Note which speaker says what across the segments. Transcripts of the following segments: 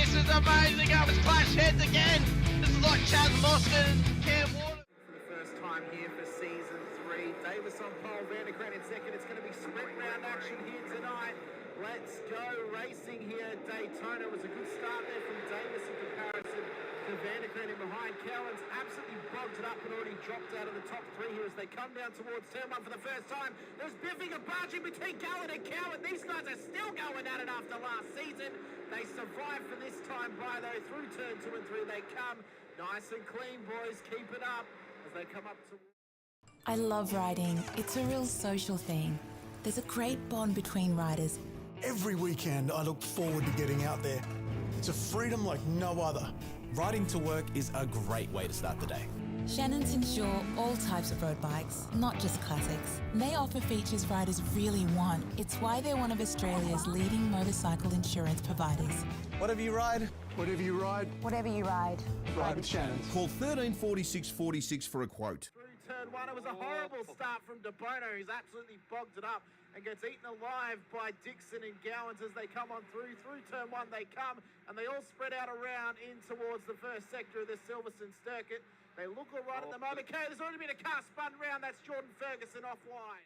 Speaker 1: this is amazing. I was clash heads again. This is like Chaz Mostyn and Cam Water.
Speaker 2: For the first time here for season 3. Davis on pole, Vanderkrant in second. It's going to be sprint round action here tonight. Let's go racing here at Daytona. It was a good start there from Davis in comparison to Vanderkrant in behind. Cowan's absolutely bogged it up and already dropped out of the top 3 here as they come down towards turn 1 for the first time. There's biffing and barging between Gallen and Cowan. These guys are still going at it after last season. They survived for this time by though. Through turn 2 and 3 they come. Nice and clean, boys. Keep it up as they come up to...
Speaker 3: I love riding. It's a real social thing. There's a great bond between riders.
Speaker 4: Every weekend I look forward to getting out there. It's a freedom like no other.
Speaker 5: Riding to work is a great way to start the day.
Speaker 3: Shannons insure all types of road bikes, not just classics. They offer features riders really want. It's why they're one of Australia's leading motorcycle insurance providers.
Speaker 4: Whatever you ride, whatever you ride,
Speaker 6: Whatever you ride.
Speaker 4: ride with Shannons.
Speaker 7: Call 134646 for a quote.
Speaker 2: Through turn 1, it was a horrible start from De Bono, who's absolutely bogged it up and gets eaten alive by Dixon and Gowans as they come on through. Through turn 1 they come, and they all spread out around in towards the first sector of the Silverstone circuit. They look all right at the moment. Okay, there's already been a car spun round. That's Jordan Ferguson offline.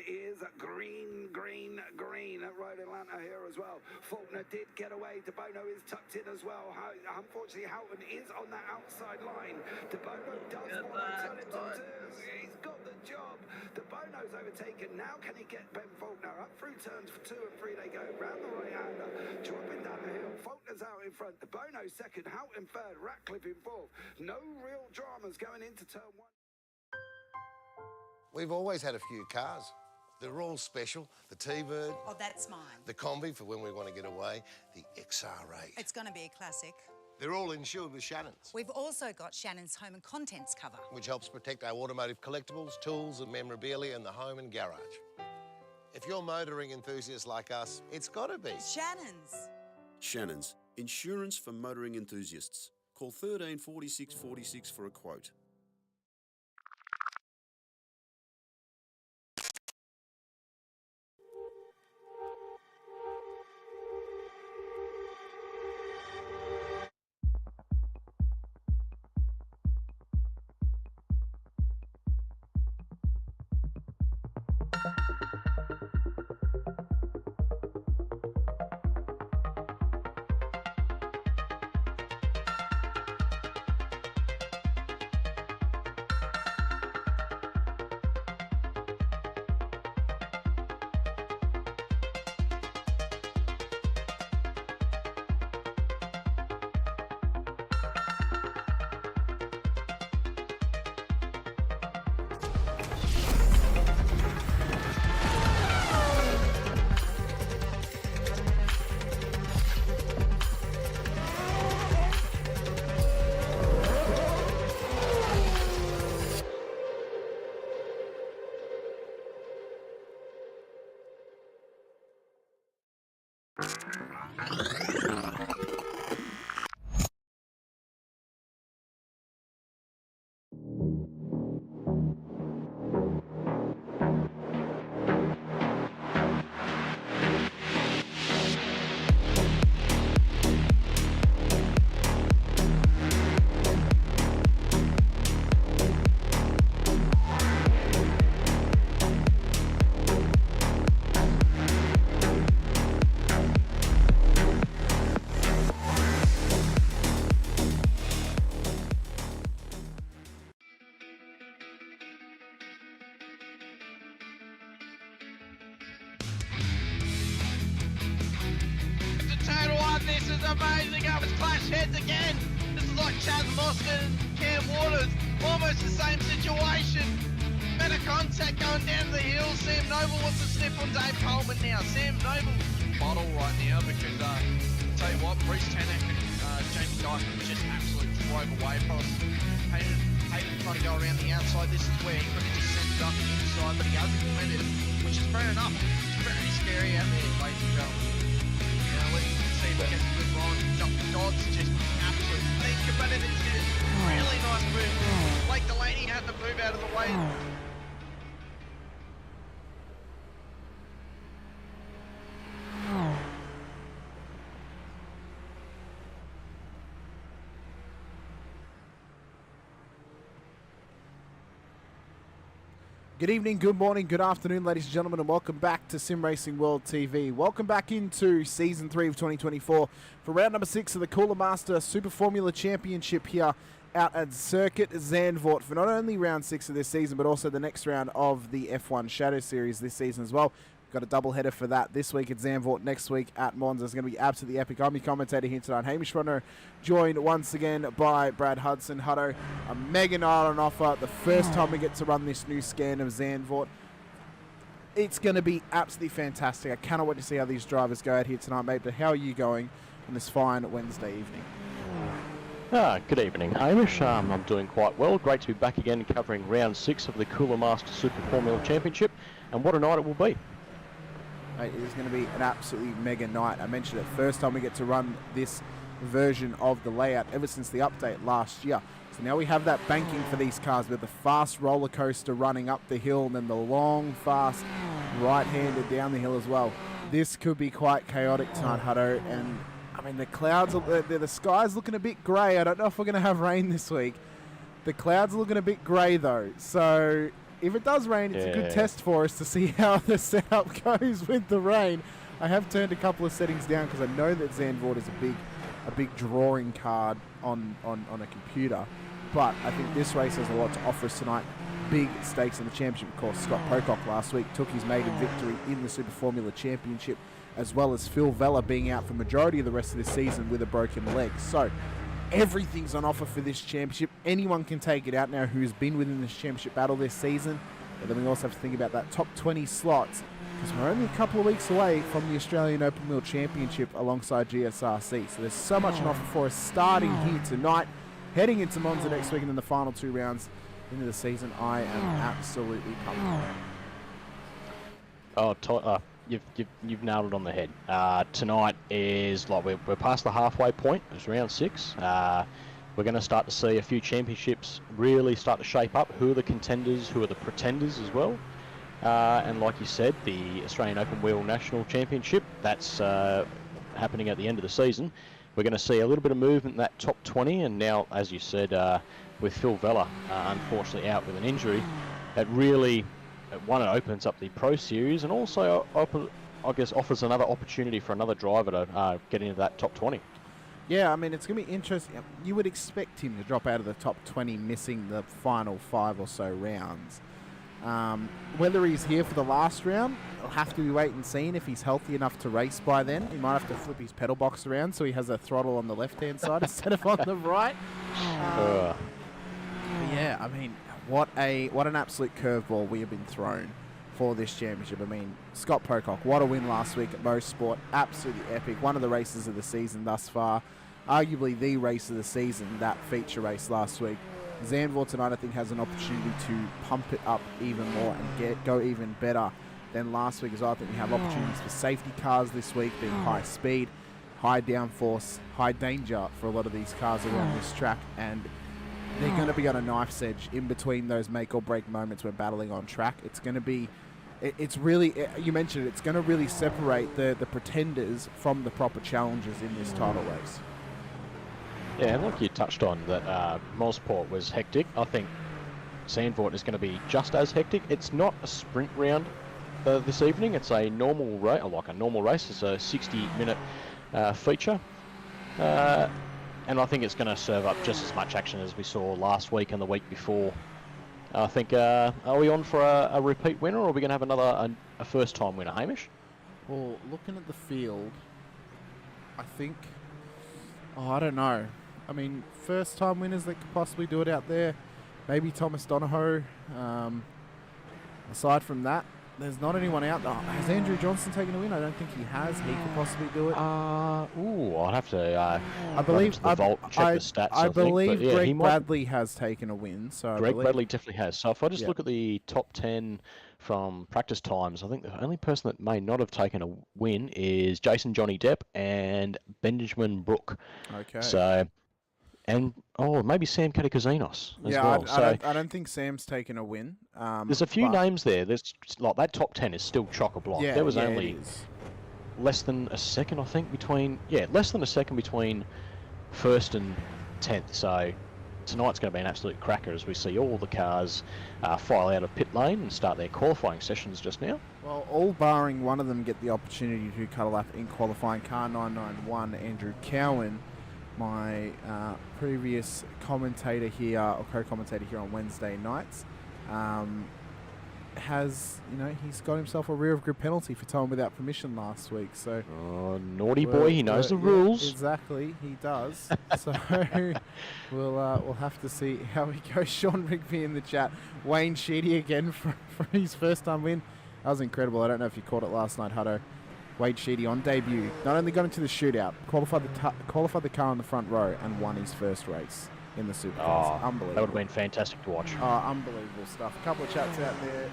Speaker 8: Is green, green, green at Road Atlanta here as well. Faulkner did get away. De Bono is tucked in as well. Unfortunately, Houghton is on that outside line. De Bono does want to tell him to do. He's got the job. De Bono's overtaken. Now can he get Ben Faulkner? Up through turns 2 and 3 they go. Round the right-hander, dropping down the hill. Faulkner's out in front. De Bono second. Houghton third. Ratcliffe in fourth. No real dramas going into turn 1.
Speaker 9: We've always had a few cars. They're all special. The T-Bird.
Speaker 6: Oh, that's mine.
Speaker 9: The Combi for when we want to get away. The XR8.
Speaker 6: It's going to be a classic.
Speaker 9: They're all insured with Shannons,
Speaker 6: We've also got Shannon's home and contents cover.
Speaker 9: which helps protect our automotive collectibles, tools and memorabilia in the home and garage. If you're motoring enthusiasts like us, it's got to be.
Speaker 6: Shannon's.
Speaker 10: Shannons, insurance for motoring enthusiasts. Call 134646 for a quote.
Speaker 1: This is amazing. I was clash heads again. This is like Chaz Mostyn and Cam Waters. Almost the same situation. Better contact going down the hill. Sam Noble wants to sniff on Dave Coleman now. Sam Noble bottle right now because Tell you what, Bruce Tanek and Jamie Dyson just absolutely drove away from us. Hayden trying to go around the outside. This is where he could have just sent it up the inside, but he hasn't committed, which is fair enough. It's very scary out there, ladies and gentlemen. Let's see if we get a good run. Dodds just absolute thinker, but it's a really nice move. Blake Delaney had to move out of the way.
Speaker 11: Good evening, good morning, good afternoon, ladies and gentlemen, and welcome back to Sim Racing World TV. Welcome back into Season 3 of 2024 for round number 6 of the Cooler Master Super Formula Championship here out at Circuit Zandvoort for not only round 6 of this season, but also the next round of the F1 Shadow Series this season as well. Got a double header for that this week at Zandvoort, next week at Monza. It's going to be absolutely epic. I'm your commentator here tonight, Hamish Munro, joined once again by Brad Hudson. Hutto, a mega night on offer. The first time we get to run this new scan of Zandvoort. It's going to be absolutely fantastic. I cannot wait to see how these drivers go out here tonight, mate. But how are you going on this fine Wednesday evening?
Speaker 12: Good evening, Hamish. I'm doing quite well. Great to be back again covering round 6 of the Cooler Master Super Formula Championship. And what a night it will be.
Speaker 11: It is going to be an absolutely mega night. I mentioned it, first time we get to run this version of the layout ever since the update last year. So now we have that banking for these cars with the fast roller coaster running up the hill and then the long, fast right-handed down the hill as well. This could be quite chaotic tonight, Hutto. And I mean, the clouds, the sky's looking a bit grey. I don't know if we're going to have rain this week. The clouds are looking a bit grey though. So if it does rain, it's a good test for us to see how the setup goes with the rain. I have turned a couple of settings down because I know that Zandvoort is a big drawing card on a computer. But I think this race has a lot to offer us tonight. Big stakes in the championship. Of course, Scott Pocock last week took his maiden victory in the Super Formula Championship, as well as Phil Vella being out for majority of the rest of the season with a broken leg. So everything's on offer for this championship. Anyone can take it out now who's been within this championship battle this season. But then we also have to think about that top 20 slots, because we're only a couple of weeks away from the Australian Open Wheel Championship alongside GSRC. So there's so much on offer for us starting here tonight, heading into Monza next week, and then the final 2 rounds into the season. I am absolutely pumped.
Speaker 12: You've nailed it on the head. Tonight is like we're past the halfway point. It's round 6. We're going to start to see a few championships really start to shape up. Who are the contenders? Who are the pretenders as well? And like you said, the Australian Open Wheel National Championship, that's happening at the end of the season. We're going to see a little bit of movement in that top 20, and now, as you said, with Phil Vella unfortunately out with an injury, it really it opens up the Pro Series, and also I guess offers another opportunity for another driver to get into that top 20.
Speaker 11: Yeah, I mean, it's going to be interesting. You would expect him to drop out of the top 20, missing the final 5 or so rounds. Whether he's here for the last round, we'll have to be waiting and seeing if he's healthy enough to race by then. He might have to flip his pedal box around so he has a throttle on the left-hand side instead of on the right. Yeah, I mean, what an absolute curveball we have been thrown for this championship. I mean, Scott Pocock, what a win last week at Motorsport. Absolutely epic. One of the races of the season thus far. Arguably the race of the season, that feature race last week. Zandvoort tonight, I think, has an opportunity to pump it up even more and go even better than last week as well. I think we have opportunities for safety cars this week, being high speed, high downforce, high danger for a lot of these cars around this track. And they're going to be on a knife's edge in between those make or break moments when battling on track. It's going to be, it's really, you mentioned it, it's going to really separate the pretenders from the proper challengers in this title race.
Speaker 12: Yeah, like you touched on, that Mosport was hectic. I think Zandvoort is going to be just as hectic. It's not a sprint round this evening. It's a normal race, like a normal race. It's a 60-minute feature. And I think it's going to serve up just as much action as we saw last week and the week before. I think, are we on for a repeat winner, or are we going to have a first-time winner, Hamish?
Speaker 11: Well, looking at the field, I think, I don't know. I mean, first-time winners that could possibly do it out there, maybe Thomas Donahoe. Aside from that, there's not anyone out there. Has Andrew Johnson taken a win? I don't think he has. He could possibly do it.
Speaker 12: I'll have to.
Speaker 11: I believe
Speaker 12: the vault, check the stats.
Speaker 11: I believe
Speaker 12: think. But,
Speaker 11: Greg Bradley has taken a win. So
Speaker 12: Greg Bradley definitely has. So if I just look at the top 10 from practice times, I think the only person that may not have taken a win is Jason Johnny Depp and Benjamin Brook.
Speaker 11: Okay.
Speaker 12: So. And maybe Sam Catacasinos as well.
Speaker 11: I don't think Sam's taken a win.
Speaker 12: There's a few names there. There's like that top 10 is still chock a block.
Speaker 11: Yeah,
Speaker 12: there was only less than a second, I think, less than a second between first and 10th. So tonight's going to be an absolute cracker as we see all the cars file out of pit lane and start their qualifying sessions just now.
Speaker 11: Well, all barring one of them get the opportunity to cut a lap in qualifying. Car 991, Andrew Cowan, my previous commentator here, or co-commentator here on Wednesday nights, has, he's got himself a rear of grid penalty for time without permission last week. So,
Speaker 12: naughty boy, he knows the rules.
Speaker 11: Exactly, he does. So we'll have to see how he goes. Sean Rigby in the chat. Wayne Sheedy again for his first time win. That was incredible. I don't know if you caught it last night, Hutto. Wade Sheedy on debut, not only got into the shootout, qualified the car on the front row and won his first race in the Supercars. Unbelievable.
Speaker 12: That would have been fantastic to watch.
Speaker 11: Unbelievable stuff. A couple of chats out there.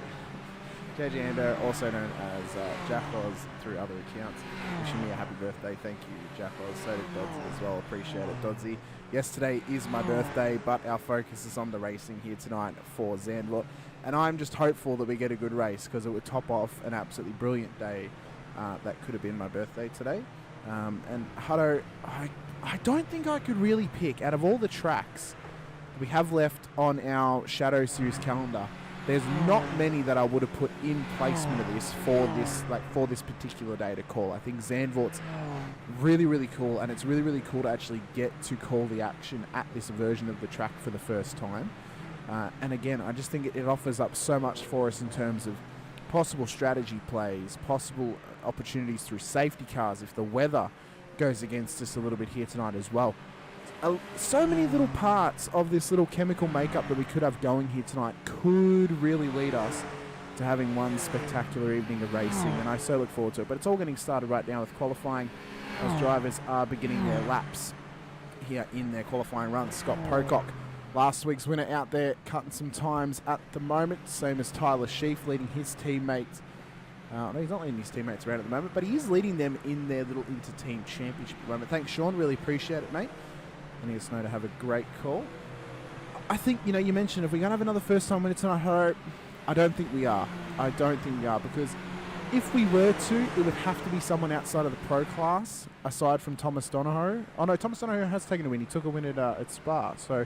Speaker 11: JJ Ando, also known as Jack Oz through other accounts, wishing me a happy birthday. Thank you, Jack Oz. So did Dodsy as well. Appreciate it, Dodsy. Yesterday is my birthday, but our focus is on the racing here tonight for Zandvoort. And I'm just hopeful that we get a good race because it would top off an absolutely brilliant day. That could have been my birthday today. And Hutto, I don't think I could really pick, out of all the tracks we have left on our Shadow Series calendar, there's not many that I would have put in placement of this for this particular day to call. I think Zandvoort's really, really cool, and it's really, really cool to actually get to call the action at this version of the track for the first time. And again, I just think it offers up so much for us in terms of possible strategy plays, possible opportunities through safety cars if the weather goes against us a little bit here tonight as well. So many little parts of this little chemical makeup that we could have going here tonight could really lead us to having one spectacular evening of racing, and I so look forward to it. But it's all getting started right now with qualifying as drivers are beginning their laps here in their qualifying run. Scott Pocock, last week's winner, out there cutting some times at the moment, same as Tyler Sheaf, leading his teammates. No, he's not leading his teammates around at the moment, but he is leading them in their little inter-team championship at the moment. Thanks, Sean. Really appreciate it, mate. And us know to have a great call. I think, you mentioned if we're going to have another first-time winner tonight, I don't think we are. Because if we were to, it would have to be someone outside of the pro class, aside from Thomas Donahoe. Oh, no, Thomas Donahoe has taken a win. He took a win at Spa, so...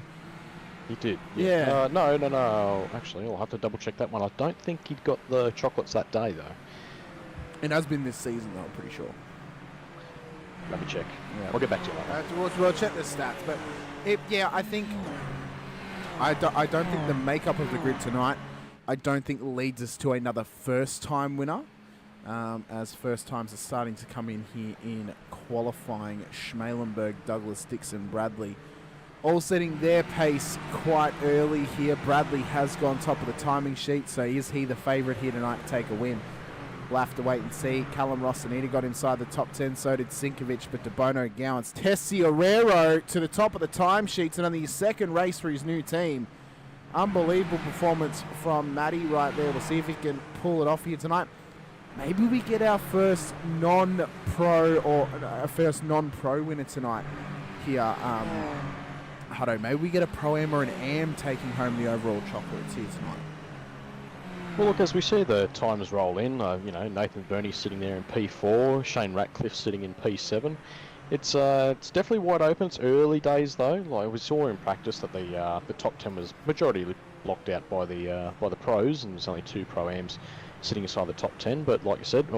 Speaker 12: He did.
Speaker 11: Yeah.
Speaker 12: No. Actually, I'll have to double-check that one. I don't think he'd got the chocolates that day, though.
Speaker 11: It has been this season, though, I'm pretty sure.
Speaker 12: Let me check.
Speaker 11: Yeah.
Speaker 12: I'll get back to you later.
Speaker 11: We'll check the stats, but I think I don't think the makeup of the grid tonight, I don't think leads us to another first-time winner, as first times are starting to come in here in qualifying. Schmalenberg, Douglas, Dixon, Bradley, all setting their pace quite early here. Bradley has gone top of the timing sheet, so is he the favourite here tonight to take a win? We'll have to wait and see. Callum Rossonita got inside the top 10, so did Sinkovic, but DeBono Gowans. Tessiorero to the top of the timesheets, and only his second race for his new team. Unbelievable performance from Matty right there. We'll see if he can pull it off here tonight. Maybe we get our first non-pro winner tonight here. Hutto, maybe we get a Pro-Am or an Am taking home the overall chocolates here tonight.
Speaker 12: Well, look, as we see the times roll in, Nathan Burney sitting there in P4, Shane Ratcliffe sitting in P7. It's definitely wide open. It's early days though. Like we saw in practice that the top 10 was majority blocked out by the pros, and there's only 2 Pro-Ams sitting inside the top 10. But like you said,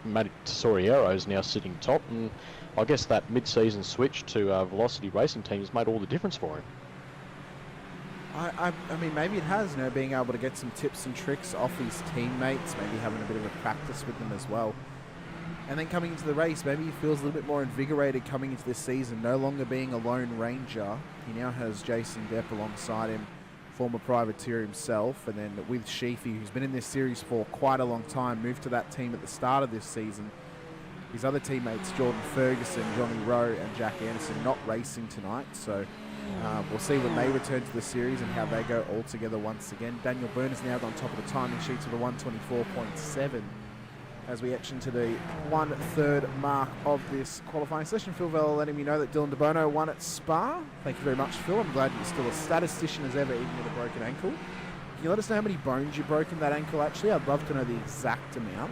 Speaker 12: Matty Tessoriero is now sitting top, and I guess that mid-season switch to Velocity Racing Team has made all the difference for him.
Speaker 11: I mean, maybe it has, being able to get some tips and tricks off his teammates, maybe having a bit of a practice with them as well. And then coming into the race, maybe he feels a little bit more invigorated coming into this season, no longer being a lone ranger. He now has Jason Depp alongside him former privateer himself, and then with Sheafy, who's been in this series for quite a long time, moved to that team at the start of this season. His other teammates, Jordan Ferguson, Johnny Rowe and Jack Anderson, not racing tonight, so we'll see when they return to the series and how they go all together once again. Daniel Byrne is now on top of the timing sheets with a 124.7 as we etch into the 1/3 mark of this qualifying session. Phil Vella letting me know that Dylan De Bono won at Spa. Thank you very much, Phil. I'm glad you're still a statistician as ever, even with a broken ankle. Can you let us know how many bones you broke in that ankle, actually? I'd love to know the exact amount.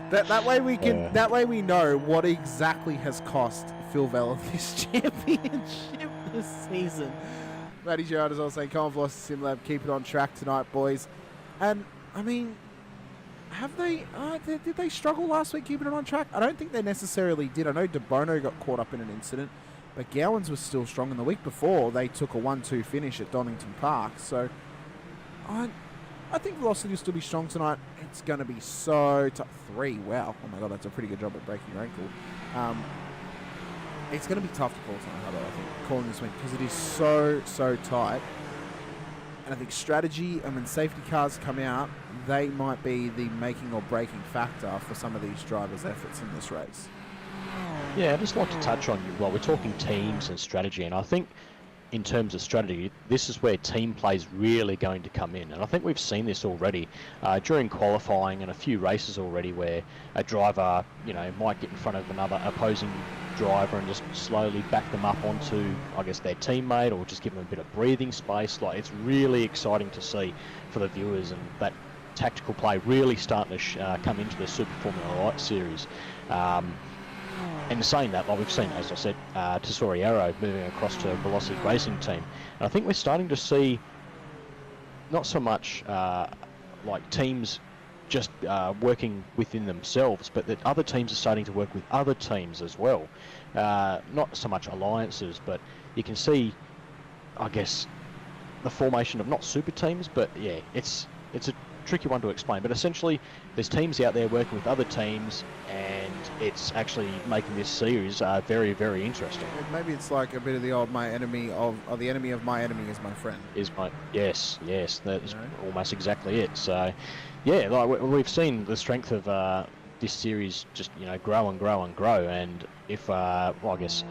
Speaker 11: That way we can. That way we know what exactly has cost Phil Vella this championship this season. Matty Gerard is also saying, "Colin Velocity Sim Lab, keep it on track tonight, boys." And I mean, have they? Did they struggle last week keeping it on track? I don't think they necessarily did. I know De Bono got caught up in an incident, but Gowans was still strong. And the week before, they took a 1-2 finish at Donington Park. So I think Velocity will still be strong tonight. It's going to be so tough. 3, wow. Oh my God, that's a pretty good job at breaking your ankle. It's going to be tough to call tonight, I think, calling this win, because it is so tight. And I think strategy, and when safety cars come out, they might be the making or breaking factor for some of these drivers' efforts in this race.
Speaker 12: Yeah, I'd just like to touch on, well, we're talking teams and strategy, and I think in terms of strategy, this is where team play is really going to come in. And I think we've seen this already during qualifying and a few races already where a driver, might get in front of another opposing driver and just slowly back them up onto, I guess, their teammate, or just give them a bit of breathing space. Like, it's really exciting to see for the viewers, and that tactical play really starting to come into the Super Formula Light series. And saying that, like we've seen, as I said, Tesoriero moving across to Velocity Racing Team. And I think we're starting to see not so much like teams just working within themselves, but that other teams are starting to work with other teams as well. Not so much alliances, but you can see, I guess, the formation of not super teams, but yeah, it's a tricky one to explain. But essentially, there's teams out there working with other teams, and it's actually making this series very, very interesting.
Speaker 11: Maybe it's like a bit of the old my enemy of, or the enemy of my enemy is my friend.
Speaker 12: Yes, that's almost exactly it. So, yeah, like we've seen the strength of this series just grow and grow and grow, and if I guess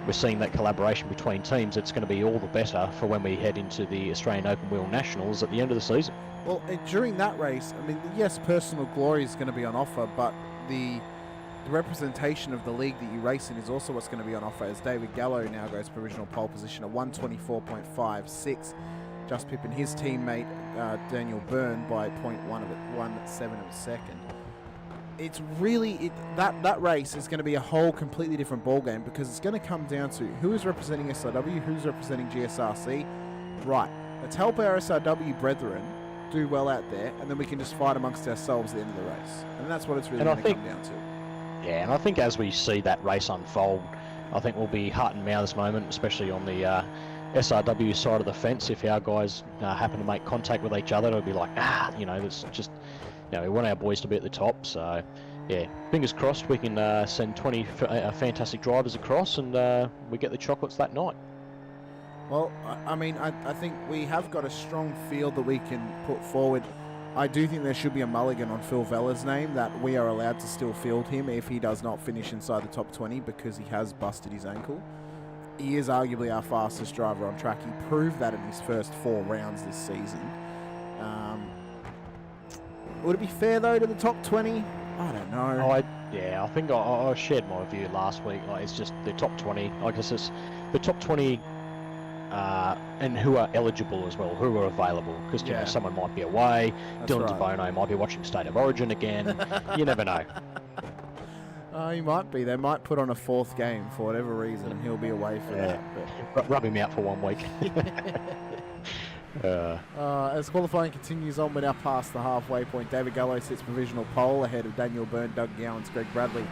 Speaker 12: we're seeing that collaboration between teams, it's going to be all the better for when we head into the Australian Open Wheel Nationals at the end of the season.
Speaker 11: Well, during that race, I mean, yes, personal glory is going to be on offer, but the representation of the league that you race in is also what's going to be on offer, as David Gallo now goes provisional pole position at 124.56, just pipping his teammate Daniel Byrne by 0.17 of a second. It's really, that race is going to be a whole completely different ballgame, because it's going to come down to who is representing SRW, who's representing GSRC. Right, let's help our SRW brethren do well out there, and then we can just fight amongst ourselves at the end of the race. And that's what it's really going to come down to.
Speaker 12: Yeah, and I think as we see that race unfold, I think we'll be heart and mouths moment, especially on the SRW side of the fence. If our guys happen to make contact with each other, it'll be like, it's just, we want our boys to be at the top. So, yeah, fingers crossed we can send 20 fantastic drivers across, and we get the chocolates that night.
Speaker 11: Well, I mean, I think we have got a strong field that we can put forward. I do think there should be a mulligan on Phil Vella's name, that we are allowed to still field him if he does not finish inside the top 20, because he has busted his ankle. He is arguably our fastest driver on track. He proved that in his first 4 rounds this season. Would it be fair, though, to the top 20? I don't know.
Speaker 12: I think I shared my view last week. Like, it's just the top 20. I guess it's the top 20 and who are eligible as well, who are available. Because someone might be away.
Speaker 11: That's
Speaker 12: Dylan
Speaker 11: right.
Speaker 12: De Bono might be watching State of Origin again. You never know.
Speaker 11: He might be. They might put on a 4th game for whatever reason, and he'll be away for that.
Speaker 12: But rub him out for 1 week.
Speaker 11: As qualifying continues on, we're now past the halfway point. David Gallo sits provisional pole ahead of Daniel Byrne, Doug Gowans, Greg Bradley.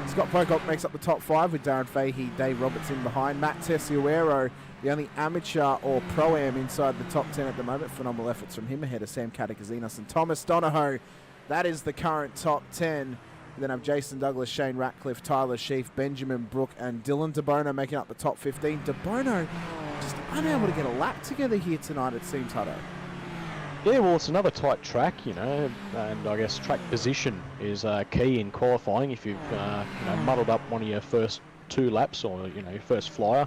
Speaker 11: Scott Pocock makes up the top 5 with Darren Fahey, Dave Roberts in behind. Matt Tesoriero, the only amateur or pro-am inside the top 10 at the moment. Phenomenal efforts from him ahead of Sam Katakazinas and Thomas Donahoe. That is the current top 10. We then have Jason Douglas, Shane Ratcliffe, Tyler Sheaf, Benjamin Brook and Dylan De Bono making up the top 15. De Bono just unable to get a lap together here tonight, it seems, Hutto.
Speaker 12: Yeah, well, it's another tight track, you know, and I guess track position is key in qualifying. If you've muddled up one of your first 2 laps or, your first flyer,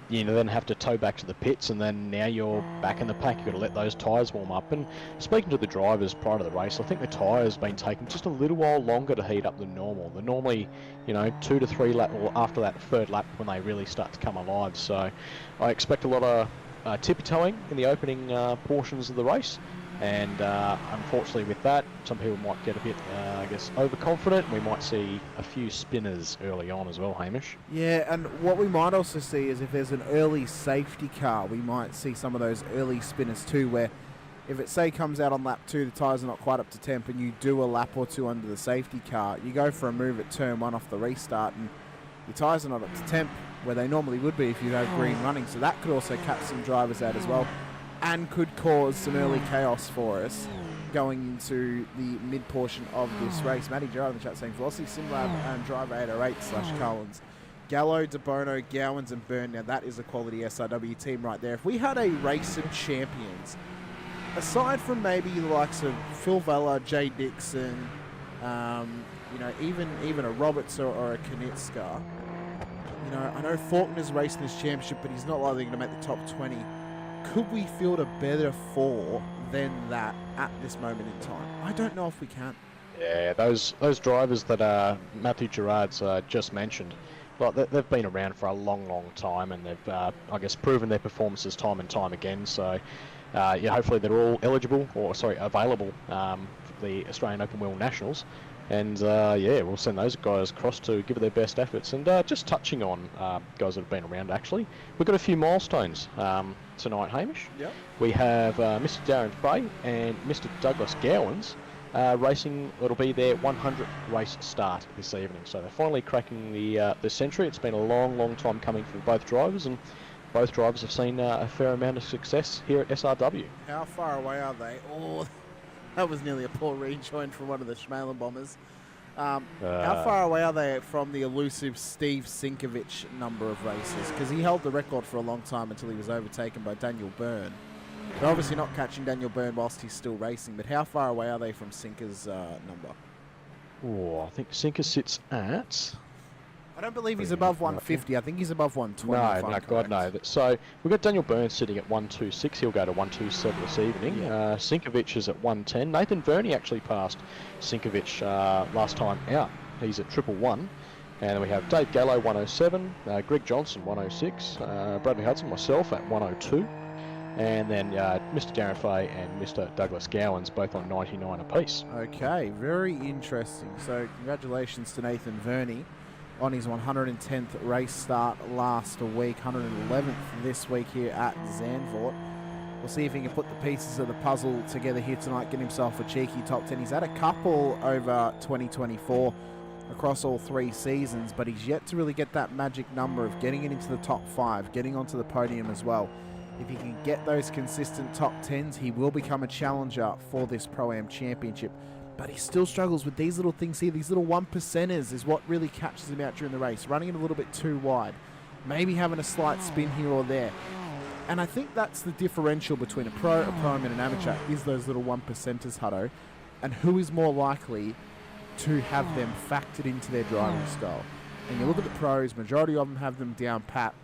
Speaker 12: then have to tow back to the pits, and then now you're back in the pack. You've got to let those tyres warm up. And speaking to the drivers prior to the race, I think the tyres been taking just a little while longer to heat up than normal. They're normally, 2 to 3 laps, or after that 3rd lap when they really start to come alive. So I expect a lot of tippy-toeing in the opening portions of the race. And unfortunately with that, some people might get a bit, overconfident. We might see a few spinners early on as well, Hamish.
Speaker 11: Yeah, and what we might also see is if there's an early safety car, we might see some of those early spinners too, where if it, say, comes out on lap 2, the tyres are not quite up to temp, and you do a lap or 2 under the safety car, you go for a move at turn 1 off the restart, and your tyres are not up to temp where they normally would be if you have green running. So that could also catch some drivers out as well, and could cause some early chaos for us going into the mid portion of this race. Matty Gerard in the chat saying Velocity Simlab and Driver 808/Collins. Gallo, De Bono, Gowans and Byrne. Now that is a quality SRW team right there. If we had a race of champions, aside from maybe the likes of Phil Vella, Jay Dixon, even a Roberts or a Knitska, I know Faulkner's racing this championship, but he's not likely going to make the top 20. Could we field a better 4 than that at this moment in time? I don't know if we can.
Speaker 12: Yeah, those drivers that Matthew Gerard's just mentioned, they've been around for a long, long time, and they've, proven their performances time and time again. So, hopefully they're all available for the Australian Open Wheel Nationals. And, we'll send those guys across to give it their best efforts. And just touching on guys that have been around, actually, we've got a few milestones tonight, Hamish.
Speaker 11: Yep.
Speaker 12: We have Mr. Darren Fay and Mr. Douglas Gowans racing. It'll be their 100th race start this evening. So they're finally cracking the century. It's been a long, long time coming for both drivers, and both drivers have seen a fair amount of success here at SRW.
Speaker 11: How far away are they? Oh, that was nearly a poor rejoin from one of the Schmalen bombers. How far away are they from the elusive Steve Sinkovich number of races? Because he held the record for a long time until he was overtaken by Daniel Byrne. They're obviously not catching Daniel Byrne whilst he's still racing, but how far away are they from Sinker's number?
Speaker 12: Oh, I think Sinker sits at...
Speaker 11: I don't believe he's above 150. I think he's above 120.
Speaker 12: No, God, no. So we've got Daniel Byrne sitting at 126. He'll go to 127 this evening.
Speaker 11: Yeah.
Speaker 12: Sinkovich is at 110. Nathan Verney actually passed Sinkovich last time out. He's at 111. And then we have Dave Gallo, 107. Greg Johnson, 106. Bradley Hudson, myself, at 102. And then Mr. Darren Fay and Mr. Douglas Gowans, both on 99 apiece.
Speaker 11: Okay, very interesting. So congratulations to Nathan Verney on his 110th race start last week, 111th this week here at Zandvoort. We'll see if he can put the pieces of the puzzle together here tonight, get himself a cheeky top 10. He's had a couple over 2024 across all 3 seasons, but he's yet to really get that magic number of getting it into the top 5, getting onto the podium as well. If he can get those consistent top 10s, he will become a challenger for this Pro-Am Championship. But he still struggles with these little things here. These little 1%ers is what really catches him out during the race. Running it a little bit too wide. Maybe having a slight spin here or there. And I think that's the differential between a pro, a pro-am and an amateur, is those little 1%ers, Hutto. And who is more likely to have them factored into their driving style. And you look at the pros, majority of them have them down pat.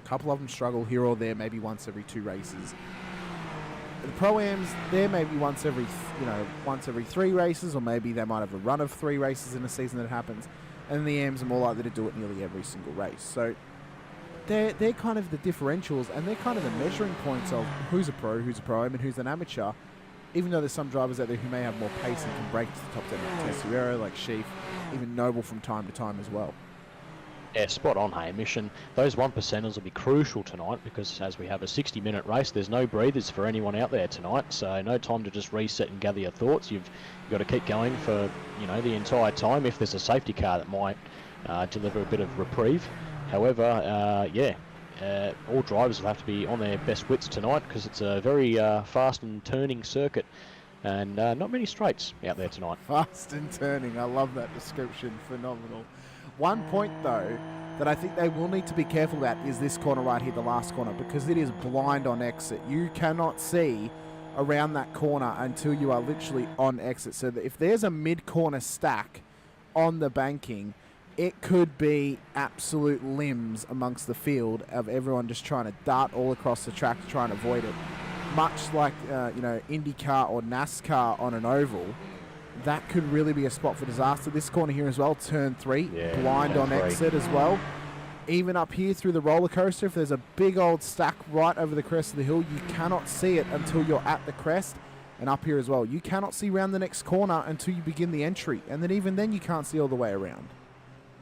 Speaker 11: A couple of them struggle here or there, maybe once every 2 races. The Pro-Ams, they're maybe once every 3 races, or maybe they might have a run of 3 races in a season that happens. And the AMs are more likely to do it nearly every single race. So they're kind of the differentials, and they're kind of the measuring points of who's a pro, who's a pro-am, and who's an amateur. Even though there's some drivers out there who may have more pace and can break to the top 10, like Tessuero, like Sheaf, even Noble from time to time as well.
Speaker 12: Yeah, spot on, Hamish, and those 1%ers will be crucial tonight because as we have a 60-minute race, there's no breathers for anyone out there tonight, so no time to just reset and gather your thoughts. You've got to keep going for, the entire time if there's a safety car that might deliver a bit of reprieve. However, all drivers will have to be on their best wits tonight because it's a very fast and turning circuit and not many straights out there tonight.
Speaker 11: Fast and turning, I love that description, phenomenal. One point though, that I think they will need to be careful about is this corner right here, the last corner, because it is blind on exit. You cannot see around that corner until you are literally on exit. So that if there's a mid-corner stack on the banking, it could be absolute limbs amongst the field of everyone just trying to dart all across the track to try and avoid it. Much like, IndyCar or NASCAR on an oval, that could really be a spot for disaster. This corner here as well, turn 3, blind on exit as well. Even up here through the roller coaster, if there's a big old stack right over the crest of the hill, you cannot see it until you're at the crest. And up here as well, you cannot see around the next corner until you begin the entry. And then even then, you can't see all the way around.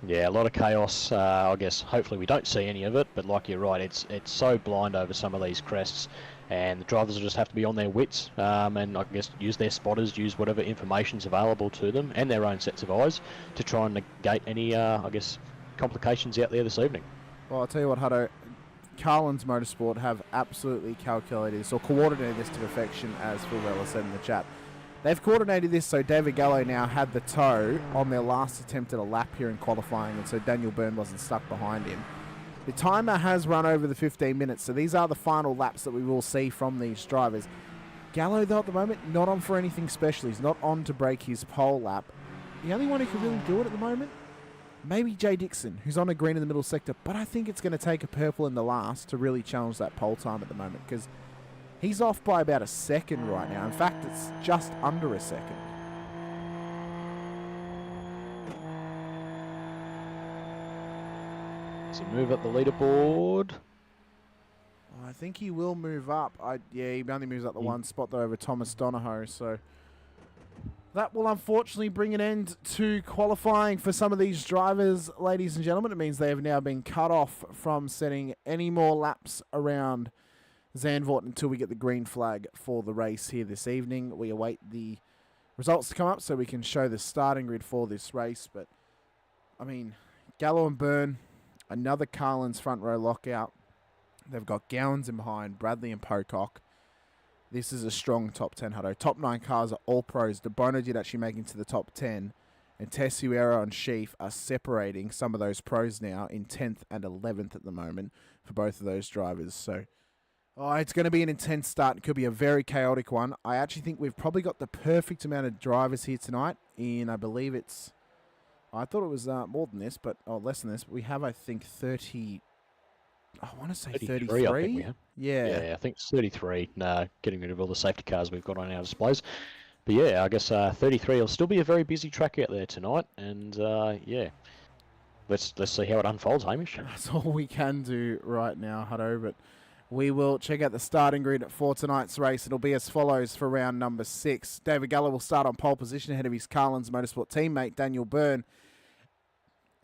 Speaker 12: Yeah, a lot of chaos. I guess hopefully we don't see any of it, but like you're right, it's so blind over some of these crests, and the drivers will just have to be on their wits, and I guess use their spotters, use whatever information's available to them, and their own sets of eyes to try and negate any, I guess, complications out there this evening.
Speaker 11: Well, I'll tell you what, Hutto, Carlin's Motorsport have absolutely calculated this, or coordinated this to perfection, as Phil Weller said in the chat. They've coordinated this so David Gallo now had the tow on their last attempt at a lap here in qualifying, and so Daniel Byrne wasn't stuck behind him. The timer has run over the 15 minutes, so these are the final laps that we will see from these drivers. Gallo, though, at the moment, not on for anything special. He's not on to break his pole lap. The only one who can really do it at the moment, maybe Jay Dixon, who's on a green in the middle sector, but I think it's going to take a purple in the last to really challenge that pole time at the moment, because he's off by about a second right now. In fact, it's just under a second.
Speaker 12: So move up the leaderboard.
Speaker 11: I think he will move up. He only moves up the one spot though over Thomas Donahoe. So that will unfortunately bring an end to qualifying for some of these drivers, ladies and gentlemen. It means they have now been cut off from setting any more laps around Zandvoort until we get the green flag for the race here this evening. We await the results to come up so we can show the starting grid for this race. But, I mean, Gallo and Byrne, another Carlin's front row lockout. They've got Gowans in behind, Bradley and Pocock. This is a strong top 10, Hutto. Top 9 cars are all pros. De Bono did actually make into the top 10. And Tessuero and Sheaf are separating some of those pros now in 10th and 11th at the moment for both of those drivers. So, it's going to be an intense start. It could be a very chaotic one. I actually think we've probably got the perfect amount of drivers here tonight. I believe it's... I thought it was more than this, but less than this. But we have, I think, 30... I want to say 33.
Speaker 12: I think we have.
Speaker 11: Yeah,
Speaker 12: I think it's 33. Getting rid of all the safety cars we've got on our displays. But yeah, I guess 33 will still be a very busy track out there tonight. And let's see how it unfolds, Hamish.
Speaker 11: That's all we can do right now, Hutto. But we will check out the starting grid for tonight's race. It'll be as follows for round number 6. David Gallo will start on pole position ahead of his Carlin's Motorsport teammate, Daniel Byrne,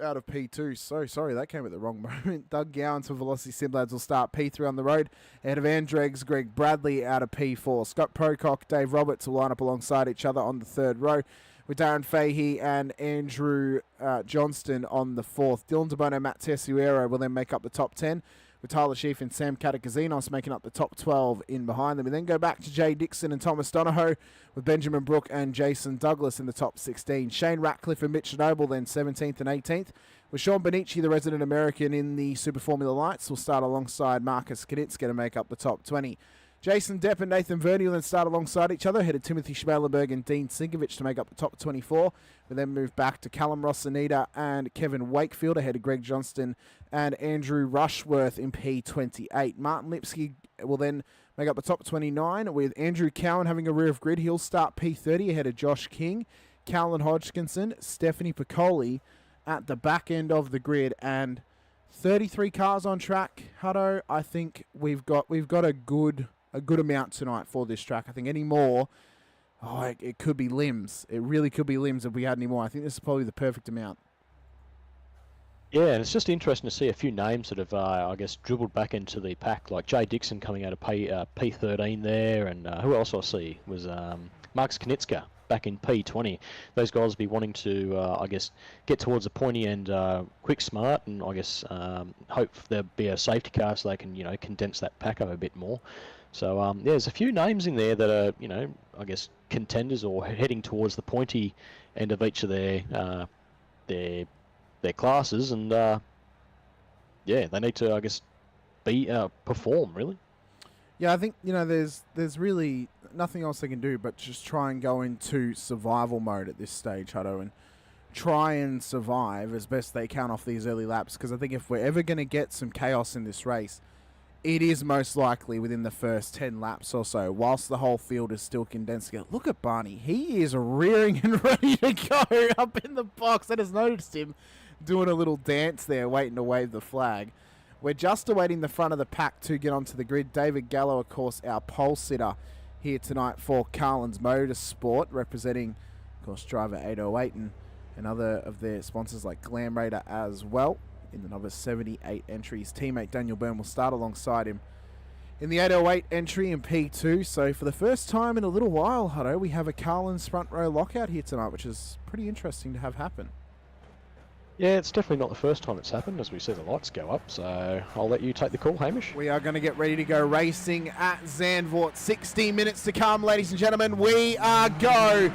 Speaker 11: out of P2. So sorry, that came at the wrong moment. Doug Gowans for Velocity Simlads will start P3 on the road, ahead of Andregs, Greg Bradley out of P4. Scott Pocock, Dave Roberts will line up alongside each other on the third row, with Darren Fahey and Andrew Johnston on the fourth. Dylan DeBono, Matt Tessuero will then make up the top 10, with Tyler Sheaf and Sam Katakazinos making up the top 12 in behind them. We then go back to Jay Dixon and Thomas Donahoe, with Benjamin Brook and Jason Douglas in the top 16. Shane Ratcliffe and Mitch Noble then 17th and 18th, with Sean Benici, the resident American in the Super Formula Lights, will start alongside Marcus Knitska to make up the top 20. Jason Depp and Nathan Verney will then start alongside each other, headed Timothy Schmalenberg and Dean Sinkovich to make up the top 24. We then move back to Callum Rossonita and Kevin Wakefield, ahead of Greg Johnston and Andrew Rushworth in P28. Martin Lipsky will then make up the top 29, with Andrew Cowan having a rear of grid. He'll start P30 ahead of Josh King, Callan Hodgkinson, Stephanie Piccoli at the back end of the grid, and 33 cars on track. Hutto, I think we've got a good amount tonight for this track. I think any more, it could be limbs. It really could be limbs if we had any more. I think this is probably the perfect amount.
Speaker 12: Yeah, and it's just interesting to see a few names that have, I guess, dribbled back into the pack, like Jay Dixon coming out of P13 there, and who else I see was Marcus Knitska back in P20. Those guys will be wanting to, I guess, get towards the pointy end quick smart, and I guess hope there'll be a safety car so they can, condense that pack up a bit more. So, there's a few names in there that are, I guess, contenders or heading towards the pointy end of each of their classes, and yeah, they need to, I guess, perform really.
Speaker 11: Yeah, I think, there's really nothing else they can do but just try and go into survival mode at this stage, Hutto, and try and survive as best they can off these early laps, because I think if we're ever going to get some chaos in this race, it is most likely within the first 10 laps or so, whilst the whole field is still condensed together. Look at Barney. He is rearing and ready to go up in the box. I just noticed him doing a little dance there, waiting to wave the flag. We're just awaiting the front of the pack to get onto the grid. David Gallo, of course, our pole sitter here tonight for Carlin's Motorsport, representing, of course, driver 808 and other of their sponsors like Glam Raider as well. In the novice 78 entries, teammate Daniel Byrne will start alongside him in the 808 entry in P2. So for the first time in a little while, Hutto, we have a Carlin's front row lockout here tonight, which is pretty interesting to have happen.
Speaker 12: Yeah, it's definitely not the first time it's happened, as we see the lights go up, so I'll let you take the call, Hamish.
Speaker 11: We are going to get ready to go racing at Zandvoort. 60 minutes to come, ladies and gentlemen. We are go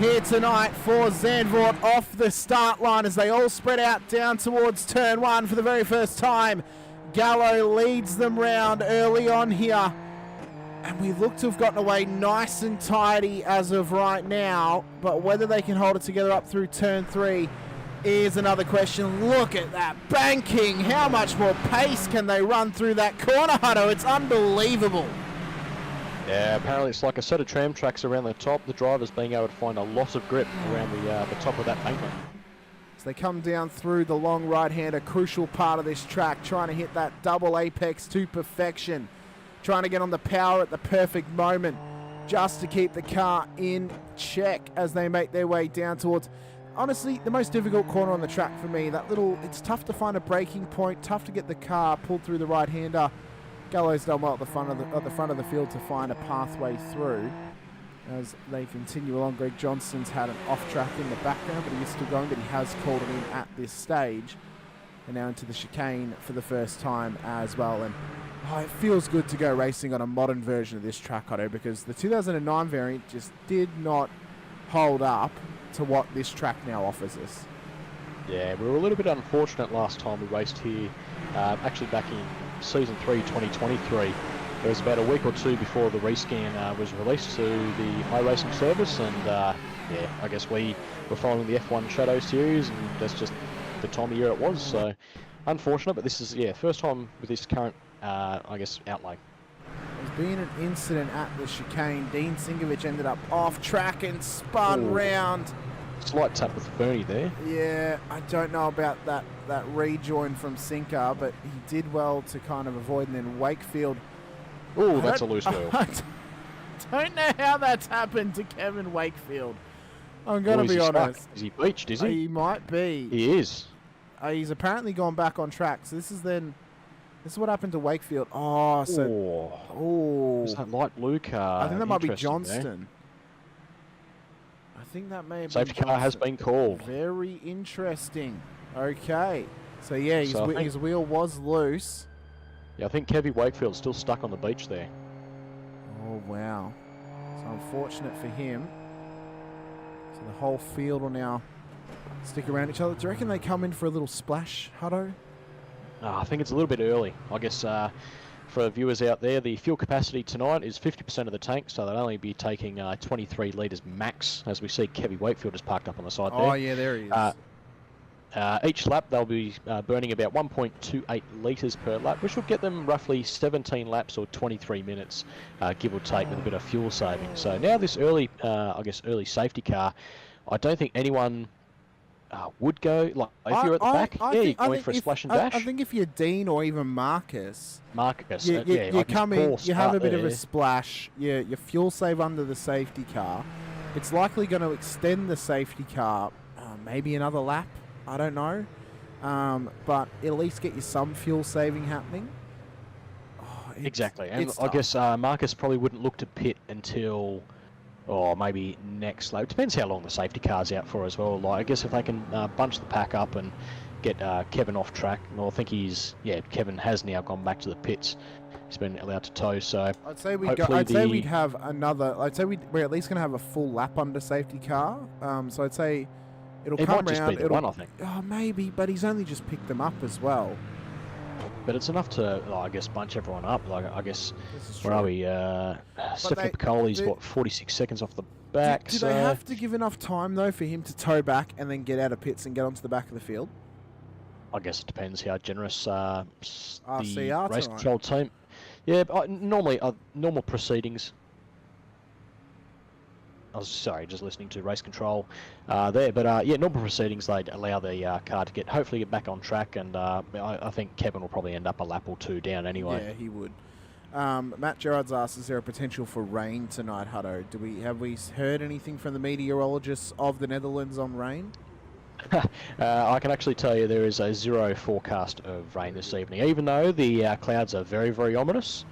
Speaker 11: here tonight for Zandvoort off the start line as they all spread out down towards turn one for the very first time. Gallo leads them round early on here, and we look to have gotten away nice and tidy as of right now, but whether they can hold it together up through turn three is another question. Look at that banking. How much more pace can they run through that corner, Hutto? It's unbelievable.
Speaker 12: Yeah, apparently it's like a set of tram tracks around the top. The driver's being able to find a lot of grip around the top of that bankment.
Speaker 11: So they come down through the long right-hand, a crucial part of this track, trying to hit that double apex to perfection, trying to get on the power at the perfect moment just to keep the car in check as they make their way down towards, honestly, the most difficult corner on the track for me. It's tough to find a braking point, tough to get the car pulled through the right-hander. Gallo's done well at the front of the field to find a pathway through as they continue along. Greg Johnston's had an off-track in the background, but he is still going, but he has called it in at this stage. And now into the chicane for the first time as well. And it feels good to go racing on a modern version of this track, Otto, because the 2009 variant just did not hold up to what this track now offers us.
Speaker 12: Yeah, we were a little bit unfortunate last time we raced here, actually back in Season 3 2023. It was about a week or two before the rescan was released to the iRacing service, and yeah, I guess we were following the F1 Shadow series, and that's just the time of year it was, so unfortunate, but this is, first time with this current, I guess, outlay.
Speaker 11: There's been an incident at the chicane. Dean Singovich ended up off track and spun round.
Speaker 12: Slight tap with Bernie there.
Speaker 11: Yeah, I don't know about that rejoin from Sinker, but he did well to kind of avoid, and then Wakefield.
Speaker 12: Oh, that's a loose wheel.
Speaker 11: I don't know how that's happened to Kevin Wakefield. I'm going to be honest.
Speaker 12: Stuck? Is he beached, is he?
Speaker 11: He might be.
Speaker 12: He is.
Speaker 11: He's apparently gone back on track, so this is what happened to Wakefield. Oh, so... Oh.
Speaker 12: Is that light blue car?
Speaker 11: I think that might be Johnston. I think that may have been
Speaker 12: Safety car has been called.
Speaker 11: Very interesting. Okay. So, yeah, his wheel was loose.
Speaker 12: Yeah, I think Kevin Wakefield's still stuck on the beach there.
Speaker 11: Oh, wow. So, unfortunate for him. So, the whole field will now stick around each other. Do you reckon they come in for a little splash, Hutto?
Speaker 12: I think it's a little bit early. I guess for viewers out there, the fuel capacity tonight is 50% of the tank, so they'll only be taking 23 litres max, as we see Kevin Wakefield is parked up on the side there.
Speaker 11: Oh, yeah, there he is.
Speaker 12: Each lap, they'll be burning about 1.28 litres per lap, which will get them roughly 17 laps or 23 minutes, give or take, with a bit of fuel saving. So now this early, early safety car, I don't think anyone would go, like, if you're at the back, you're going for a splash and dash.
Speaker 11: I think if you're Dean or even Marcus,
Speaker 12: you
Speaker 11: come in, you have a bit of a splash, you fuel save under the safety car. It's likely going to extend the safety car maybe another lap. I don't know, but at least get you some fuel saving happening.
Speaker 12: Exactly, and I guess Marcus probably wouldn't look to pit until, or maybe next lap. Depends how long the safety car's out for as well. Like, I guess if they can bunch the pack up and get Kevin off track, and I think Kevin has now gone back to the pits. He's been allowed to tow, so
Speaker 11: I'd say we'd have another. I'd say we're at least going to have a full lap under safety car. So I'd say. It
Speaker 12: might just be the one, I think.
Speaker 11: Oh, maybe, but he's only just picked them up as well.
Speaker 12: but it's enough to, I guess, bunch everyone up. Like, I guess, where
Speaker 11: true.
Speaker 12: are we? Stefano Piccoli's, what, 46 seconds off the back.
Speaker 11: Do they have to give enough time, though, for him to tow back and then get out of pits and get onto the back of the field?
Speaker 12: I guess it depends how generous the
Speaker 11: RCR
Speaker 12: race
Speaker 11: tonight.
Speaker 12: control team. Yeah, but normally, normal proceedings. I was just listening to race control there, but yeah, normal proceedings, they'd allow the car to hopefully get back on track, and I think Kevin will probably end up a lap or two down anyway.
Speaker 11: Yeah, he would. Matt Gerard's asked, is there a potential for rain tonight, Hutto? Have we heard anything from the meteorologists of the Netherlands on rain?
Speaker 12: I can actually tell you there is a 0 forecast of rain this evening, even though the clouds are very, very ominous.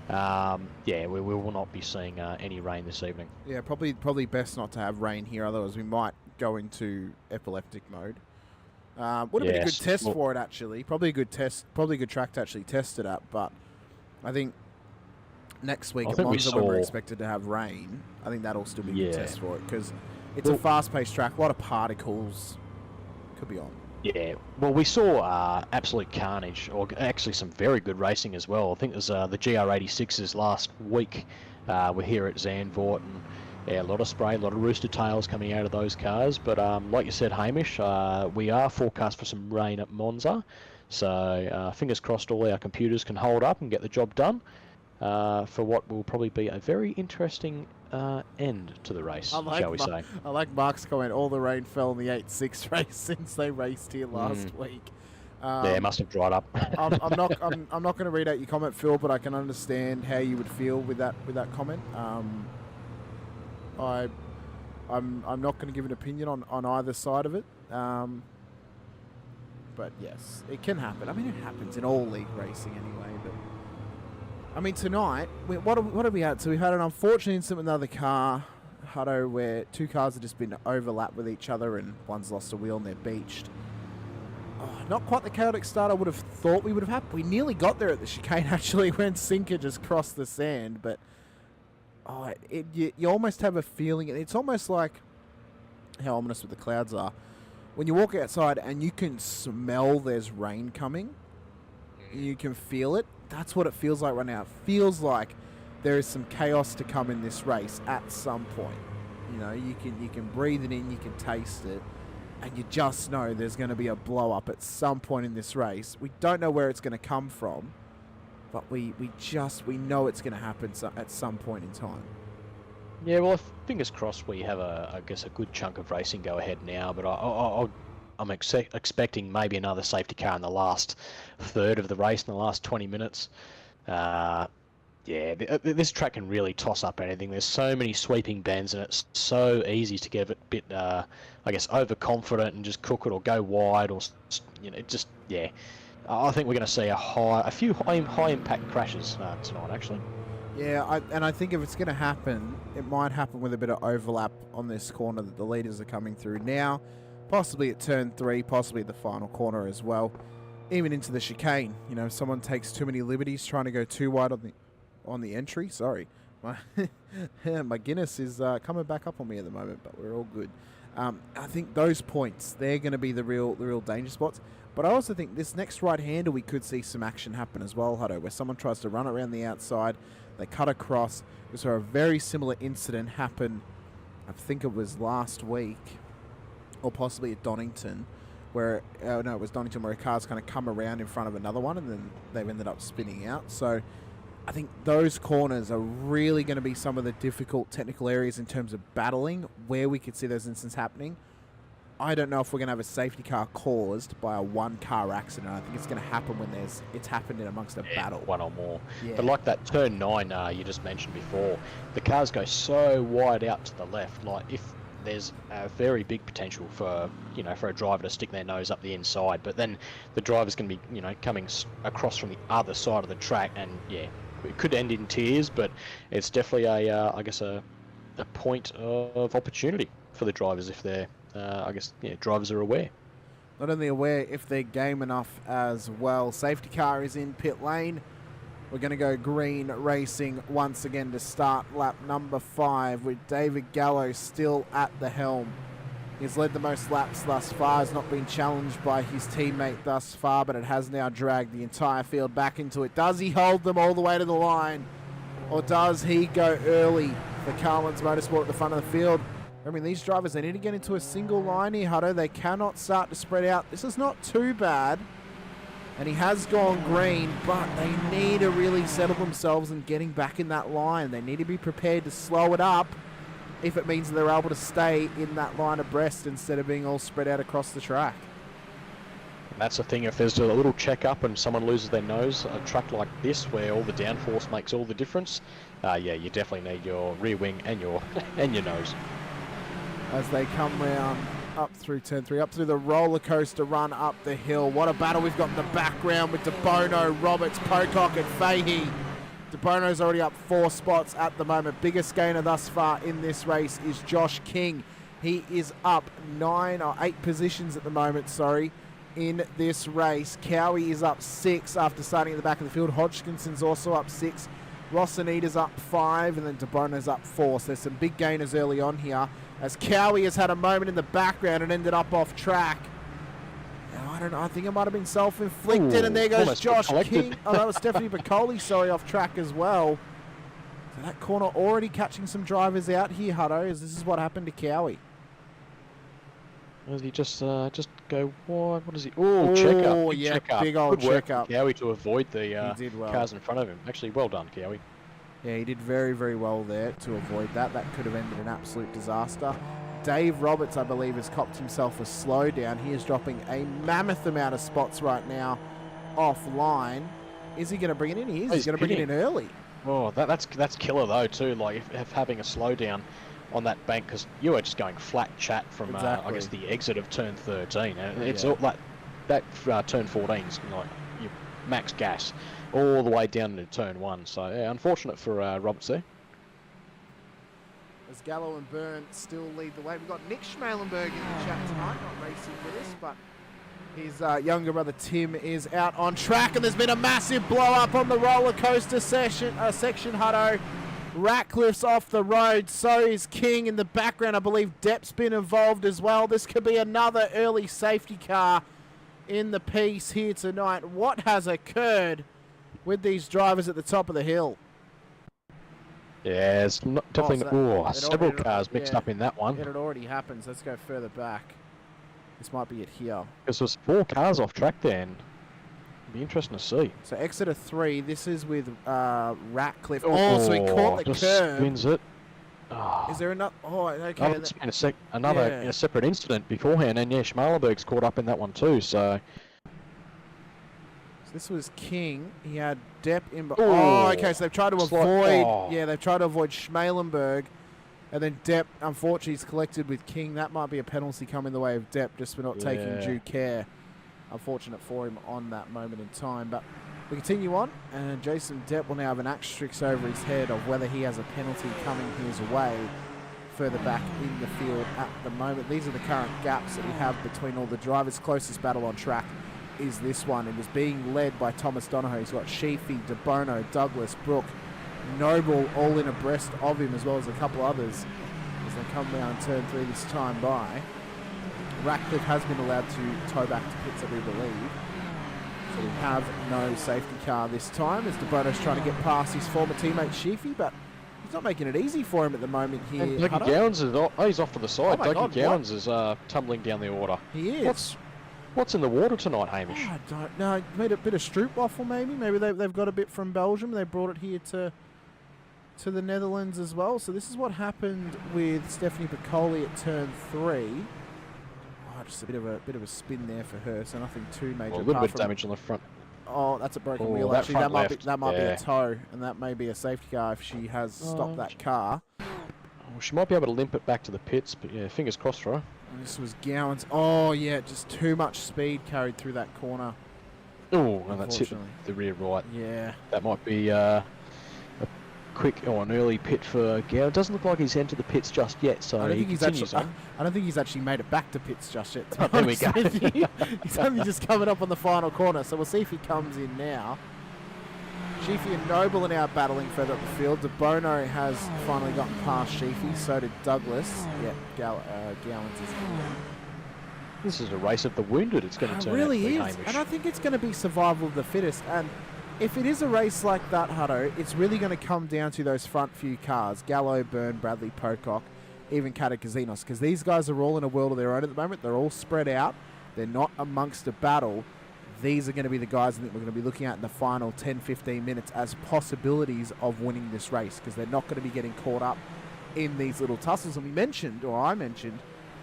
Speaker 12: Yeah, we will not be seeing any rain this evening.
Speaker 11: Yeah, probably best not to have rain here, otherwise we might go into epileptic mode. Would have been a good test for it, actually. Probably a good track to actually test it at, but I think next week at Monza, when we're expected to have rain, I think that'll still be a good test for it, because it's a fast-paced track, a lot of particles could be on.
Speaker 12: Yeah, well, we saw absolute carnage, or actually some very good racing as well. I think it was the GR86s last week. We're here at Zandvoort, and yeah, a lot of spray, a lot of rooster tails coming out of those cars. But like you said, Hamish, we are forecast for some rain at Monza. So fingers crossed all our computers can hold up and get the job done for what will probably be a very interesting end to the race, shall we say.
Speaker 11: I like Mark's comment, all the rain fell in the 8-6 race since they raced here last week.
Speaker 12: Yeah, it must have dried up.
Speaker 11: I'm not going to read out your comment, Phil, but I can understand how you would feel with that comment. I'm not going to give an opinion on either side of it. But yes, it can happen. I mean, it happens in all league racing anyway. But I mean, tonight, what have we had? So we've had an unfortunate incident with another car, Hutto, where two cars have just been overlapped with each other and one's lost a wheel and they're beached. Oh, not quite the chaotic start I would have thought we would have had. We nearly got there at the chicane, actually, when Sinker just crossed the sand. But you almost have a feeling, it's almost like how ominous with the clouds are. When you walk outside and you can smell there's rain coming, you can feel it. That's what it feels like right now. It feels like there is some chaos to come in this race at some point. You know, you can breathe it in, you can taste it, and you just know there's going to be a blow up at some point in this race. We don't know where it's going to come from, but we know it's going to happen at some point in time.
Speaker 12: Yeah, well, fingers crossed we have I guess a good chunk of racing go ahead now, but I'm expecting maybe another safety car in the last third of the race, in the last 20 minutes. Yeah, this track can really toss up anything. There's so many sweeping bends, and it's so easy to get a bit, I guess, overconfident and just cook it or go wide, or just yeah. I think we're going to see a few high impact crashes tonight, actually.
Speaker 11: Yeah, I think if it's going to happen, it might happen with a bit of overlap on this corner that the leaders are coming through now. Possibly at turn 3, possibly at the final corner as well. Even into the chicane. You know, if someone takes too many liberties trying to go too wide on the entry. Sorry. My Guinness is coming back up on me at the moment, but we're all good. I think those points, they're going to be the real danger spots. But I also think this next right-hander, we could see some action happen as well, Hutto, where someone tries to run around the outside, they cut across. We saw a very similar incident happen, I think it was last week, or possibly at Donington, where, it was Donington, where a car's kind of come around in front of another one, and then they've ended up spinning out. So I think those corners are really going to be some of the difficult technical areas in terms of battling, where we could see those incidents happening. I don't know if we're going to have a safety car caused by a one-car accident. I think it's going to happen when it's happened in amongst a battle.
Speaker 12: One or more.
Speaker 11: Yeah.
Speaker 12: But like that turn 9 you just mentioned before, the cars go so wide out to the left. Like, if there's a very big potential for a driver to stick their nose up the inside, but then the driver's going to be coming across from the other side of the track, and yeah, it could end in tears. But it's definitely a point of opportunity for the drivers if they're drivers are aware.
Speaker 11: Not only aware, if they're game enough as well. Safety car is in pit lane. We're going to go green racing once again to start lap number 5 with David Gallo still at the helm. He's led the most laps thus far, has not been challenged by his teammate thus far, but it has now dragged the entire field back into it. Does he hold them all the way to the line? Or does he go early for Carlins Motorsport at the front of the field? I mean, these drivers, they need to get into a single line here, Hutto. They cannot start to spread out. This is not too bad. And he has gone green, but they need to really settle themselves in getting back in that line. They need to be prepared to slow it up if it means they're able to stay in that line abreast instead of being all spread out across the track.
Speaker 12: And that's the thing, if there's a little check-up and someone loses their nose, a track like this where all the downforce makes all the difference, yeah, you definitely need your rear wing and your nose.
Speaker 11: As they come round up through turn 3, up through the roller coaster run up the hill. What a battle we've got in the background with DeBono, Roberts, Pocock and Fahey. DeBono's already up 4 spots at the moment. Biggest gainer thus far in this race is Josh King. He is up 8 positions at the moment, in this race. Cowie is up 6 after starting at the back of the field. Hodgkinson's also up 6. Rossinida's up 5, and then DeBono's up 4. So there's some big gainers early on here, as Cowie has had a moment in the background and ended up off track. Now, I don't know, I think it might have been self-inflicted, and there goes Josh King. Oh, that was Stephanie Piccoli, off track as well. So that corner already catching some drivers out here, Hutto, as this is what happened to Cowie.
Speaker 12: Does he just go wide? What is he? Oh, check up.
Speaker 11: Oh, yeah, big old check up.
Speaker 12: Cowie to avoid the
Speaker 11: he did well.
Speaker 12: cars in front of him. Actually, well done, Cowie.
Speaker 11: Yeah, he did very, very well there to avoid that. That could have ended an absolute disaster. Dave Roberts, I believe, has copped himself a slowdown. He is dropping a mammoth amount of spots right now offline. Is he going to bring it in? He is. He's going to bring it in early.
Speaker 12: Oh, that's killer though too. Like if having a slowdown on that bank, because you were just going flat chat from I guess the exit of turn 13, and it's all like that turn 14 is like you max gas all the way down into turn 1. So yeah, unfortunate for Roberts there.
Speaker 11: As Gallo and Byrne still lead the way. We've got Nick Schmalenberg in the chat tonight, not racing with us, but his younger brother Tim is out on track, and there's been a massive blow up on the roller coaster section, Hutto. Ratcliffe's off the road, so is King in the background. I believe Depp's been involved as well. This could be another early safety car in the piece here tonight. What has occurred with these drivers at the top of the hill?
Speaker 12: Yeah, it's not, definitely several cars mixed up in that one.
Speaker 11: It had already happened, so let's go further back. This might be it here.
Speaker 12: Because there's 4 cars off track there, and it'll be interesting to see.
Speaker 11: So Exeter 3, this is with Ratcliffe. So he caught the
Speaker 12: just
Speaker 11: curb.
Speaker 12: Spins it. Oh.
Speaker 11: Is there another? Oh, okay.
Speaker 12: It's been a separate incident beforehand, and yeah, Schmalenberg's caught up in that one too. So
Speaker 11: this was King. He had Depp in. Oh, okay. So they've tried to avoid. Yeah, they've tried to avoid Schmalenberg, and then Depp, unfortunately, is collected with King. That might be a penalty coming the way of Depp just for not taking due care. Unfortunate for him on that moment in time, but we continue on, and Jason Depp will now have an asterisk over his head of whether he has a penalty coming his way further back in the field at the moment. These are the current gaps that we have between all the drivers. Closest battle on track is this one. It is being led by Thomas Donohoe. He's got Sheafy, DeBono, Douglas, Brook, Noble all in abreast of him, as well as a couple others as they come down turn 3 this time by. Ratcliffe has been allowed to tow back to pits, I do believe. So we have no safety car this time, as DeBono's trying to get past his former teammate Sheafy, but he's not making it easy for him at the moment here.
Speaker 12: And Dougie Gowans is he's off to the side. Dougie Gowans is tumbling down the order.
Speaker 11: He is.
Speaker 12: What's in the water tonight, Hamish?
Speaker 11: Oh, I don't know. Made a bit of stroopwafel maybe. Maybe they've got a bit from Belgium. They brought it here to the Netherlands as well. So this is what happened with Stephanie Piccoli at turn 3. Oh, just a bit of a spin there for her. So nothing too major.
Speaker 12: A little bit of damage on the front.
Speaker 11: Oh, that's a broken wheel. Actually, that might be a tow, and that may be a safety car if she has stopped that car.
Speaker 12: Well, she might be able to limp it back to the pits, but yeah, fingers crossed for her.
Speaker 11: And this was Gowans. Oh, yeah, just too much speed carried through that corner.
Speaker 12: Oh, and that's hit the rear right.
Speaker 11: Yeah.
Speaker 12: That might be a quick or an early pit for Gowans. Doesn't look like he's entered the pits just yet, so
Speaker 11: I don't think he's actually made it back to pits just yet.
Speaker 12: There we go.
Speaker 11: He's only just coming up on the final corner, so we'll see if he comes in now. Sheafy and Noble are now battling further up the field. De Bono has finally gotten past Sheafy, so did Douglas. Yeah, Gowans is.
Speaker 12: This is a race of the wounded. It's going to turn
Speaker 11: really
Speaker 12: out
Speaker 11: is,
Speaker 12: to be Hamish.
Speaker 11: and I think it's going to be survival of the fittest. And if it is a race like that, Hutto, it's really going to come down to those front few cars: Gallo, Byrne, Bradley, Pocock, even Katakazinos, because these guys are all in a world of their own at the moment. They're all spread out. They're not amongst a battle. These are going to be the guys I think we're going to be looking at in the final 10-15 minutes as possibilities of winning this race, because they're not going to be getting caught up in these little tussles. And I mentioned,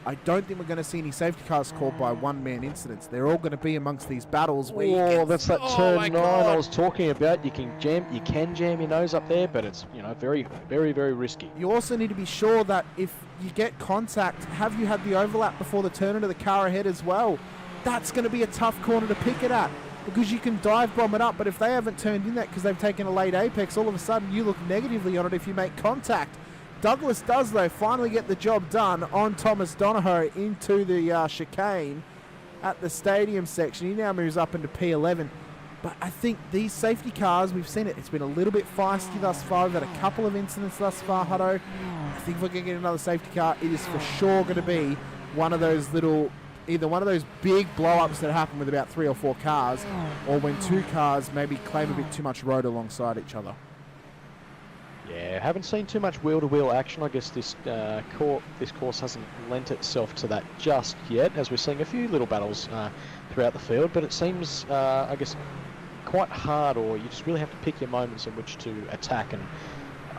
Speaker 11: I don't think we're going to see any safety cars called by one-man incidents. They're all going to be amongst these battles where you get...
Speaker 12: that's that turn 9 I was talking about. You can jam your nose up there, but it's very, very, very risky.
Speaker 11: You also need to be sure that if you get contact, have you had the overlap before the turn into the car ahead as well? That's going to be a tough corner to pick it at, because you can dive bomb it up, but if they haven't turned in that because they've taken a late apex, all of a sudden you look negatively on it if you make contact. Douglas does, though, finally get the job done on Thomas Donahoe into the chicane at the stadium section. He now moves up into P11. But I think these safety cars, we've seen it, it's been a little bit feisty thus far. We've had a couple of incidents thus far, Hutto. I think if we're going to get another safety car, it is for sure going to be one of those either one of those big blow-ups that happen with about 3 or 4 cars, or when 2 cars maybe claim a bit too much road alongside each other.
Speaker 12: Yeah, haven't seen too much wheel-to-wheel action. I guess this course hasn't lent itself to that just yet, as we're seeing a few little battles throughout the field, but it seems, I guess, quite hard, or you just really have to pick your moments in which to attack, and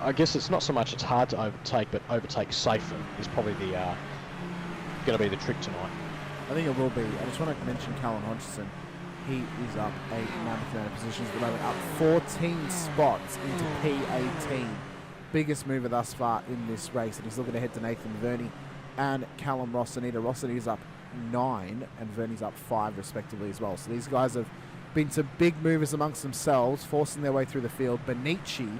Speaker 12: I guess it's not so much it's hard to overtake, but overtake safely is probably the going to be the trick tonight.
Speaker 11: I think it will be. I just want to mention Callum Hodgson. He is up a mammoth amount of positions at the moment, up 14 spots into P18. Biggest mover thus far in this race, and he's looking ahead to Nathan Verney and Callum Rossonita. Rossonita's up 9 and Verney's up 5 respectively as well. So these guys have been some big movers amongst themselves, forcing their way through the field. Benici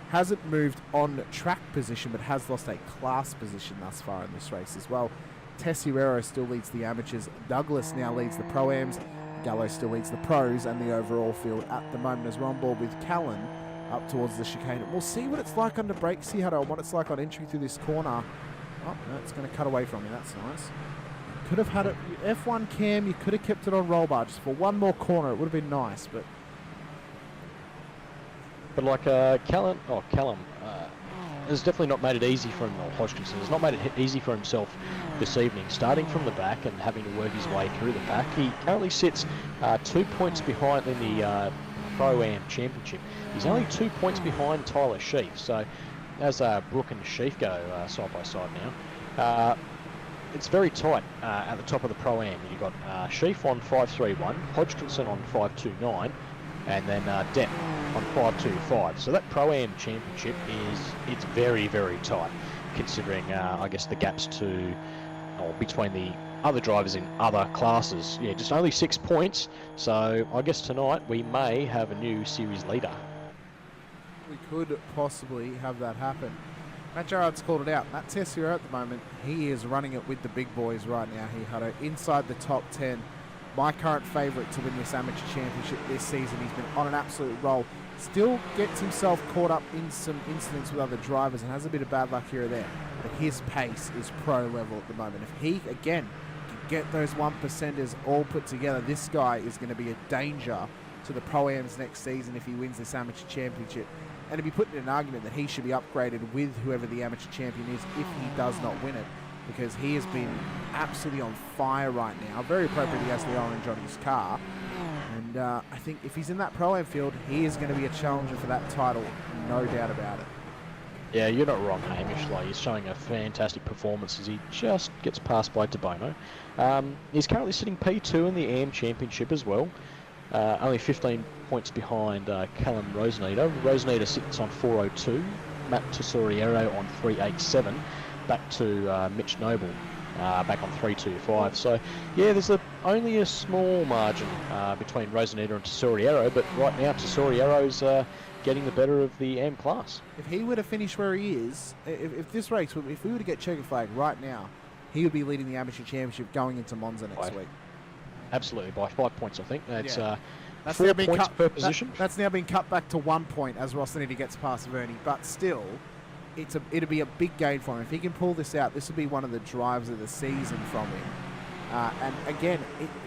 Speaker 11: hasn't moved on track position, but has lost a class position thus far in this race as well. Tessierero still leads the amateurs. Douglas now leads the pro-ams. Gallo still leads the pros and the overall field at the moment as we're on board with Callan up towards the chicane. We'll see what it's like under brakes here, Hutto, and what it's like on entry through this corner. Oh, no, it's going to cut away from you. That's nice. Could have had it. F1 cam, you could have kept it on roll bar just for one more corner. It would have been nice, but...
Speaker 12: But like Callum has definitely not made it easy for him, or Hodgkinson has not made it easy for himself this evening, starting from the back and having to work his way through the pack. He currently sits 2 points behind in the Pro-Am Championship. He's only 2 points behind Tyler Sheaf, so as Brooke and Sheaf go side by side now, it's very tight at the top of the Pro-Am. You've got Sheaf on 5.31, Hodgkinson on 5.29, and then Depp on 5.25. So that Pro-Am Championship it's very, very tight, considering I guess the gaps between the other drivers in other classes. Yeah, just only 6 points. So I guess tonight we may have a new series leader.
Speaker 11: We could possibly have that happen. Matt Gerrard's called it out. Matt Tessier at the moment, he is running it with the big boys right now. He had inside the top 10. My current favourite to win this amateur championship this season. He's been on an absolute roll. Still gets himself caught up in some incidents with other drivers and has a bit of bad luck here or there. But his pace is pro level at the moment. If he, again, can get those 1%ers all put together, this guy is going to be a danger to the Pro-Ams next season if he wins this amateur championship. And to be put in an argument that he should be upgraded with whoever the amateur champion is if he does not win it, because he has been absolutely on fire right now. Very appropriate he has the orange on his car. And I think if he's in that Pro-Am field, he is going to be a challenger for that title, no doubt about it.
Speaker 12: Yeah, you're not wrong, Hamish. Like, he's showing a fantastic performance as he just gets passed by De Bono. He's currently sitting P2 in the AM Championship as well. Only 15 points behind Callum Roseneder. Roseneder sits on 4.02. Matt Tesoriero on 3.87. Back to Mitch Noble, back on 3.25. So, yeah, there's only a small margin between Roseneder and Tesoriero, but right now Tesoriero's getting the better of the M class.
Speaker 11: If he were to finish where he is, if this race, if we were to get checkered flag right now, he would be leading the amateur championship going into Monza next week.
Speaker 12: Absolutely, by 5 points, I think. It's
Speaker 11: That's
Speaker 12: 4
Speaker 11: now been
Speaker 12: points
Speaker 11: cut,
Speaker 12: per position.
Speaker 11: That's now been cut back to 1 point as Rossaniti gets past Vernie. But still, it'll be a big gain for him. If he can pull this out, this will be one of the drives of the season from him. And again,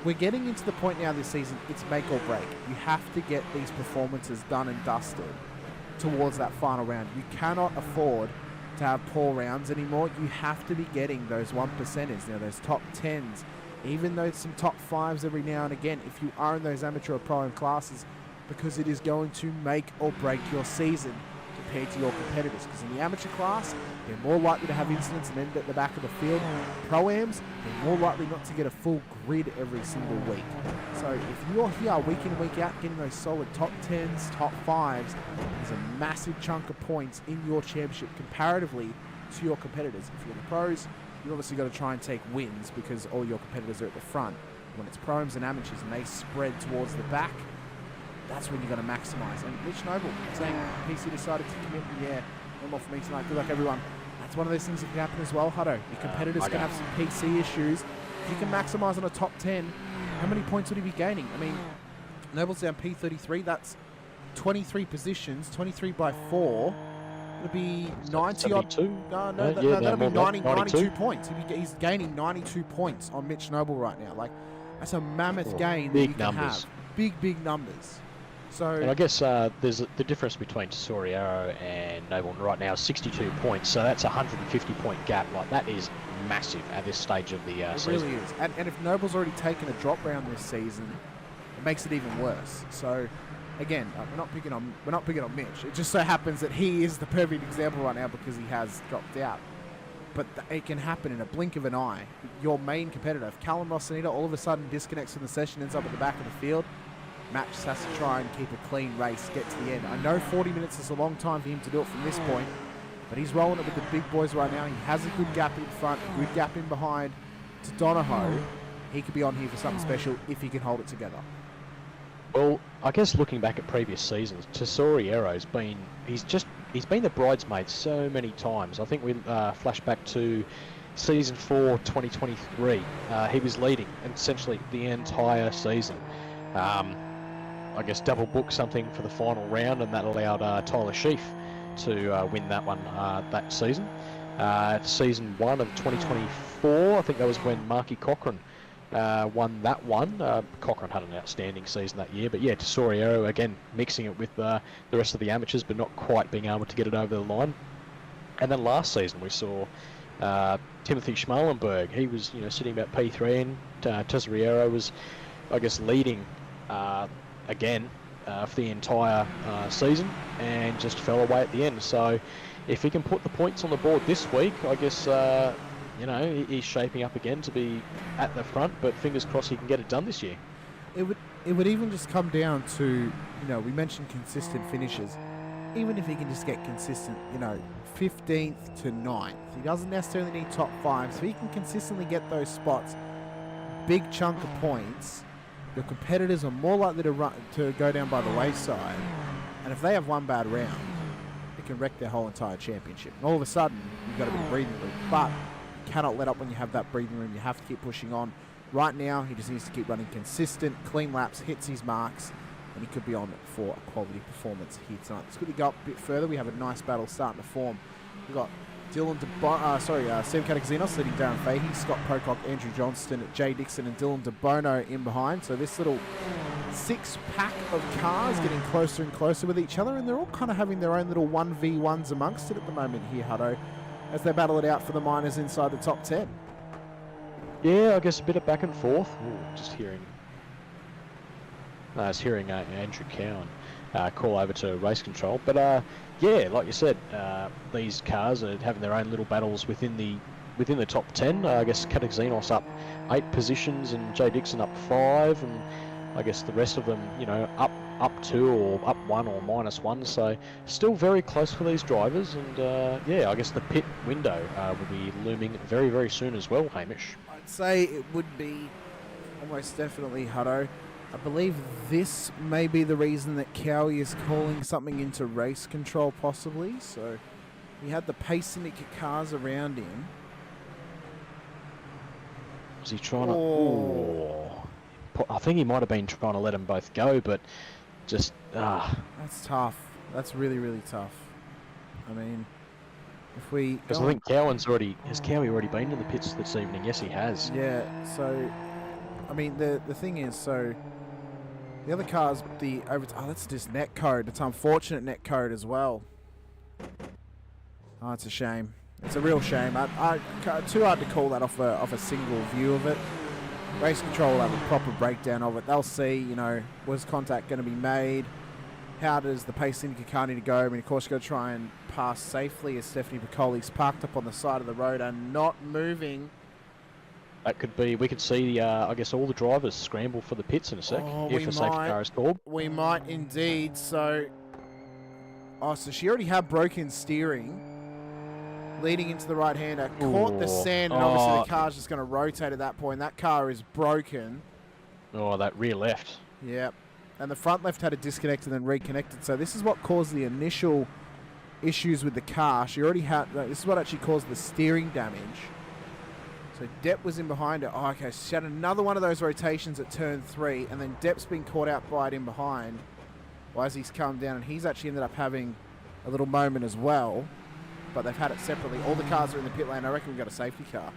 Speaker 11: we're getting into the point now this season, it's make or break. You have to get these performances done and dusted towards that final round. You cannot afford to have poor rounds anymore. You have to be getting those 1%ers, those top 10s, even though some top 5s every now and again, if you are in those amateur or pro-am classes, because it is going to make or break your season compared to your competitors. Because in the amateur class, they're more likely to have incidents and end at the back of the field. Pro-ams, they're more likely not to get a full grid every single week. So if you're here week in, week out, getting those solid top 10s, top 5s, there's a massive chunk of points in your championship comparatively to your competitors. If you're the pros, you've obviously got to try and take wins because all your competitors are at the front. When it's pro-ams and amateurs and they spread towards the back, that's when you're going to maximise. And Rich Noble saying PC decided to commit. Yeah, no more for me tonight. Good luck, everyone. That's one of those things that can happen as well, Hutto. Your competitors can have some PC issues. If you can maximise on a top 10, how many points would he be gaining? I mean, Noble's down P33. That's 23 positions, 23 by 4. It'll be 90 odd. That'll be 92 points. He's gaining 92 points on Mitch Noble right now. Like, that's a mammoth gain that you can have. Big numbers. So,
Speaker 12: and I guess there's the difference between Tesoriero and Noble right now is 62 points, so that's a 150 point gap. Like, that is massive at this stage of the season.
Speaker 11: It really is. And if Noble's already taken a drop round this season, it makes it even worse. So again, we're not picking on Mitch. It just so happens that he is the perfect example right now because he has dropped out. But it can happen in a blink of an eye. Your main competitor, if Callum Rossanita all of a sudden disconnects from the session, ends up at the back of the field, Matt just has to try and keep a clean race, get to the end. I know 40 minutes is a long time for him to do it from this point, but he's rolling it with the big boys right now. He has a good gap in front, a good gap in behind. To Donahoe, he could be on here for something special if he can hold it together.
Speaker 12: Well, I guess looking back at previous seasons, Tesoriero's been he's been the bridesmaid so many times. I think we flash back to season 4, 2023. He was leading essentially the entire season. I guess double book something for the final round, and that allowed Tyler Sheaf to win that one that season. Season 1 of 2024, I think that was when Marky Cochran won that one. Cochran had an outstanding season that year, but yeah, Tesoriero again mixing it with the rest of the amateurs, but not quite being able to get it over the line. And then last season we saw Timothy Schmalenberg. He was sitting about P3, and Tesoriero was, I guess, leading again for the entire season, and just fell away at the end. So if he can put the points on the board this week, I guess he's shaping up again to be at the front, but fingers crossed he can get it done this year.
Speaker 11: It would even just come down to, we mentioned consistent finishes. Even if he can just get consistent, 15th to 9th, he doesn't necessarily need top 5. So if he can consistently get those spots, big chunk of points, your competitors are more likely to go down by the wayside. And if they have one bad round, it can wreck their whole entire championship. And all of a sudden, you've got a bit breathing room. But you cannot let up when you have that breathing room. You have to keep pushing on. Right now, he just needs to keep running consistent, clean laps, hits his marks, and he could be on for a quality performance here tonight. Let's quickly go up a bit further. We have a nice battle starting to form. We've got Sam Catacazinos leading Darren Fahey, Scott Pocock, Andrew Johnston, Jay Dixon, and Dylan DeBono in behind. So this little 6-pack of cars getting closer and closer with each other, and they're all kind of having their own little 1v1s amongst it at the moment here, Hutto, as they battle it out for the minors inside the top 10.
Speaker 12: Yeah, I guess a bit of back and forth. Ooh, just hearing... I was hearing Andrew Cowan call over to race control. But yeah, like you said, these cars are having their own little battles within the top 10. I guess Cataxinos up 8 positions and Jay Dixon up 5, and I guess the rest of them, up 2 or up 1 or -1. So still very close for these drivers. And yeah, I guess the pit window will be looming very, very soon as well, Hamish.
Speaker 11: I'd say it would be almost definitely, Hutto. I believe this may be the reason that Cowie is calling something into race control, possibly. So he had the pace syndicate cars around him.
Speaker 12: Was he trying to... I think he might have been trying to let them both go, but just
Speaker 11: That's tough. That's really, really tough. I mean, if we...
Speaker 12: Because I think has Cowie already been to the pits this evening? Yes, he has.
Speaker 11: Yeah, so, I mean, the thing is, so, the other car's that's just net code. It's unfortunate net code as well. Oh, it's a shame. It's a real shame. Too hard to call that off a single view of it. Race Control will have a proper breakdown of it. They'll see, was contact going to be made? How does the pace indicator car need to go? I mean, of course, you've got to try and pass safely as Stephanie Piccoli's parked up on the side of the road and not moving.
Speaker 12: That could be, we could see, I guess, all the drivers scramble for the pits in a sec, if a safety car is called.
Speaker 11: We might indeed. So she already had broken steering. Leading into the right-hander, caught the sand, and obviously the car's just going to rotate at that point. That car is broken.
Speaker 12: Oh, that rear left.
Speaker 11: Yep. And the front left had to disconnect and then reconnected. So this is what caused the initial issues with the car. She already had... This is what actually caused the steering damage. So Depp was in behind her. Oh, okay. She had another one of those rotations at turn 3, and then Depp's been caught out by it in behind. Well, as he's come down, and he's actually ended up having a little moment as well. But they've had it separately. All the cars are in the pit lane. I reckon we've got a safety car.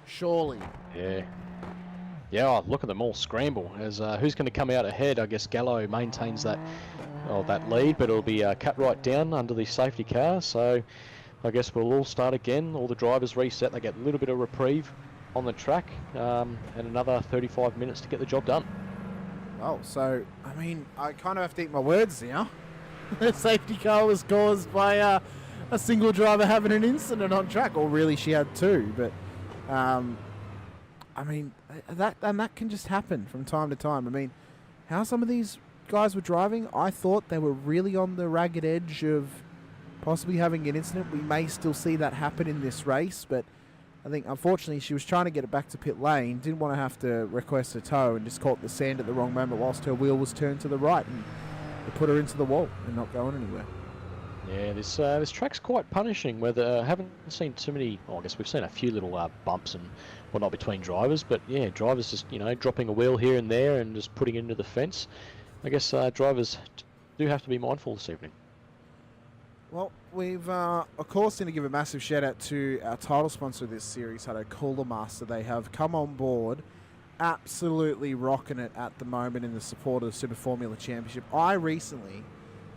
Speaker 11: Surely.
Speaker 12: Yeah. Yeah, look at them all scramble. As who's going to come out ahead? I guess Gallo maintains that lead, but it'll be cut right down under the safety car. So I guess we'll all start again. All the drivers reset. They get a little bit of reprieve on the track, and another 35 minutes to get the job done.
Speaker 11: Oh, so, I mean, I kind of have to eat my words now. The safety car was caused by a single driver having an incident on track, or really she had two, but I mean, that can just happen from time to time. I mean, how some of these guys were driving, I thought they were really on the ragged edge of possibly having an incident. We may still see that happen in this race, but I think unfortunately she was trying to get it back to pit lane, didn't want to have to request a tow, and just caught the sand at the wrong moment whilst her wheel was turned to the right, and it put her into the wall and not going anywhere.
Speaker 12: Yeah, this track's quite punishing. Whether haven't seen too many. Well, I guess we've seen a few little bumps and whatnot between drivers, but yeah, drivers just dropping a wheel here and there and just putting it into the fence. I guess drivers do have to be mindful this evening.
Speaker 11: Well, we've of course going to give a massive shout out to our title sponsor of this series, Cooler Master. They have come on board, absolutely rocking it at the moment in the support of the Super Formula Championship. I recently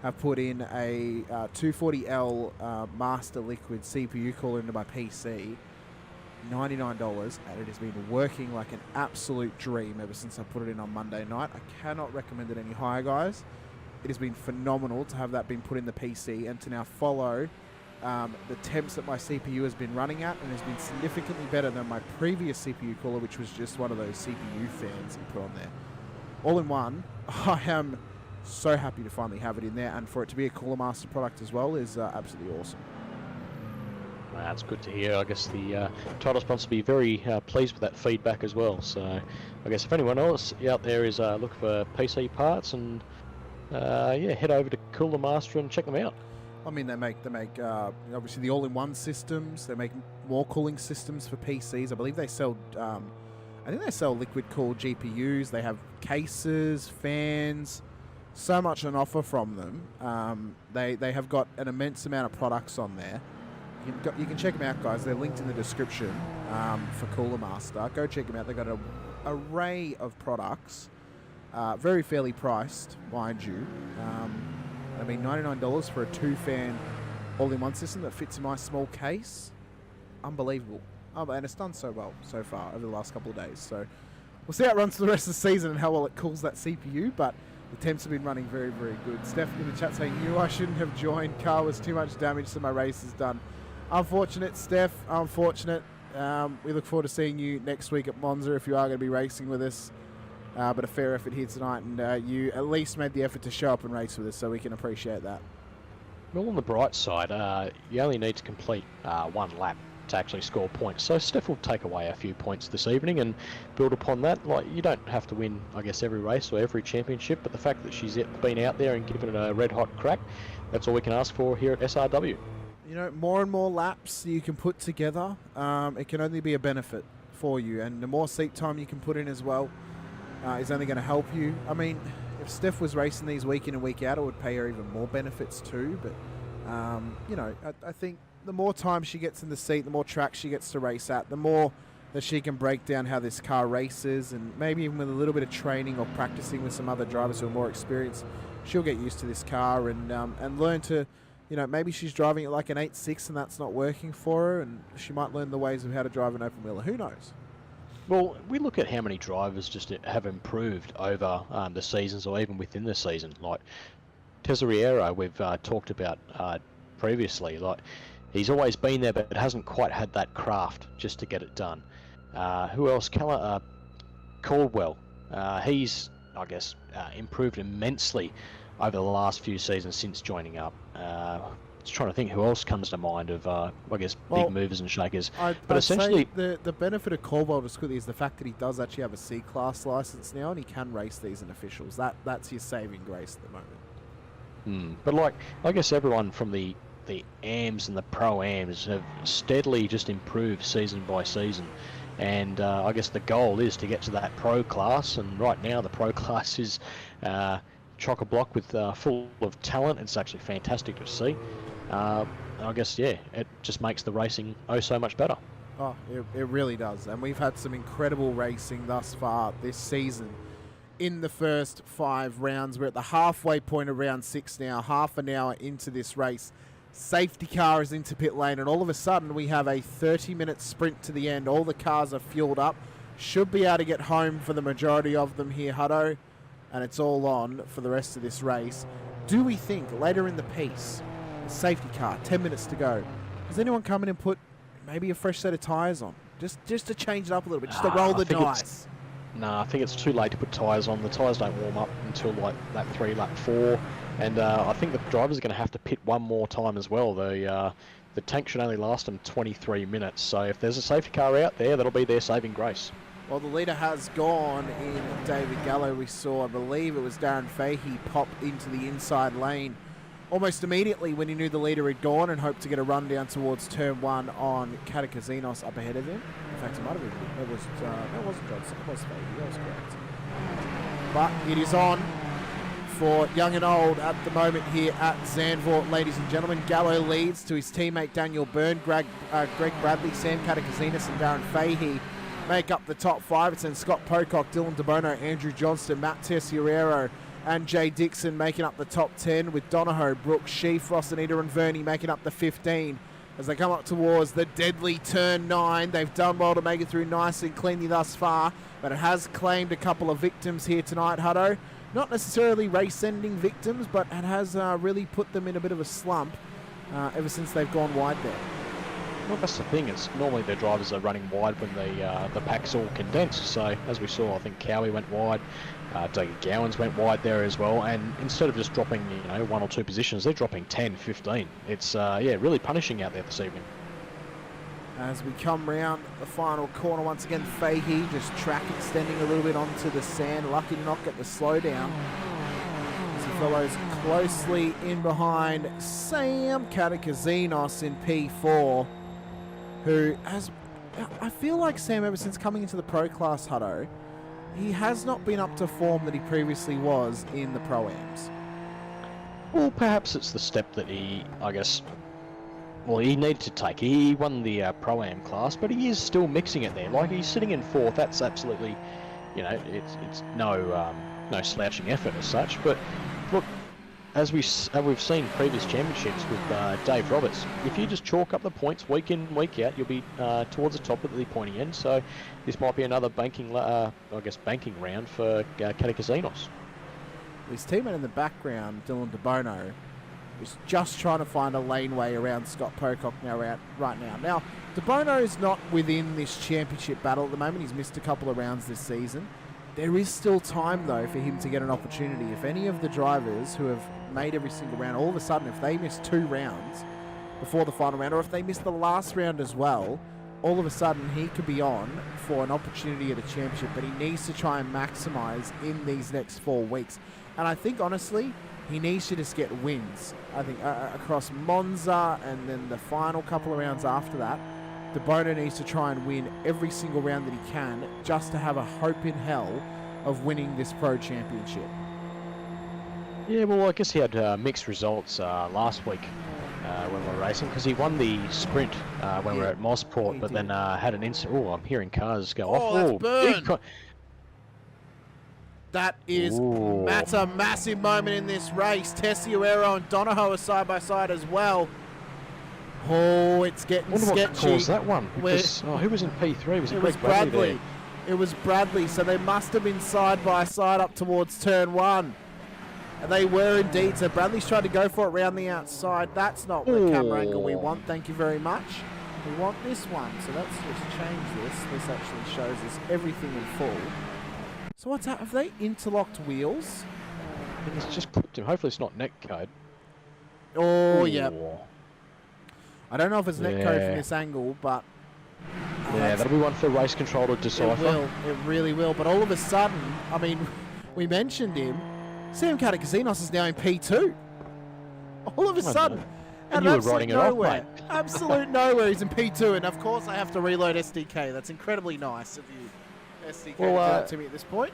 Speaker 11: have put in a 240L Master Liquid CPU cooler into my PC, $99, and it has been working like an absolute dream ever since I put it in on Monday night. I cannot recommend it any higher, guys. It has been phenomenal to have that been put in the PC and to now follow the temps that my CPU has been running at, and has been significantly better than my previous CPU cooler, which was just one of those CPU fans you put on there. All in one, I am so happy to finally have it in there, and for it to be a Cooler Master product as well is absolutely awesome.
Speaker 12: That's good to hear. I guess the title sponsor will be very pleased with that feedback as well. So I guess if anyone else out there is looking for PC parts, and head over to Cooler Master and check them out.
Speaker 11: I mean, they make obviously the all-in-one systems. They make more cooling systems for PCs. I believe they sell. I think they sell liquid-cooled GPUs. They have cases, fans. So much on offer from them. They have got an immense amount of products on there. You can check them out, guys. They're linked in the description for Cooler Master. Go check them out. They've got an array of products, very fairly priced, mind you. I mean, $99 for a 2-fan all-in-one system that fits in my small case. Unbelievable. And it's done so well so far over the last couple of days. So we'll see how it runs for the rest of the season and how well it cools that CPU, but the temps have been running very, very good. Steph in the chat saying, I shouldn't have joined. Car was too much damage, so my race is done. Unfortunate, Steph. Unfortunate. We look forward to seeing you next week at Monza if you are going to be racing with us. But a fair effort here tonight, and you at least made the effort to show up and race with us, so we can appreciate that.
Speaker 12: Well, on the bright side, you only need to complete one lap to actually score points. So Steph will take away a few points this evening and build upon that. Like, you don't have to win, I guess, every race or every championship, but the fact that she's been out there and given it a red-hot crack, that's all we can ask for here at SRW.
Speaker 11: More and more laps you can put together, it can only be a benefit for you, and the more seat time you can put in as well is only going to help you. I mean, if Steph was racing these week in and week out, it would pay her even more benefits too. But, you know, I think the more time she gets in the seat, the more track she gets to race at, the more that she can break down how this car races, and maybe even with a little bit of training or practicing with some other drivers who are more experienced, she'll get used to this car and learn to, you know, maybe she's driving it like an 8.6 and that's not working for her, and she might learn the ways of how to drive an open wheeler. Who knows?
Speaker 12: Well, we look at how many drivers just have improved over the seasons or even within the season. Like Tesoriero, we've talked about previously. Like, he's always been there, but hasn't quite had that craft just to get it done. Who else? Caldwell. He's, I guess, improved immensely over the last few seasons since joining up. Just trying to think who else comes to mind of, I guess, big movers and shakers. But essentially,
Speaker 11: the benefit of Caldwell just quickly is the fact that he does actually have a C-class license now, and he can race these in officials. That's his saving grace at the moment.
Speaker 12: But like, I guess everyone from the AMs and the Pro-Ams have steadily just improved season by season. And I guess the goal is to get to that Pro class, and right now the Pro class is chock-a-block with full of talent. It's actually fantastic to see. I guess, yeah, it just makes the racing oh so much better.
Speaker 11: Oh, it really does. And we've had some incredible racing thus far this season. In the first 5 rounds, we're at the halfway point of round 6 now, half an hour into this race. Safety car is into pit lane, and all of a sudden we have a 30-minute sprint to the end. All the cars are fueled up. Should be able to get home for the majority of them here, Hutto, and it's all on for the rest of this race. Do we think later in the piece, a safety car, 10 minutes to go, does anyone come in and put maybe a fresh set of tyres on? Just to change it up a little bit, just to roll the dice.
Speaker 12: No, I think it's too late to put tyres on. The tyres don't warm up until like lap 3, lap 4. And I think the drivers are going to have to pit one more time as well. The tank should only last them 23 minutes. So if there's a safety car out there, that'll be their saving grace.
Speaker 11: Well, the leader has gone in David Gallo. We saw, I believe it was Darren Fahey, pop into the inside lane almost immediately when he knew the leader had gone, and hoped to get a run down towards turn 1 on Katakazinos up ahead of him. In fact, it might have been, that wasn't Johnson, it was Fahey, that was correct. But it is on for young and old at the moment here at Zandvoort, ladies and gentlemen. Gallo leads to his teammate Daniel Byrne, Greg Bradley, Sam Katakazinos and Darren Fahey make up the top 5. It's then Scott Pocock, Dylan DeBono, Andrew Johnston, Matt Tessiero and Jay Dixon making up the top 10, with Donahoe, Brooks, Sheaf, Rosanita and Verney making up the 15. As they come up towards the deadly turn 9, they've done well to make it through nice and cleanly thus far, but it has claimed a couple of victims here tonight, Hutto. Not necessarily race-ending victims, but it has really put them in a bit of a slump ever since they've gone wide there.
Speaker 12: Well, that's the thing. It's normally their drivers are running wide when the pack's all condensed. So as we saw, I think Cowie went wide, David Gowans went wide there as well. And instead of just dropping 1 or 2 positions, they're dropping 10, 15. It's really punishing out there this evening.
Speaker 11: As we come round the final corner once again, Fahey just track extending a little bit onto the sand, lucky to not get the slowdown. As he follows closely in behind Sam Katakazinos in P4, who has, I feel like Sam, ever since coming into the Pro class, Hutto, he has not been up to form that he previously was in the Pro-Ams.
Speaker 12: Well, perhaps it's the step that he needed to take. He won the Pro-Am class, but he is still mixing it there. Like, he's sitting in 4th. That's absolutely, it's no slouching effort as such. But look, as we've seen previous championships with Dave Roberts, if you just chalk up the points week in, week out, you'll be towards the top at the pointy end. So this might be another banking round for Katakazinos.
Speaker 11: His teammate in the background, Dylan DeBono, is just trying to find a laneway around Scott Pocock right now. Now, DeBono is not within this championship battle at the moment. He's missed a couple of rounds this season. There is still time, though, for him to get an opportunity. If any of the drivers who have made every single round, all of a sudden, if they miss 2 rounds before the final round, or if they miss the last round as well, all of a sudden he could be on for an opportunity at a championship, but he needs to try and maximise in these next 4 weeks. And I think, honestly, he needs to just get wins. I think across Monza and then the final couple of rounds after that, De Bono needs to try and win every single round that he can just to have a hope in hell of winning this Pro Championship.
Speaker 12: Yeah, well, I guess he had mixed results last week when we were racing, because he won the sprint when we were at Mosport, but then had an incident. Oh, I'm hearing cars go off.
Speaker 11: That's burn. That is that's a massive moment in this race. Tessiero and Donahoe are side by side as well. Oh, it's getting sketchy.
Speaker 12: What caused that one? Because, who was in P3? Was it
Speaker 11: was Bradley? It was Bradley, so they must have been side by side up towards turn 1. And they were indeed. So Bradley's tried to go for it round the outside. That's not the camera angle we want. Thank you very much. We want this one. So let's just change this. This actually shows us everything in full. So what's that? Have they interlocked wheels?
Speaker 12: I think it's just clipped him. Hopefully it's not net code.
Speaker 11: Oh, yeah. I don't know if it's net code from this angle, but...
Speaker 12: yeah, that'll be one for race control to decipher.
Speaker 11: It will. It really will. But all of a sudden, I mean, we mentioned him. Sam Catacasinos is now in P2. All of a sudden.
Speaker 12: And you were riding it off, mate.
Speaker 11: Absolute nowhere. He's in P2. And, of course, I have to reload SDK. That's incredibly nice of you, SDK, to do that to me at this point.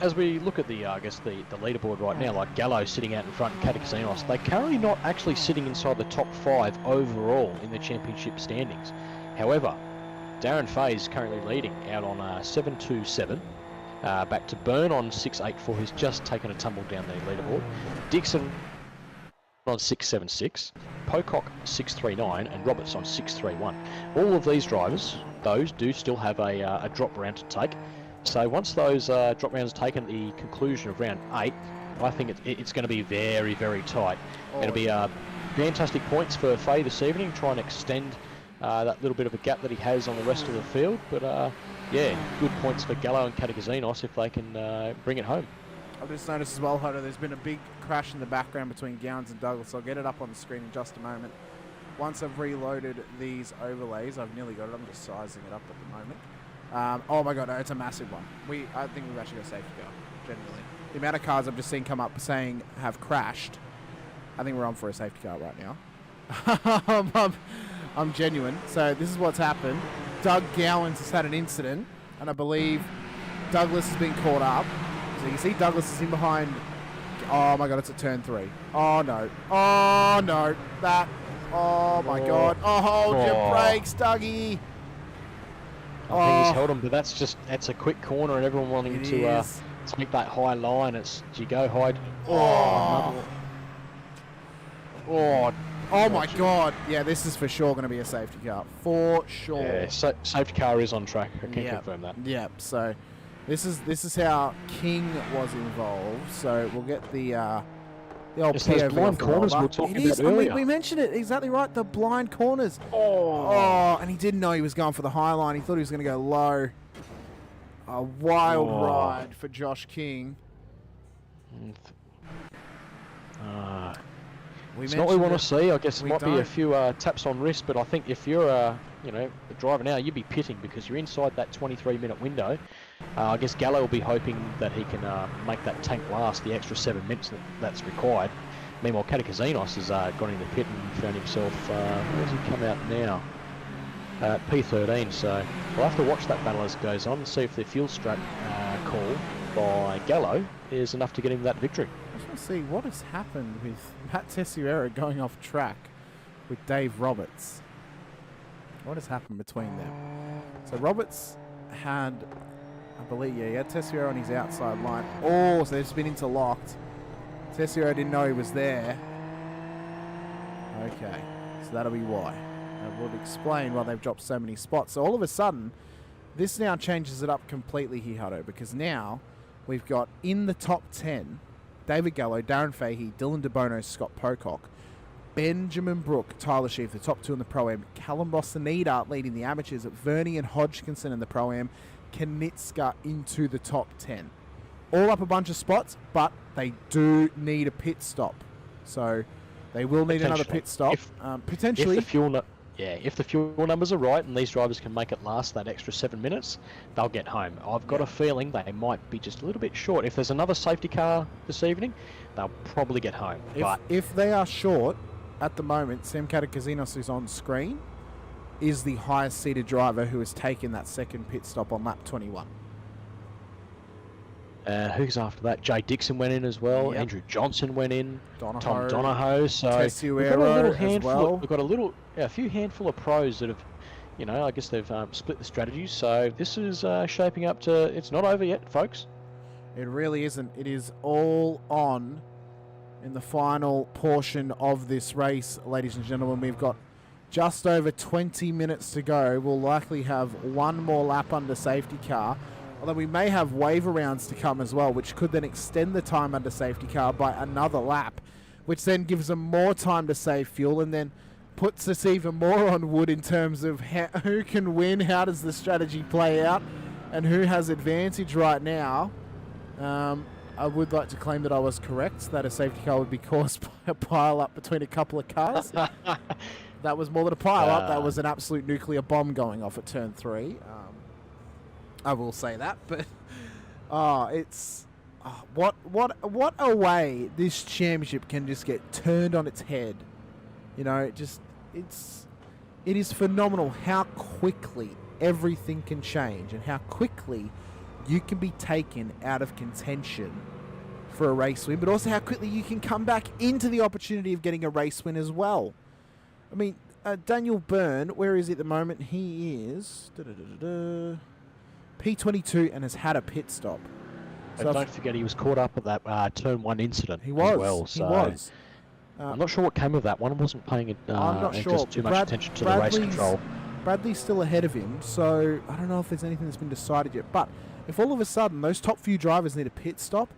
Speaker 12: As we look at the, I guess, the leaderboard right now, like Gallo sitting out in front and Catacasinos, they're currently not actually sitting inside the top 5 overall in the championship standings. However, Darren Fay is currently leading out on 727. Back to Byrne on 684, who's just taken a tumble down the leaderboard. Dixon on 676, Pocock 639, and Roberts on 631. All of these drivers, those do still have a drop round to take. So once those drop rounds are taken at the conclusion of round 8, I think it's going to be very, very tight. It'll be fantastic points for Fay this evening, try and extend that little bit of a gap that he has on the rest of the field. But yeah, good points for Gallo and Catacasinos if they can bring it home.
Speaker 11: I've just noticed as well, Hodo, there's been a big crash in the background between Gowans and Douglas. I'll get it up on the screen in just a moment. Once I've reloaded these overlays, I've nearly got it. I'm just sizing it up at the moment. Oh my God, no, it's a massive one. I think we've actually got a safety car, genuinely. The amount of cars I've just seen come up saying have crashed, I think we're on for a safety car right now. I'm genuine. So this is what's happened. Doug Gowans has had an incident, and I believe Douglas has been caught up. So you can see Douglas is in behind. Oh my God, it's at turn 3. Oh no. Oh no. That. Oh my God. Oh, hold your brakes, Dougie.
Speaker 12: I think he's held him, but that's a quick corner, and everyone wanting to take that high line. It's you go high. Oh my God. Yeah, this is for sure going to be a safety car. For sure. Yeah, safety car is on track. I can confirm that.
Speaker 11: Yep. So this is how King was involved. So we'll get the old POV
Speaker 12: blind corners we were talking about earlier.
Speaker 11: We mentioned it. Exactly right. The blind corners. Oh, and he didn't know he was going for the high line. He thought he was going to go low. A wild ride for Josh King.
Speaker 12: It's not what we want to see. I guess it might be a few taps on wrist, but I think if you're a driver now, you'd be pitting because you're inside that 23-minute window. I guess Gallo will be hoping that he can make that tank last the extra 7 minutes that's required. Meanwhile, Catacasinos has gone into the pit and found himself, where does he come out now? P13, so we'll have to watch that battle as it goes on and see if the fuel strap call by Gallo is enough to get him that victory.
Speaker 11: I just want to see what has happened with Matt Tessiero going off track with Dave Roberts. What has happened between them? So Roberts had, I believe, he had Tessiero on his outside line. Oh, so they've just been interlocked. Tessiero didn't know he was there. Okay, so that'll be why. That would explain why they've dropped so many spots. So all of a sudden, this now changes it up completely here, Hutto, because now we've got in the top 10, David Gallo, Darren Fahey, Dylan DeBono, Scott Pocock, Benjamin Brook, Tyler Sheaf, the top 2 in the Pro-Am, Callum Bostanida leading the amateurs, Vernie and Hodgkinson in the Pro-Am, Kanitska into the top 10. All up a bunch of spots, but they do need a pit stop. So they will need another pit stop. Potentially.
Speaker 12: If the fuel numbers are right and these drivers can make it last that extra 7 minutes, they'll get home. I've got a feeling they might be just a little bit short. If there's another safety car this evening, they'll probably get home.
Speaker 11: If they are short, at the moment, Sam Catacasinos is on screen. is the highest seeded driver who has taken that second pit stop on lap 21.
Speaker 12: Who's after that? Jay Dixon went in as well.
Speaker 11: Yep.
Speaker 12: Andrew Johnson went in.
Speaker 11: Donahoe,
Speaker 12: Tom Donahoe. So we've got a
Speaker 11: Tessuero
Speaker 12: little
Speaker 11: as
Speaker 12: handful.
Speaker 11: well.
Speaker 12: We've got a few handful of pros that have, I guess they've split the strategies. So this is shaping up to. It's not over yet, folks.
Speaker 11: It really isn't. It is all on in the final portion of this race, ladies and gentlemen. We've got just over 20 minutes to go. We'll likely have one more lap under safety car, although we may have waiver rounds to come as well, which could then extend the time under safety car by another lap, which then gives them more time to save fuel and then puts us even more on wood in terms of who can win, how does the strategy play out, and who has advantage right now. I would like to claim that I was correct, that a safety car would be caused by a pile-up between a couple of cars. That was more than a pile-up. That was an absolute nuclear bomb going off at turn 3. I will say that, but what a way this championship can just get turned on its head. It is phenomenal how quickly everything can change and how quickly you can be taken out of contention for a race win, but also how quickly you can come back into the opportunity of getting a race win as well. I mean, Daniel Byrne, where is he at the moment? He is P22 and has had a pit stop.
Speaker 12: So don't forget he was caught up at that turn 1 incident.
Speaker 11: He was.
Speaker 12: As well,
Speaker 11: he was.
Speaker 12: I'm not sure what came of that one. I wasn't paying
Speaker 11: I'm not sure.
Speaker 12: just too much attention to the race control.
Speaker 11: Bradley's still ahead of him, so I don't know if there's anything that's been decided yet. But if all of a sudden those top few drivers need a pit stop,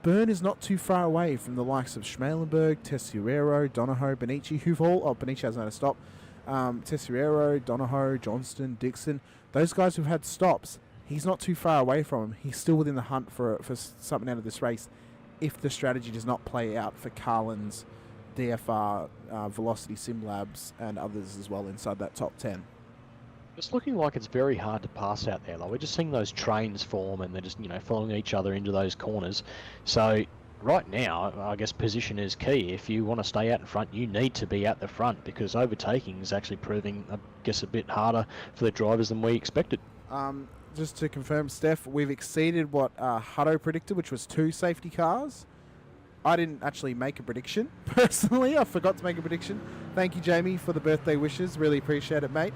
Speaker 11: Byrne is not too far away from the likes of Schmalenberg, Tessuero, Donahoe, Benici, who've all... Oh, Benici hasn't had a stop. Tessuero, Donahoe, Johnston, Dixon, those guys who've had stops, he's not too far away from him. He's still within the hunt for something out of this race if the strategy does not play out for Carlin's, DFR, Velocity Sim Labs, and others as well inside that top 10.
Speaker 12: It's looking like it's very hard to pass out there. Like we're just seeing those trains form and they're just, following each other into those corners. So right now, I guess position is key. If you want to stay out in front, you need to be at the front because overtaking is actually proving, I guess, a bit harder for the drivers than we expected.
Speaker 11: Just to confirm, Steph, we've exceeded what Hutto predicted, which was 2 safety cars. I didn't actually make a prediction, personally. I forgot to make a prediction. Thank you, Jamie, for the birthday wishes. Really appreciate it, mate.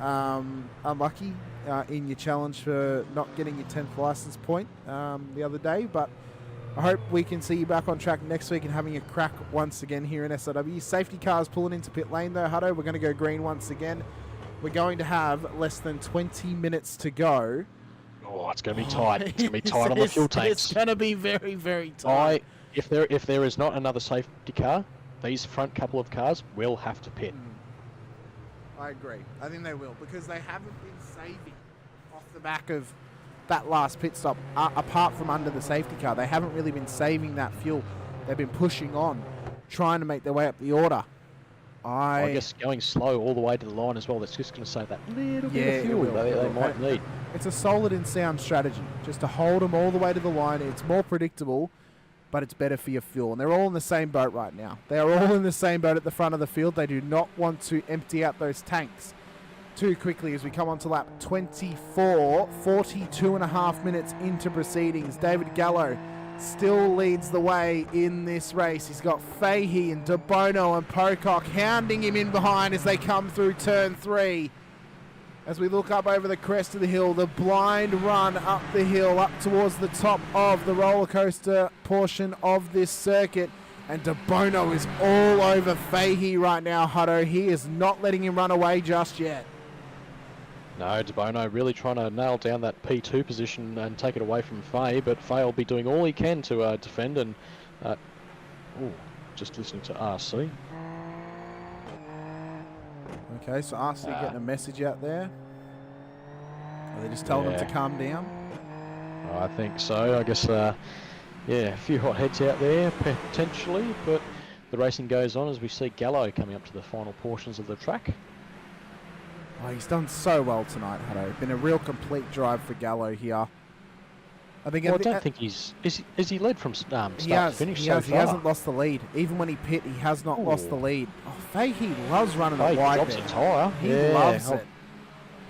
Speaker 11: Unlucky in your challenge for not getting your 10th license point the other day, but I hope we can see you back on track next week and having a crack once again here in SRW. Safety cars pulling into pit lane though, Hutto. We're going to go green once again. We're going to have less than 20 minutes to go.
Speaker 12: Oh, it's going to be tight. It's going to be tight on the fuel tanks.
Speaker 11: It's going to be very, very tight.
Speaker 12: If there is not another safety car, these front couple of cars will have to pit.
Speaker 11: I agree. I think they will because they haven't been saving off the back of that last pit stop. Apart from under the safety car, they haven't really been saving that fuel. They've been pushing on, trying to make their way up the order. I
Speaker 12: guess going slow all the way to the line as well. That's just going to save that little bit of fuel they might need.
Speaker 11: It's a solid and sound strategy just to hold them all the way to the line. It's more predictable, but it's better for your fuel. And they're all in the same boat right now. They are all in the same boat at the front of the field. They do not want to empty out those tanks too quickly as we come on to lap 24, 42 and a half minutes into proceedings. David Gallo still leads the way in this race. He's got Fahey and De Bono and Pocock hounding him in behind as they come through turn 3. As we look up over the crest of the hill, the blind run up the hill, up towards the top of the roller coaster portion of this circuit. And De Bono is all over Fahey right now, Hutto. He is not letting him run away just yet.
Speaker 12: No, De Bono really trying to nail down that P2 position and take it away from Fahey, but Fahey will be doing all he can to defend and... just listening to RC.
Speaker 11: Okay, so RC getting a message out there. Are they just telling them to calm down?
Speaker 12: I think so. I guess, a few hot heads out there, potentially, but the racing goes on as we see Gallo coming up to the final portions of the track.
Speaker 11: Oh, he's done so well tonight, Hutto. Been a real complete drive for Gallo here. I think.
Speaker 12: Well, I don't think he's. Is he led from start to finish so far?
Speaker 11: He hasn't lost the lead. Even when he pit, he has not lost the lead. Oh, Fahey loves running it wide
Speaker 12: drops
Speaker 11: there.
Speaker 12: a tyre.
Speaker 11: He loves it.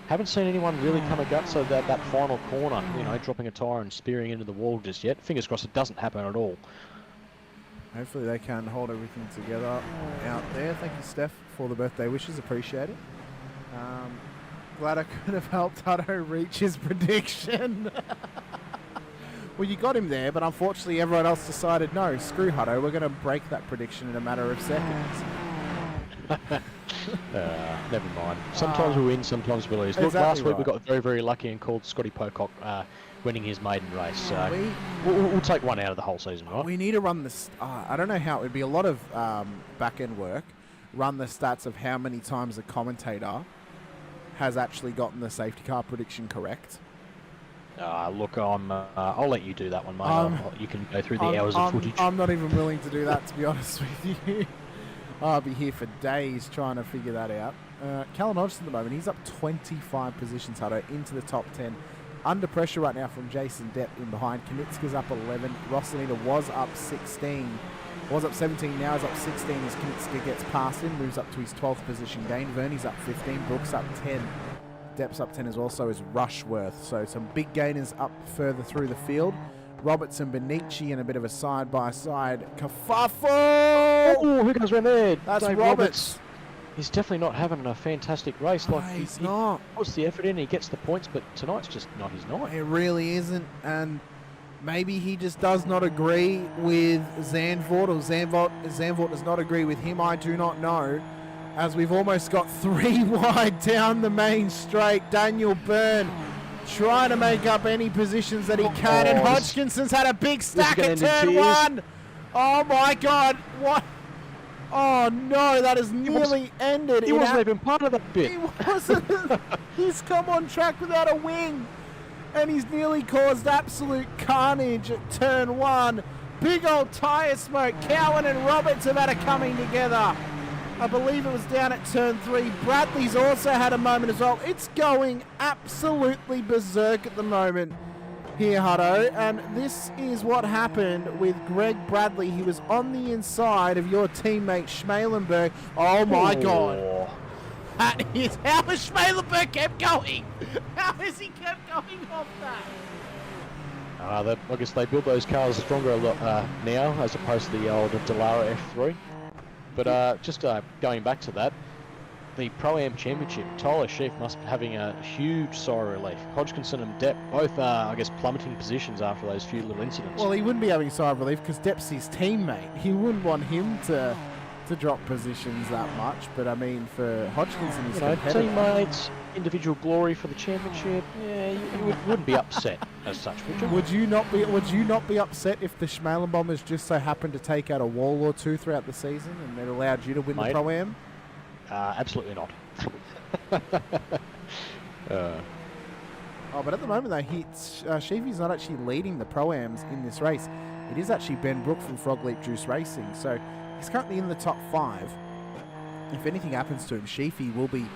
Speaker 12: Haven't seen anyone really come a guts of that final corner, dropping a tyre and spearing into the wall just yet. Fingers crossed it doesn't happen at all.
Speaker 11: Hopefully they can hold everything together out there. Thank you, Steph, for the birthday wishes. Appreciate it. Glad I could have helped Hutto reach his prediction. Well, you got him there, but unfortunately everyone else decided, no, screw Hutto, we're going to break that prediction in a matter of seconds.
Speaker 12: Never mind. Sometimes we win, sometimes we lose. Look, last week we got very, very lucky and called Scotty Pocock winning his maiden race. So we'll take one out of the whole season, right?
Speaker 11: We need to run this. I don't know how. It would be a lot of back-end work. Run the stats of how many times the commentator has actually gotten the safety car prediction correct.
Speaker 12: Look, I'll let you do that one, mate. You can go through the hours of footage.
Speaker 11: I'm not even willing to do that, to be honest with you. I'll be here for days trying to figure that out. Callum Hodgson at the moment, he's up 25 positions, Hutto, into the top 10. Under pressure right now from Jason Depp in behind. Knitska's up 11. Rosanita was up 16. Was up 17, now is up 16 as Knitska gets past him, moves up to his 12th position gain. Vernie's up 15, Brooks up 10. Depp's up 10 as well, so is Rushworth. So some big gainers up further through the field. Robertson, Benici in a bit of a side-by-side. Kafafu!
Speaker 12: Oh, who comes around there?
Speaker 11: That's
Speaker 12: Dave
Speaker 11: Roberts.
Speaker 12: He's definitely not having a fantastic race.
Speaker 11: No, he's not.
Speaker 12: He puts the effort in, he gets the points, but tonight's just not his night.
Speaker 11: It really isn't, and maybe he just does not agree with Zandvoort, or Zandvoort does not agree with him. I do not know, as we've almost got 3 wide down the main straight. Daniel Byrne trying to make up any positions that he can, and Hodgkinson's had a big stack at turn 1. Oh my God, what? Oh no, that has nearly ended.
Speaker 12: He wasn't even part of that bit.
Speaker 11: He wasn't. He's come on track without a wing, and he's nearly caused absolute carnage at turn 1. Big old tyre smoke. Cowan and Roberts have had a coming together. I believe it was down at turn 3. Bradley's also had a moment as well. It's going absolutely berserk at the moment here, Hutto, and this is what happened with Greg Bradley. He was on the inside of your teammate Schmalenberg. Oh my God. That is how Schmalenberg kept going. How has he kept going off that?
Speaker 12: I guess they build those cars stronger now as opposed to the old Dallara F3. But just going back to that, the Pro-Am Championship, Tyler Sheaf must be having a huge sigh of relief. Hodgkinson and Depp both, I guess, plummeting positions after those few little incidents.
Speaker 11: Well, he wouldn't be having a sigh of relief because Depp's his teammate. He wouldn't want him to drop positions that much. But I mean, for Hodgkinson, his
Speaker 12: teammates, individual glory for the championship. Yeah, you wouldn't be upset as such, would you?
Speaker 11: Would you not be upset if the Schmalenbombers just so happened to take out a wall or two throughout the season and it allowed you to win the Pro-Am?
Speaker 12: Absolutely not.
Speaker 11: But at the moment though, Sheafy's not actually leading the Pro-Ams in this race. It is actually Ben Brook from Frog Leap Juice Racing. So he's currently in the top 5. If anything happens to him, Sheafy will be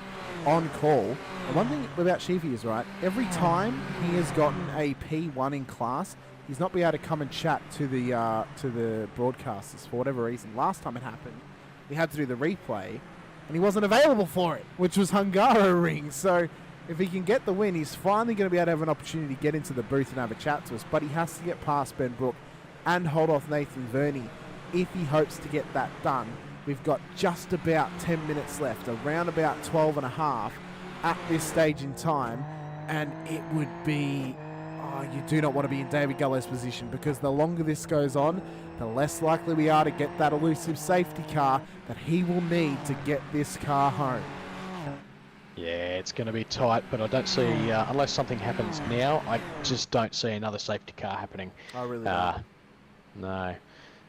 Speaker 11: on call. And one thing about Sheafy is, right, every time he has gotten a P1 in class, he's not been able to come and chat to the broadcasters for whatever reason. Last time it happened, we had to do the replay, and he wasn't available for it, which was Hungaroring. So if he can get the win, he's finally going to be able to have an opportunity to get into the booth and have a chat to us. But he has to get past Ben Brook and hold off Nathan Verney if he hopes to get that done. We've got just about 10 minutes left, around about 12 and a half at this stage in time. And it would be, you do not want to be in David Gullo's position, because the longer this goes on, the less likely we are to get that elusive safety car that he will need to get this car home.
Speaker 12: Yeah, it's going to be tight, but I don't see, unless something happens now, I just don't see another safety car happening.
Speaker 11: I really don't.
Speaker 12: No.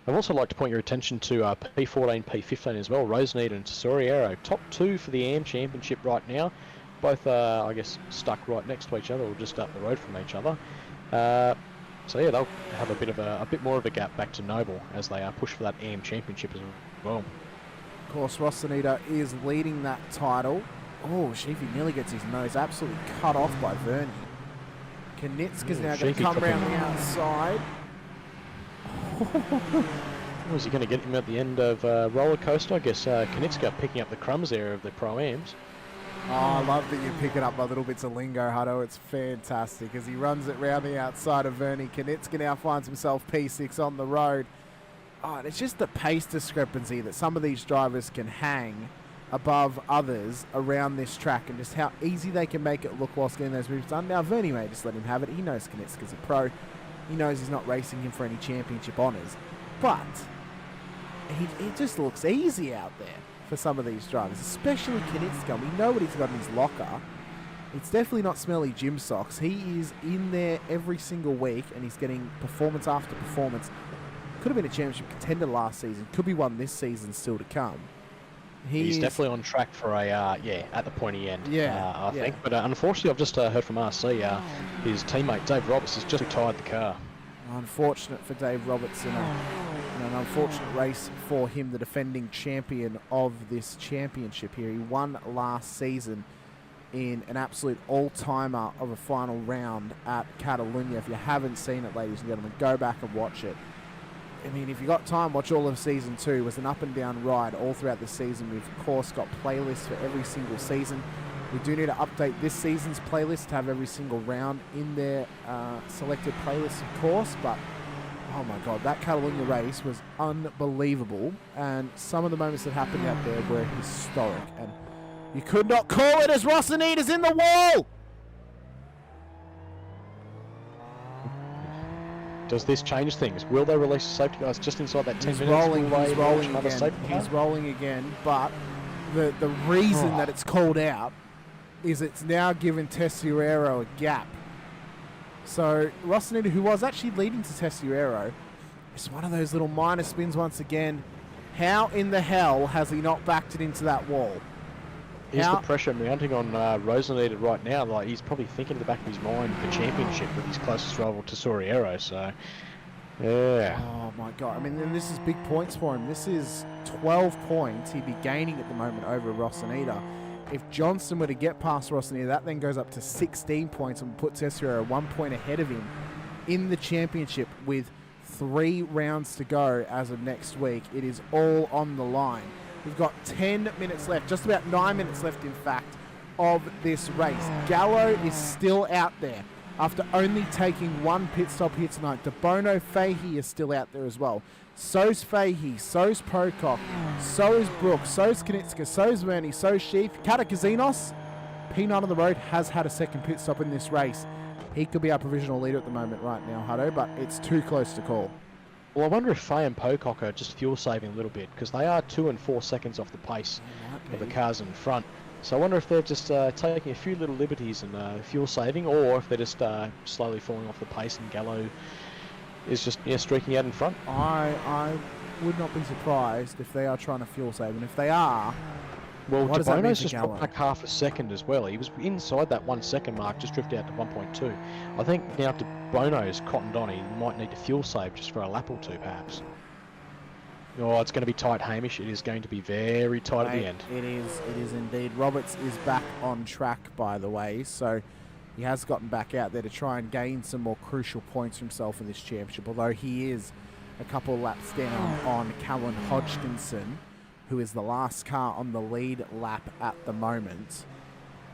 Speaker 12: I'd also like to point your attention to P14, P15 as well. Rosenede and Tesoriero, top 2 for the AM Championship right now. Both, I guess, stuck right next to each other, or just up the road from each other. So yeah, they'll have a bit more of a gap back to Noble as they push for that AM Championship as well.
Speaker 11: Of course, Rosanita is leading that title. Oh, Sheafy nearly gets his nose absolutely cut off by Verney. Knitska's now going to come around the outside.
Speaker 12: Was he going to get him at the end of roller coaster? I guess Knitska picking up the crumbs there of the Pro-Ams.
Speaker 11: Oh, I love that you're picking up my little bits of lingo, Hutto. It's fantastic as he runs it round the outside of Vernie. Knitska now finds himself P6 on the road. Oh, and it's just the pace discrepancy that some of these drivers can hang above others around this track and just how easy they can make it look whilst getting those moves done. Now, Vernie may just let him have it. He knows Knitska's a pro. He knows he's not racing him for any championship honours. But it just looks easy out there for some of these drivers, especially Knitska. We know what he's got in his locker. It's definitely not smelly gym socks. He is in there every single week and he's getting performance after performance. Could have been a championship contender last season. Could be one this season still to come.
Speaker 12: He's definitely on track for a, at the pointy end, I think. But unfortunately, I've just heard from RC, his teammate Dave Roberts has just retired the car.
Speaker 11: Unfortunate for Dave Roberts and an unfortunate race for him, the defending champion of this championship here. He won last season in an absolute all-timer of a final round at Catalunya. If you haven't seen it, ladies and gentlemen, go back and watch it. I mean, if you got time, watch all of season 2. It was an up and down ride all throughout the season. We've, of course, got playlists for every single season. We do need to update this season's playlist to have every single round in their selected playlist, of course. But, oh my God, that Catalunya race was unbelievable. And some of the moments that happened out there were historic. And you could not call it as Rossinida's in the wall!
Speaker 12: Does this change things? Will they release the safety guys just inside that 10
Speaker 11: He's
Speaker 12: minutes?
Speaker 11: rolling again, but the reason that it's called out is it's now given Tessuero a gap. So Rossinida, who was actually leading to Tessuero, is one of those little minor spins once again. How in the hell has he not backed it into that wall?
Speaker 12: Here's the pressure mounting on Roseneder right now. Like, he's probably thinking in the back of his mind the championship with his closest rival to Soriero. So, yeah.
Speaker 11: Oh my God! I mean, and this is big points for him. This is 12 points he'd be gaining at the moment over Roseneder. If Johnston were to get past Roseneder, that then goes up to 16 points and puts Soriero 1 point ahead of him in the championship with 3 rounds to go as of next week. It is all on the line. We've got 10 minutes left, just about 9 minutes left, in fact, of this race. Gallo is still out there after only taking 1 pit stop here tonight. De Bono, Fahey is still out there as well. So's Fahey, so's Pocock, so is Brooks, so's Knitska, so's Vernie, so's Sheaf. Katakazinos, P9 on the road, has had a second pit stop in this race. He could be our provisional leader at the moment right now, Hutto, but it's too close to call.
Speaker 12: Well, I wonder if Fay and Pocock are just fuel saving a little bit, because they are 2 and 4 seconds off the pace of the cars in front. So I wonder if they're just taking a few little liberties and fuel saving, or if they're just slowly falling off the pace and Gallo is just streaking out in front.
Speaker 11: I would not be surprised if they are trying to fuel save, and if they are,
Speaker 12: well,
Speaker 11: what does that mean
Speaker 12: DeBono's just dropped back half a second as well. He was inside that 1 second mark, just drifted out to 1.2. I think now DeBono's cottoned on, he might need to fuel save just for a lap or 2, perhaps. Oh, it's going to be tight, Hamish. It is going to be very tight at the end.
Speaker 11: It is indeed. Roberts is back on track, by the way, so he has gotten back out there to try and gain some more crucial points for himself in this championship, although he is a couple of laps down on Callan Hodgkinson, who is the last car on the lead lap at the moment.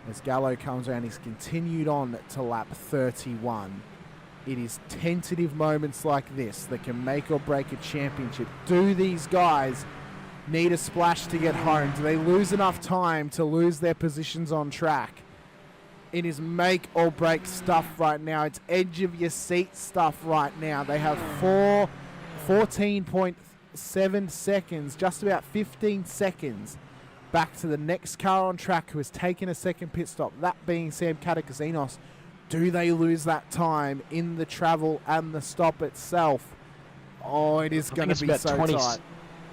Speaker 11: As Gallo comes around, he's continued on to lap 31. It is tentative moments like this that can make or break a championship. Do these guys need a splash to get home? Do they lose enough time to lose their positions on track? It is make or break stuff right now. It's edge of your seat stuff right now. They have 14.7 seconds, just about 15 seconds back to the next car on track who has taken a second pit stop, that being Sam Katakazinos. Do they lose that time in the travel and the stop itself? Oh, it is going to be so tight.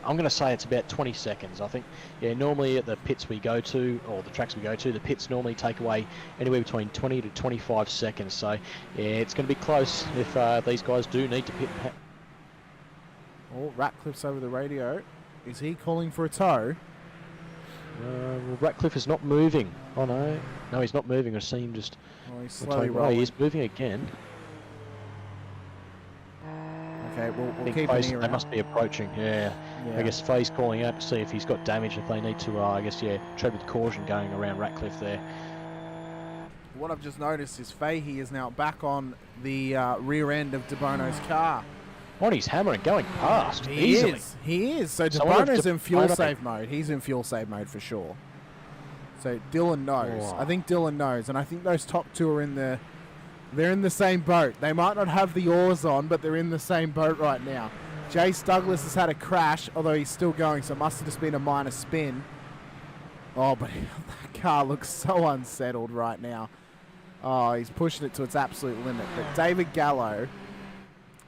Speaker 12: I'm going to say it's about 20 seconds. I think, normally at the pits we go to, or the tracks we go to, the pits normally take away anywhere between 20 to 25 seconds. So, yeah, it's going to be close if these guys do need to pit.
Speaker 11: Oh, Ratcliffe's over the radio. Is he calling for a tow?
Speaker 12: Well, Ratcliffe is not moving. Oh, no. No, he's not moving. I see him just...
Speaker 11: Oh, he's slowly rolling.
Speaker 12: He's moving again.
Speaker 11: Okay, we'll keep an
Speaker 12: Faye's,
Speaker 11: ear
Speaker 12: they
Speaker 11: out.
Speaker 12: must be approaching, yeah. I guess Faye's calling out to see if he's got damage, if they need to, tread with caution going around Ratcliffe there.
Speaker 11: What I've just noticed is Fahey is now back on the rear end of De Bono's car.
Speaker 12: What, he's hammering, going past easily.
Speaker 11: He is. So De
Speaker 12: Someone
Speaker 11: Bono's in fuel
Speaker 12: De Bono-
Speaker 11: save mode. He's in fuel save mode for sure. So Dylan knows.
Speaker 12: Oh.
Speaker 11: I think Dylan knows, and I think those top two are in the... They're in the same boat. They might not have the oars on, but they're in the same boat right now. Jace Douglas has had a crash, although he's still going, so it must have just been a minor spin. Oh, but that car looks so unsettled right now. Oh, he's pushing it to its absolute limit. But David Gallo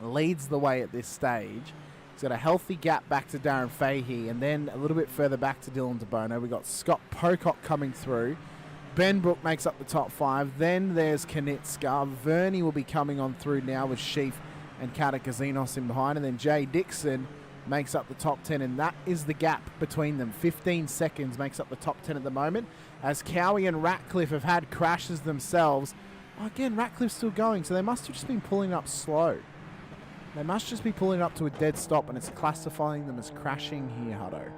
Speaker 11: leads the way at this stage. He's got a healthy gap back to Darren Fahey, and then a little bit further back to Dylan De Bono. We've got Scott Pocock coming through. Ben Brook makes up the top 5. Then there's Kanitska. Verney will be coming on through now with Sheaf and Katakazinos in behind. And then Jay Dixon makes up the top 10. And that is the gap between them. 15 seconds makes up the top 10 at the moment. As Cowie and Ratcliffe have had crashes themselves. Oh, again, Ratcliffe's still going. So they must have just been pulling up slow. They must just be pulling up to a dead stop. And it's classifying them as crashing here, Hutto.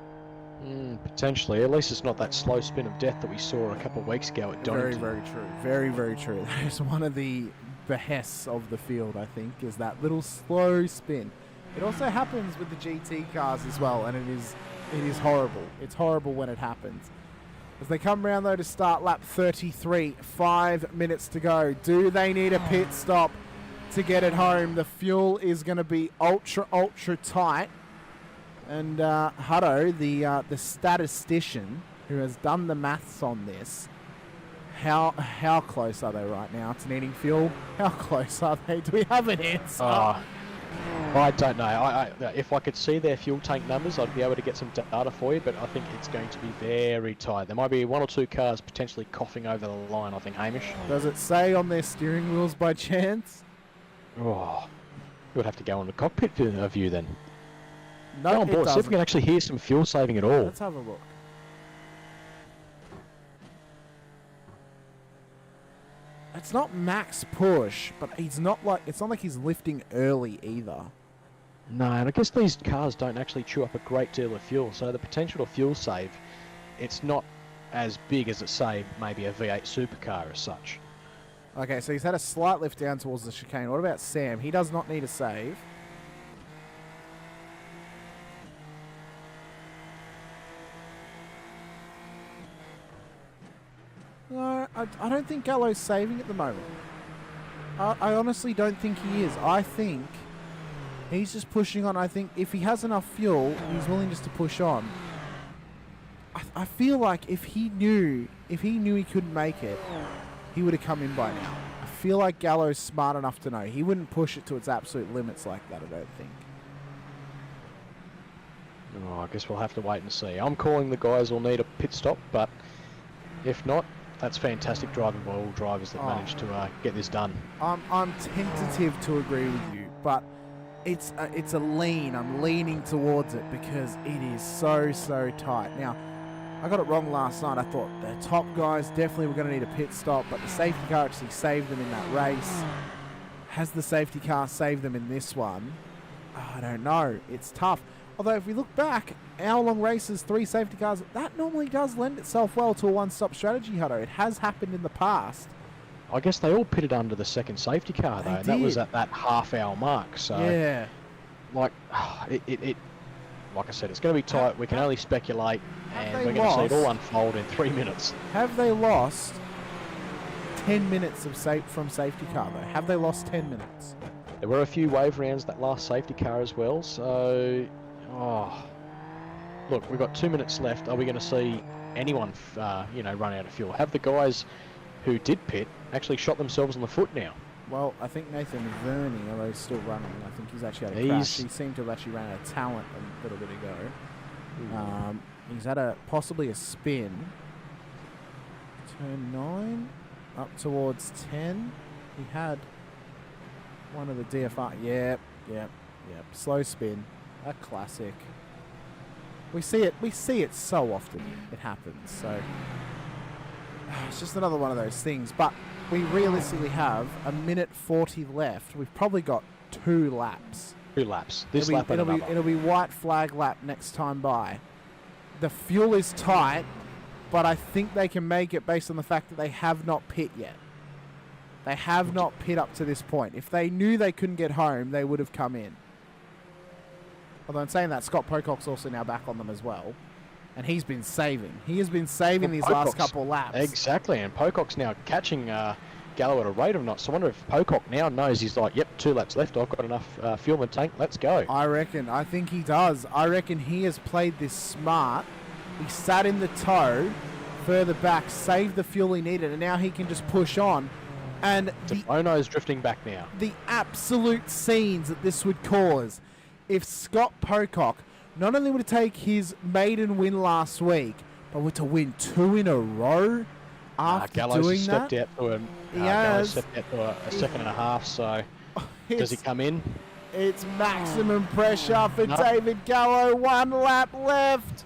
Speaker 12: Potentially. At least it's not that slow spin of death that we saw a couple of weeks ago at Donington.
Speaker 11: Very, very true. Very, very true. That is one of the behests of the field, I think, is that little slow spin. It also happens with the GT cars as well, and it is horrible. It's horrible when it happens. As they come round, though, to start lap 33, 5 minutes to go. Do they need a pit stop to get it home? The fuel is going to be ultra, ultra tight. And Hutto, the statistician who has done the maths on this, how close are they right now to needing fuel? How close are they? Do we have an answer?
Speaker 12: I don't know. If I could see their fuel tank numbers, I'd be able to get some data for you, but I think it's going to be very tight. There might be 1 or 2 cars potentially coughing over the line, I think, Hamish.
Speaker 11: Does it say on their steering wheels by chance?
Speaker 12: Oh, you would have to go on the cockpit view then.
Speaker 11: No,
Speaker 12: go on board, see if we can actually hear some fuel saving at all.
Speaker 11: Let's have a look. It's not max push, but it's not like he's lifting early either.
Speaker 12: No, and I guess these cars don't actually chew up a great deal of fuel, so the potential to fuel save, it's not as big as, say, maybe a V8 supercar as such.
Speaker 11: Okay, so he's had a slight lift down towards the chicane. What about Sam? He does not need a save. No, I don't think Gallo's saving at the moment. I honestly don't think he is. I think he's just pushing on. I think if he has enough fuel, he's willing just to push on. I feel like if he knew he couldn't make it, he would have come in by now. I feel like Gallo's smart enough to know. He wouldn't push it to its absolute limits like that, I don't think.
Speaker 12: Oh, I guess we'll have to wait and see. I'm calling the guys will need a pit stop, but if not, that's fantastic driving by all drivers that managed to get this done.
Speaker 11: I'm tentative to agree with you, but it's a lean. I'm leaning towards it because it is so tight. Now, I got it wrong last night. I thought the top guys definitely were going to need a pit stop, but the safety car actually saved them in that race. Has the safety car saved them in this one? I don't know. It's tough. Although if we look back, hour-long races, 3 safety cars, that normally does lend itself well to a one-stop strategy, Hutto. It has happened in the past.
Speaker 12: I guess they all pitted under the second safety car, though, and that was at that half-hour mark. So,
Speaker 11: yeah.
Speaker 12: Like, like I said, it's going to be tight. We can only speculate, and we're going to see it all unfold in 3 minutes.
Speaker 11: Have they lost 10 minutes from safety car, though? Have they lost 10 minutes?
Speaker 12: There were a few wave rounds that last safety car as well, so... Look, we've got 2 minutes left. Are we going to see anyone, run out of fuel? Have the guys who did pit actually shot themselves in the foot now?
Speaker 11: Well, I think Nathan Verney, although he's still running, I think he's actually had a crash. He seemed to have actually ran out of talent a little bit ago. He's had possibly a spin. Turn 9, up towards 10. He had one of the DFR. Yep. Slow spin. A classic. We see it so often. It happens. So It's just another one of those things. But we realistically have a minute 40 left. We've probably got 2 laps.
Speaker 12: 2 laps. This lap and another.
Speaker 11: It'll be white flag lap next time by. The fuel is tight, but I think they can make it based on the fact that they have not pit yet. They have not pit up to this point. If they knew they couldn't get home, they would have come in. Although in saying that, Scott Pocock's also now back on them as well. And he's been saving. He has been saving these last couple of laps.
Speaker 12: Exactly, and Pocock's now catching Gallo at a rate of knots. So I wonder if Pocock now knows he's like, yep, 2 laps left. I've got enough fuel in the tank. Let's go.
Speaker 11: I think he does. I reckon he has played this smart. He sat in the tow further back, saved the fuel he needed, and now he can just push on. And
Speaker 12: Bono's drifting back now.
Speaker 11: The absolute scenes that this would cause if Scott Pocock not only would take his maiden win last week, but were to win 2 in a row after doing that.
Speaker 12: Gallo's stepped out to a second and a half, so does he come in?
Speaker 11: It's maximum pressure for David Gallo. 1 lap left.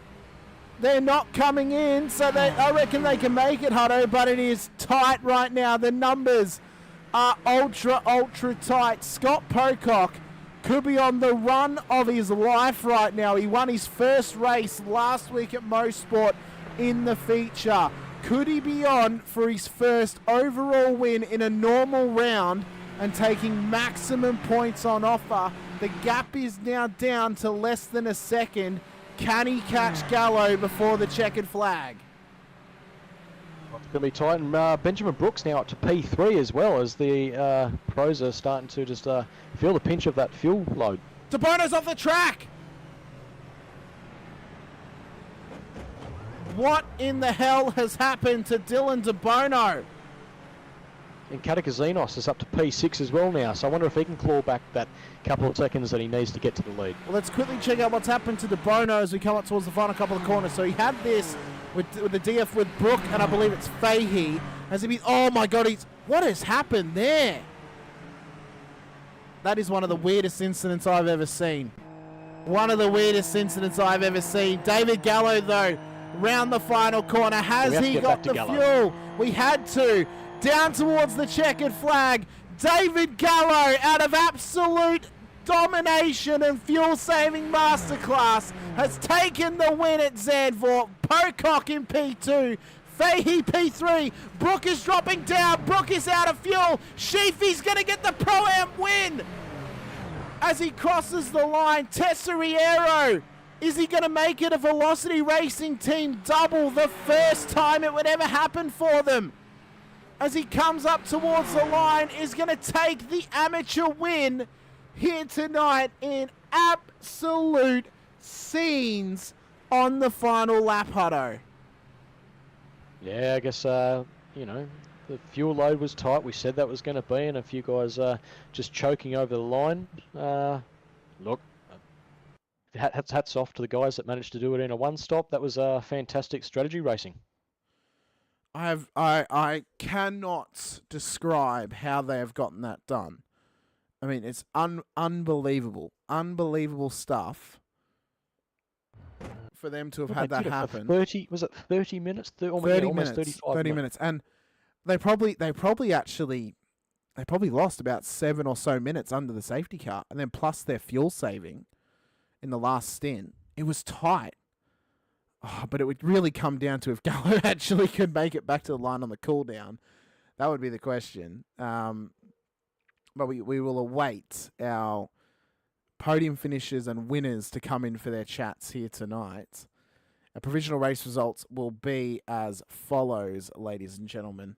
Speaker 11: They're not coming in, so I reckon they can make it, Hutto, but it is tight right now. The numbers are ultra, ultra tight. Scott Pocock could be on the run of his life right now. He won his first race last week at Mosport in the feature. Could he be on for his first overall win in a normal round and taking maximum points on offer? The gap is now down to less than a second. Can he catch Gallo before the checkered flag?
Speaker 12: It's going to be tight. And Benjamin Brooks now up to P3 as well, as the pros are starting to just feel the pinch of that fuel load.
Speaker 11: De Bono's off the track! What in the hell has happened to Dylan De Bono?
Speaker 12: And Katakazinos is up to P6 as well now, so I wonder if he can claw back that couple of seconds that he needs to get to the lead.
Speaker 11: Well, let's quickly check out what's happened to De Bono as we come up towards the final couple of corners. So he had this with the DF with Brook, and I believe it's Fahey. Has he been? Oh my God! What has happened there? That is one of the weirdest incidents I've ever seen. One of the weirdest incidents I've ever seen. David Gallo, though, round the final corner. Has he got the fuel? We had to. Down towards the checkered flag. David Gallo, out of absolute domination and fuel-saving masterclass, has taken the win at Zandvoort. Pocock in P2. Fahey P3. Brook is dropping down. Brook is out of fuel. Sheafy's going to get the Pro-Am win. As he crosses the line, Tesseriero. Is he going to make it a Velocity Racing Team double, the first time it would ever happen for them? As he comes up towards the line, is going to take the amateur win here tonight in absolute scenes on the final lap, Hutto.
Speaker 12: Yeah, I guess, you know, the fuel load was tight. We said that was going to be, and a few guys just choking over the line. Look, hats off to the guys that managed to do it in a one-stop. That was fantastic strategy racing.
Speaker 11: I cannot describe how they have gotten that done. I mean, it's unbelievable stuff for them to have had that happen.
Speaker 12: 30 minutes? Almost
Speaker 11: 30 minutes, and they probably lost about 7 or so minutes under the safety car, and then plus their fuel saving in the last stint. It was tight. Oh, but it would really come down to if Gallo actually could make it back to the line on the cool down. That would be the question. But we will await our podium finishers and winners to come in for their chats here tonight. Our provisional race results will be as follows, ladies and gentlemen.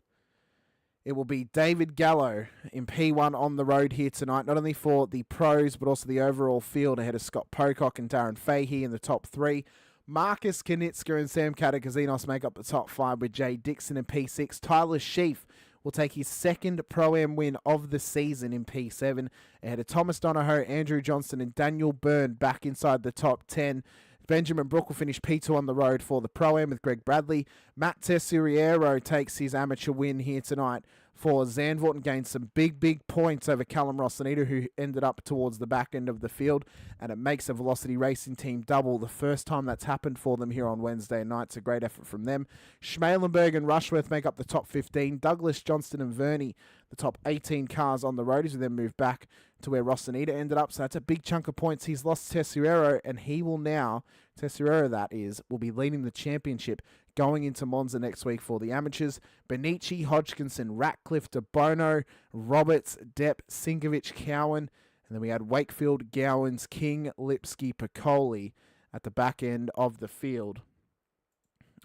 Speaker 11: It will be David Gallo in P1 on the road here tonight, not only for the pros, but also the overall field ahead of Scott Pocock and Darren Fahey in the top 3. Marcus Kanitska and Sam Katakazinos make up the top 5 with Jay Dixon in P6. Tyler Sheaf will take his second Pro-Am win of the season in P7. Ahead of Thomas Donahoe, Andrew Johnston and Daniel Byrne back inside the top 10. Benjamin Brook will finish P2 on the road for the Pro-Am with Greg Bradley. Matt Tesseriero takes his amateur win here tonight for Zandvoort and gained some big points over Callum Rossonita, who ended up towards the back end of the field, and it makes a Velocity Racing team double. The first time that's happened for them here on Wednesday night. It's a great effort from them. Schmalenberg and Rushworth make up the top 15. Douglas, Johnston and Verney, the top 18 cars on the roadies, who then move back to where Rossonita ended up. So that's a big chunk of points. He's lost Tessuero, and he will now, Tessuero that is, will be leading the championship going into Monza next week for the amateurs. Benici, Hodgkinson, Ratcliffe, De Bono, Roberts, Depp, Sinkovic, Cowan, and then we had Wakefield, Gowans, King, Lipsky, Piccoli at the back end of the field.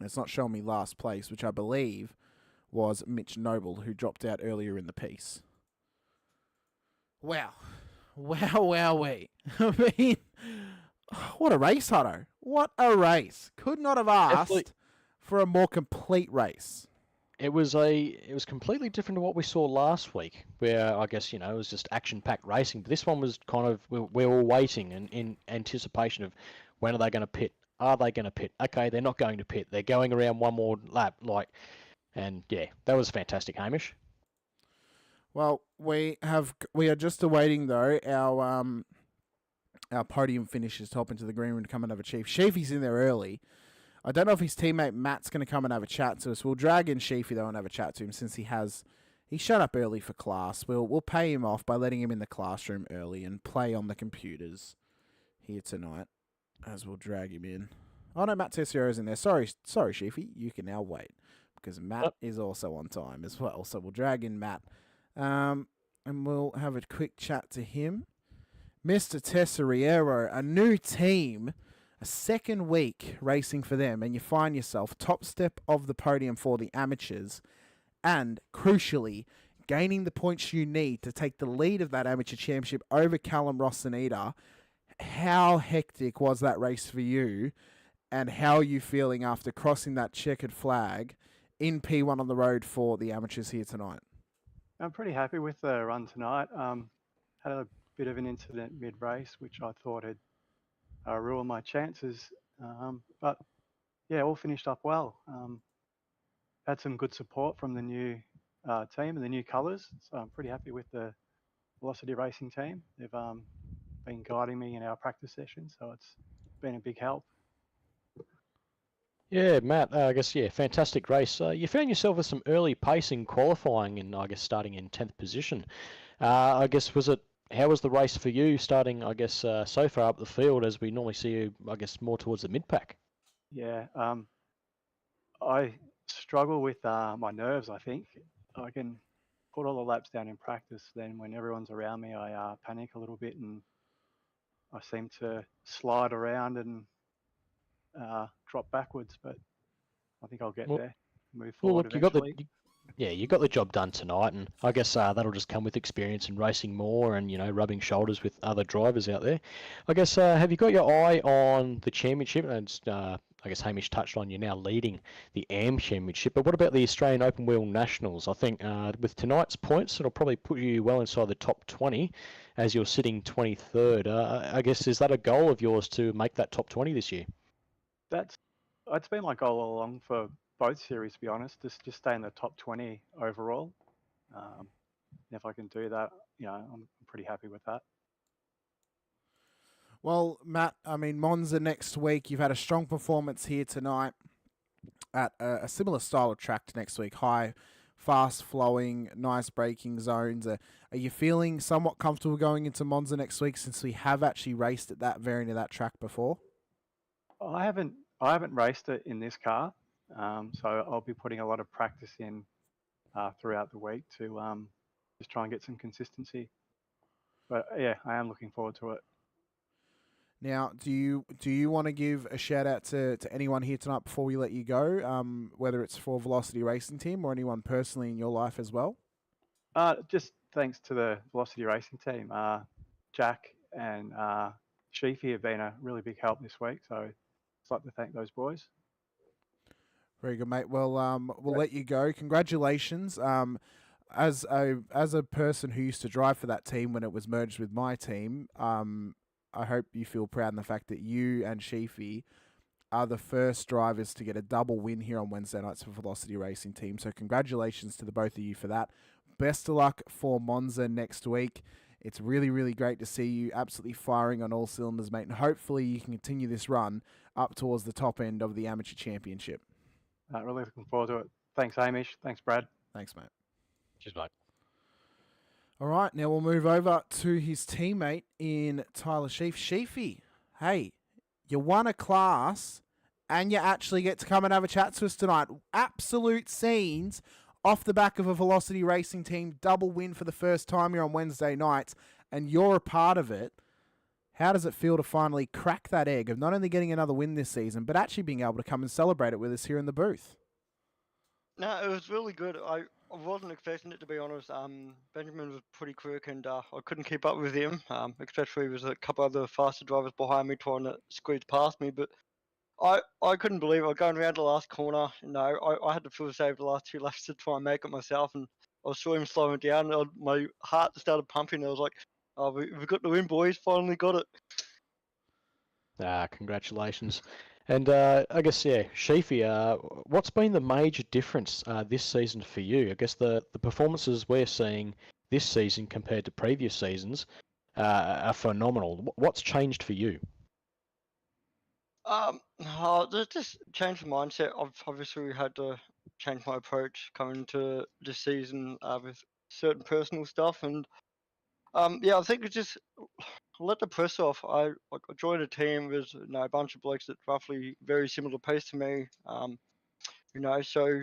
Speaker 11: It's not showing me last place, which I believe was Mitch Noble, who dropped out earlier in the piece. Wow. Wowee. I mean, what a race, Hutto. What a race. Could not have asked for a more complete race.
Speaker 12: It was completely different to what we saw last week, where I guess, it was just action-packed racing. But this one was kind of, we were waiting in anticipation of when are they going to pit? Are they going to pit? Okay, they're not going to pit. They're going around one more lap. And yeah, that was fantastic, Hamish.
Speaker 11: Well, we are just awaiting though our podium finishes to hop into the green room to come and have a chief. Sheafy's in there early. I don't know if his teammate Matt's going to come and have a chat to us. We'll drag in Sheafy though and have a chat to him since he shut up early for class. We'll pay him off by letting him in the classroom early and play on the computers here tonight as we'll drag him in. Oh no, Matt Tessiero's in there. Sorry, Sheafy, you can now wait because Matt is also on time as well. So we'll drag in Matt. And we'll have a quick chat to him. Mr. Tesseriero, a new team, a second week racing for them, and you find yourself top step of the podium for the amateurs, and crucially, gaining the points you need to take the lead of that amateur championship over Callum Rossonita. How hectic was that race for you, and how are you feeling after crossing that checkered flag in P1 on the road for the amateurs here tonight?
Speaker 13: I'm pretty happy with the run tonight. Had a bit of an incident mid-race, which I thought had ruined my chances. But yeah, all finished up well. Had some good support from the new team and the new colours. So I'm pretty happy with the Velocity Racing team. They've been guiding me in our practice sessions, so it's been a big help.
Speaker 12: Yeah, Matt, I guess, fantastic race. You found yourself with some early pacing qualifying and, I guess, starting in 10th position. I guess, how was the race for you starting, I guess, so far up the field as we normally see you, I guess, more towards the mid-pack?
Speaker 13: Yeah, I struggle with my nerves, I think. I can put all the laps down in practice. Then when everyone's around me, I panic a little bit and I seem to slide around and drop backwards, but I think I'll get there, move forward eventually.
Speaker 12: You got the job done tonight, and I guess that'll just come with experience and racing more and, rubbing shoulders with other drivers out there. I guess, have you got your eye on the championship? And I guess Hamish touched on you now leading the AM Championship, but what about the Australian Open Wheel Nationals? I think with tonight's points, it'll probably put you well inside the top 20 as you're sitting 23rd. I guess, is that a goal of yours to make that top 20 this year?
Speaker 13: It's been my goal all along for both series, to be honest, just stay in the top 20 overall. If I can do that, I'm pretty happy with that.
Speaker 11: Well, Matt, I mean, Monza next week. You've had a strong performance here tonight at a similar style of track to next week. High, fast-flowing, nice braking zones. Are you feeling somewhat comfortable going into Monza next week since we have actually raced at that variant of that track before?
Speaker 13: I haven't raced it in this car, so I'll be putting a lot of practice in throughout the week to just try and get some consistency. But yeah, I am looking forward to it.
Speaker 11: Now, do you want to give a shout out to anyone here tonight before we let you go, whether it's for Velocity Racing Team or anyone personally in your life as well?
Speaker 13: Just thanks to the Velocity Racing Team. Jack and Sheafy have been a really big help this week, so I'd like to thank those boys.
Speaker 11: Very good, mate. Well, we'll let you go. Congratulations. As a person who used to drive for that team when it was merged with my team, I hope you feel proud in the fact that you and Sheafy are the first drivers to get a double win here on Wednesday nights for Velocity Racing Team. So congratulations to the both of you for that. best of luck for Monza next week. It's really, really great to see you absolutely firing on all cylinders, mate. And hopefully you can continue this run up towards the top end of the amateur championship.
Speaker 13: Really looking forward to it. Thanks, Hamish. Thanks, Brad.
Speaker 11: Thanks, mate.
Speaker 12: Cheers, mate.
Speaker 11: All right, now we'll move over to his teammate in Tyler Sheaf. Sheafy, hey, you won a class and you actually get to come and have a chat to us tonight. Absolute scenes off the back of a Velocity Racing Team double win for the first time here on Wednesday nights, and you're a part of it. How does it feel to finally crack that egg of not only getting another win this season, but actually being able to come and celebrate it with us here in the booth?
Speaker 14: No, it was really good. I wasn't expecting it, to be honest. Benjamin was pretty quick, and I couldn't keep up with him, especially with a couple other faster drivers behind me trying to squeeze past me. But I couldn't believe it. I was going around the last corner. I had to feel save the last 2 laps to try and make it myself, and I saw him slowing down. And my heart started pumping. I was like, "Oh, we've got the win, boys! Finally got it!"
Speaker 12: Congratulations. And I guess, Sheafy, what's been the major difference this season for you? I guess the performances we're seeing this season compared to previous seasons are phenomenal. What's changed for you?
Speaker 14: Just changed the mindset. I've obviously had to change my approach coming into this season with certain personal stuff, and I think it's just let the press off. I joined a team with a bunch of blokes that roughly very similar pace to me. So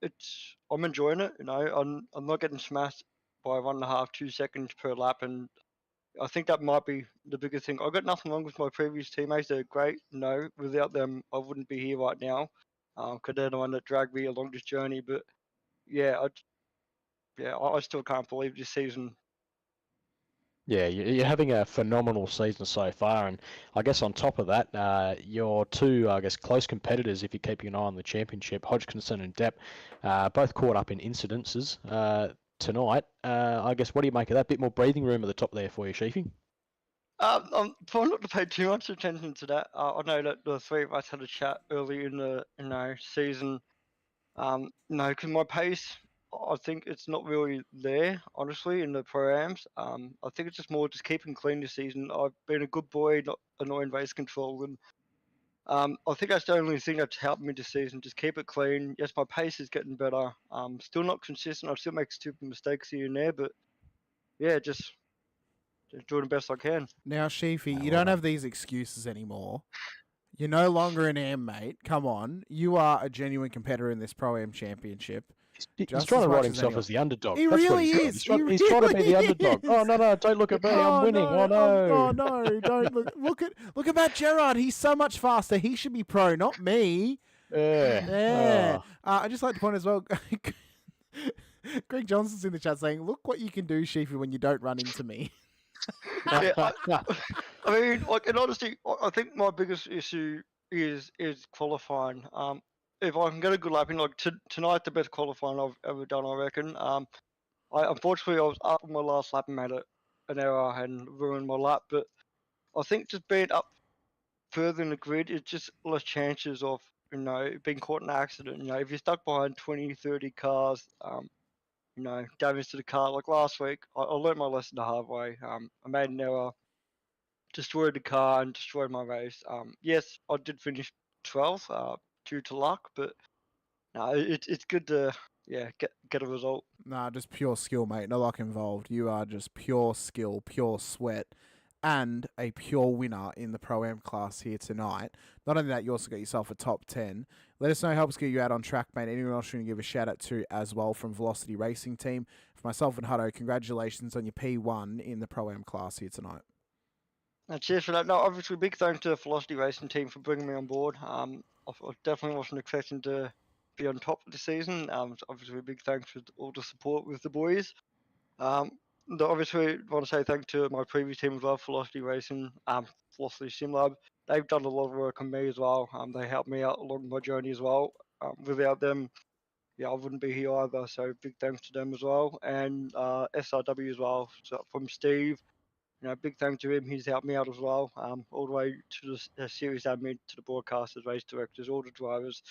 Speaker 14: it's I'm enjoying it. I'm not getting smashed by 1.5, 2 seconds per lap, and I think that might be the biggest thing. I've got nothing wrong with my previous teammates. They're great. Without them, I wouldn't be here right now. Because they're the one that dragged me along this journey. But I still can't believe this season.
Speaker 12: Yeah, you're having a phenomenal season so far, and I guess on top of that, your two, close competitors, if you're keeping an eye on the championship, Hodgkinson and Depp, both caught up in incidences tonight. I guess, what do you make of that? Bit more breathing room at the top there for you, Sheafy?
Speaker 14: I'm trying not to pay too much attention to that. I know that the three of us had a chat early in the season. Because my pace, I think it's not really there, honestly, in the pro-ams. I think it's just more just keeping clean this season. I've been a good boy, not annoying race control, and I think that's the only thing that's helped me this season. Just keep it clean. Yes, my pace is getting better. Still not consistent. I still make stupid mistakes here and there, but just doing the best I can.
Speaker 11: Now, Sheafy, you don't have these excuses anymore. You're no longer an AM, mate. Come on. You are a genuine competitor in this Pro-Am Championship.
Speaker 12: He's trying to write himself as the underdog.
Speaker 11: He really is.
Speaker 12: He's trying to be the underdog. Oh, no, don't look at me. I'm winning.
Speaker 11: No,
Speaker 12: no.
Speaker 11: Don't look. Look at Matt Gerard. He's so much faster. He should be pro, not me.
Speaker 12: Yeah.
Speaker 11: I'd just like to point as well, Greg Johnson's in the chat saying, look what you can do, Sheafy, when you don't run into me.
Speaker 14: I mean, in honesty, I think my biggest issue is qualifying. If I can get a good lap in, tonight, the best qualifying I've ever done, I reckon. Unfortunately, I was up on my last lap and made an error and ruined my lap. But I think just being up further in the grid, it's just less chances of being caught in an accident. If you're stuck behind 20, 30 cars, damage to the car. Like last week, I learned my lesson the hard way. I made an error, destroyed the car, and destroyed my race. Yes, I did finish 12th due to luck, but no, it's good to get a result.
Speaker 11: Nah, just pure skill, mate. No luck involved. You are just pure skill, pure sweat, and a pure winner in the Pro-Am class here tonight. Not only that, you also got yourself a top 10. Let us know, help us get you out on track, mate. Anyone else you want to give a shout out to as well from Velocity Racing Team? For myself and Hutto, congratulations on your P1 in the Pro-Am class here tonight.
Speaker 14: Cheers for that. No, obviously, big thanks to the Velocity Racing Team for bringing me on board. I definitely wasn't expecting to be on top of the season. Obviously, big thanks for all the support with the boys. Obviously, I want to say thank to my previous team as well, Velocity Racing, Velocity SimLab. They've done a lot of work on me as well. They helped me out along my journey as well. Without them, I wouldn't be here either. So big thanks to them as well. And SRW as well, so from Steve. Big thanks to him. He's helped me out as well, all the way to the series admin, to the broadcasters, race directors, all the drivers.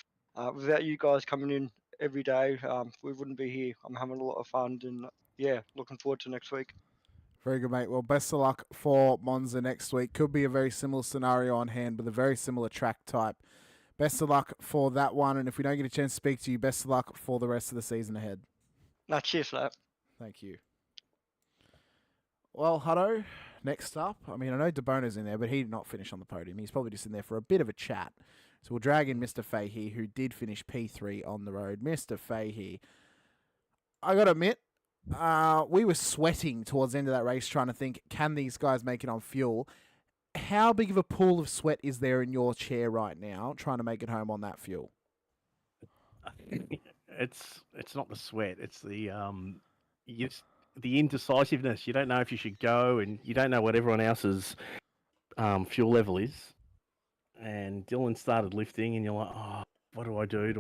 Speaker 14: Without you guys coming in every day, we wouldn't be here. I'm having a lot of fun, and yeah, looking forward to next week.
Speaker 11: Very good, mate. Well, best of luck for Monza next week. Could be a very similar scenario on hand with a very similar track type. Best of luck for that one, and if we don't get a chance to speak to you, best of luck for the rest of the season ahead.
Speaker 14: No, cheers for that.
Speaker 11: Thank you. Well, Hutto, next up, I mean, I know DeBono's in there, but he did not finish on the podium. He's probably just in there for a bit of a chat. So we'll drag in Mr. Fahey, who did finish P3 on the road. Mr. Fahey, I got to admit, we were sweating towards the end of that race trying to think, can these guys make it on fuel? How big of a pool of sweat is there in your chair right now trying to make it home on that fuel?
Speaker 15: It's not the sweat. It's the indecisiveness. You don't know if you should go, and you don't know what everyone else's fuel level is. And Dylan started lifting, and you're like, oh, what do I do?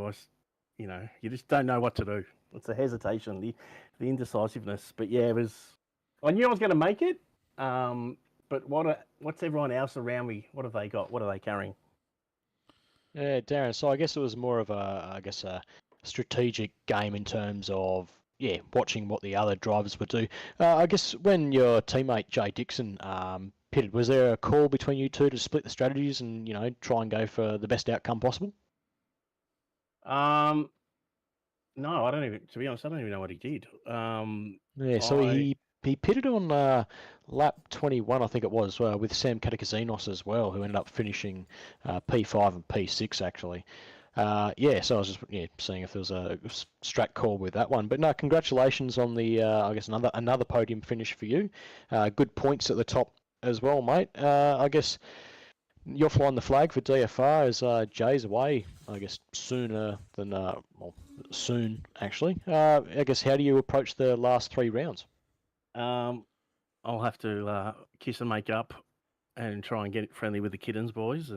Speaker 15: You just don't know what to do. It's the hesitation, the indecisiveness. But yeah, I knew I was going to make it. But what's everyone else around me? What have they got? What are they carrying?
Speaker 12: Yeah, Darren. So I guess it was more of a strategic game in terms of watching what the other drivers would do. I guess when your teammate Jay Dixon pitted, was there a call between you two to split the strategies and try and go for the best outcome possible?
Speaker 15: No, I don't even. To be honest, I don't even know what he did.
Speaker 12: He pitted on lap 21, I think it was, with Sam Katakazinos as well, who ended up finishing P5 and P6 actually. So I was just seeing if there was a strat call with that one. But no, congratulations on the I guess another podium finish for you. Good points at the top as well, mate. I guess you're flying the flag for DFR as Jay's away, I guess, sooner than soon actually. I guess how do you approach the last 3 rounds?
Speaker 15: I'll have to kiss and make up and try and get friendly with the Kittens boys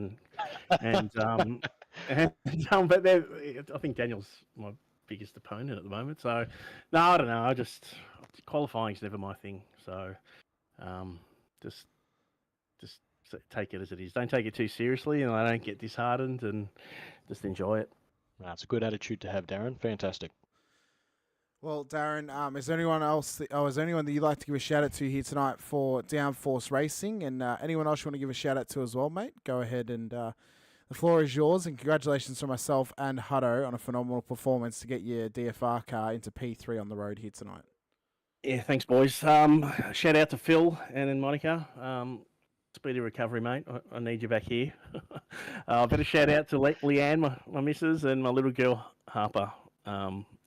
Speaker 15: but I think Daniel's my biggest opponent at the moment. So no, I don't know. Qualifying's never my thing. So just take it as it is. Don't take it too seriously, and I don't get disheartened, and just enjoy it.
Speaker 12: That's a good attitude to have, Darren. Fantastic.
Speaker 11: Well, Darren, is there anyone else? Is there anyone that you'd like to give a shout out to here tonight for Downforce Racing, and anyone else you want to give a shout out to as well, mate? Go ahead, and the floor is yours. And congratulations to myself and Hutto on a phenomenal performance to get your DFR car into P3 on the road here tonight.
Speaker 15: Yeah, thanks, boys. Shout out to Phil and then Monica. Speedy recovery, mate. I need you back here. Better shout out to Leanne, my missus, and my little girl Harper.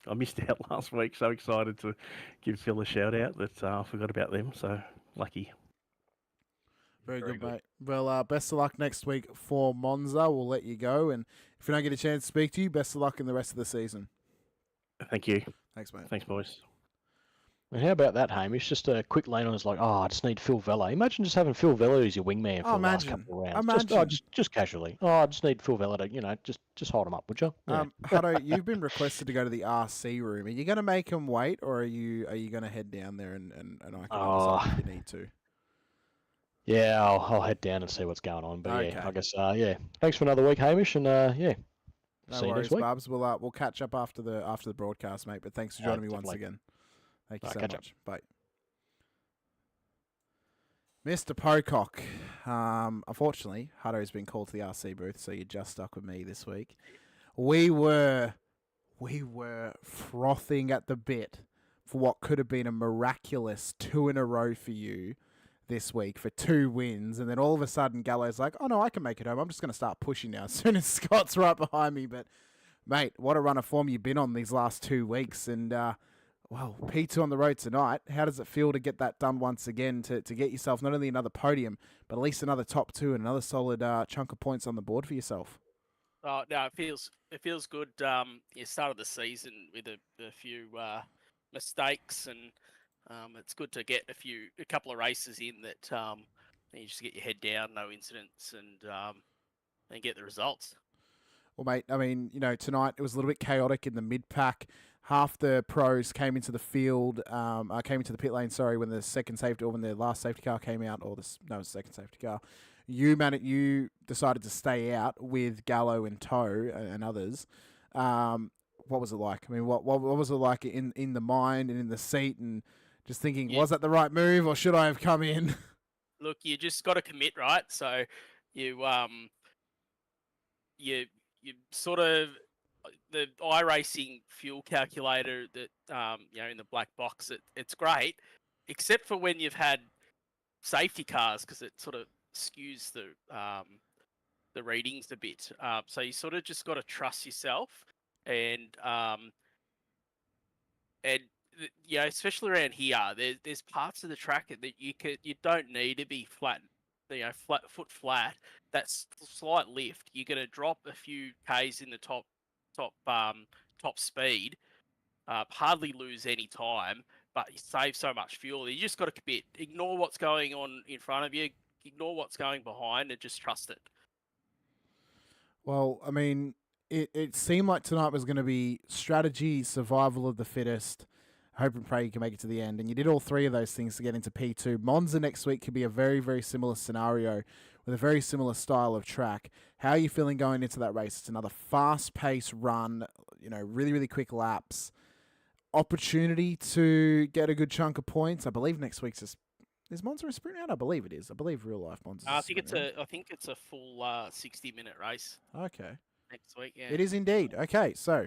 Speaker 15: I missed out last week, so excited to give Phil a shout out that I forgot about them, so lucky.
Speaker 11: Very good, mate. Well, best of luck next week for Monza. We'll let you go, and if we don't get a chance to speak to you, best of luck in the rest of the season.
Speaker 15: Thank you.
Speaker 11: Thanks, mate.
Speaker 15: Thanks, boys.
Speaker 12: And how about that, Hamish? Just a quick lane on is like, I just need Phil Vella. Imagine just having Phil Vella as your wingman for the last couple of rounds. Just casually. I just need Phil Vella to, just hold him up, would you? Yeah.
Speaker 11: Hutto, you've been requested to go to the RC room. Are you going to make him wait, or are you going to head down there and I can if you need to?
Speaker 12: Yeah, I'll head down and see what's going on. But
Speaker 11: okay.
Speaker 12: I guess thanks for another week, Hamish, and
Speaker 11: No
Speaker 12: see you
Speaker 11: worries,
Speaker 12: next week.
Speaker 11: Barbs. We'll catch up after the broadcast, mate. But thanks for joining me once again. Thank you so much. Bye. Mr. Pocock, unfortunately, Hutto's been called to the RC booth, so you're just stuck with me this week. We were frothing at the bit for what could have been a miraculous 2 in a row for you this week for 2 wins, and then all of a sudden Gallo's like, oh no, I can make it home. I'm just going to start pushing now as soon as Scott's right behind me. But mate, what a run of form you've been on these last 2 weeks, and well, P2 on the road tonight. How does it feel to get that done once again, to get yourself not only another podium, but at least another top 2 and another solid chunk of points on the board for yourself?
Speaker 16: Oh, no, it feels good. You started the season with a few mistakes, and it's good to get a couple of races in that you just get your head down, no incidents, and get the results.
Speaker 11: Well, mate, I mean, tonight it was a little bit chaotic in the mid-pack. Half the pros came into the field, came into the pit lane, when the when the last safety car came out, it was the second safety car. You decided to stay out with Gallo and Toe and others. what was it like? I mean, what was it like in the mind and in the seat, and just thinking,
Speaker 16: Yeah.
Speaker 11: was that the right move, or should I have come in?
Speaker 16: Look, you just got to commit, right? So you you sort of the iRacing fuel calculator that in the black box, it's great, except for when you've had safety cars, because it sort of skews the readings a bit. So you sort of just got to trust yourself, and especially around here, there's parts of the track that you don't need to be flat, foot flat. That's slight lift. You're going to drop a few k's in the top speed, hardly lose any time, but you save so much fuel. You just got to commit. Ignore what's going on in front of you. Ignore what's going behind, and just trust it.
Speaker 11: Well, I mean, it seemed like tonight was going to be strategy, survival of the fittest. Hope and pray you can make it to the end. And you did all three of those things to get into P2. Monza next week could be a very, very similar scenario with a very similar style of track. How are you feeling going into that race? It's another fast-paced run, really, really quick laps. Opportunity to get a good chunk of points. I believe next week's is Monza a sprint out? I believe it is. I believe real life Monza.
Speaker 16: I think it's a full 60-minute race.
Speaker 11: Okay.
Speaker 16: Next week, yeah.
Speaker 11: It is indeed. Okay, so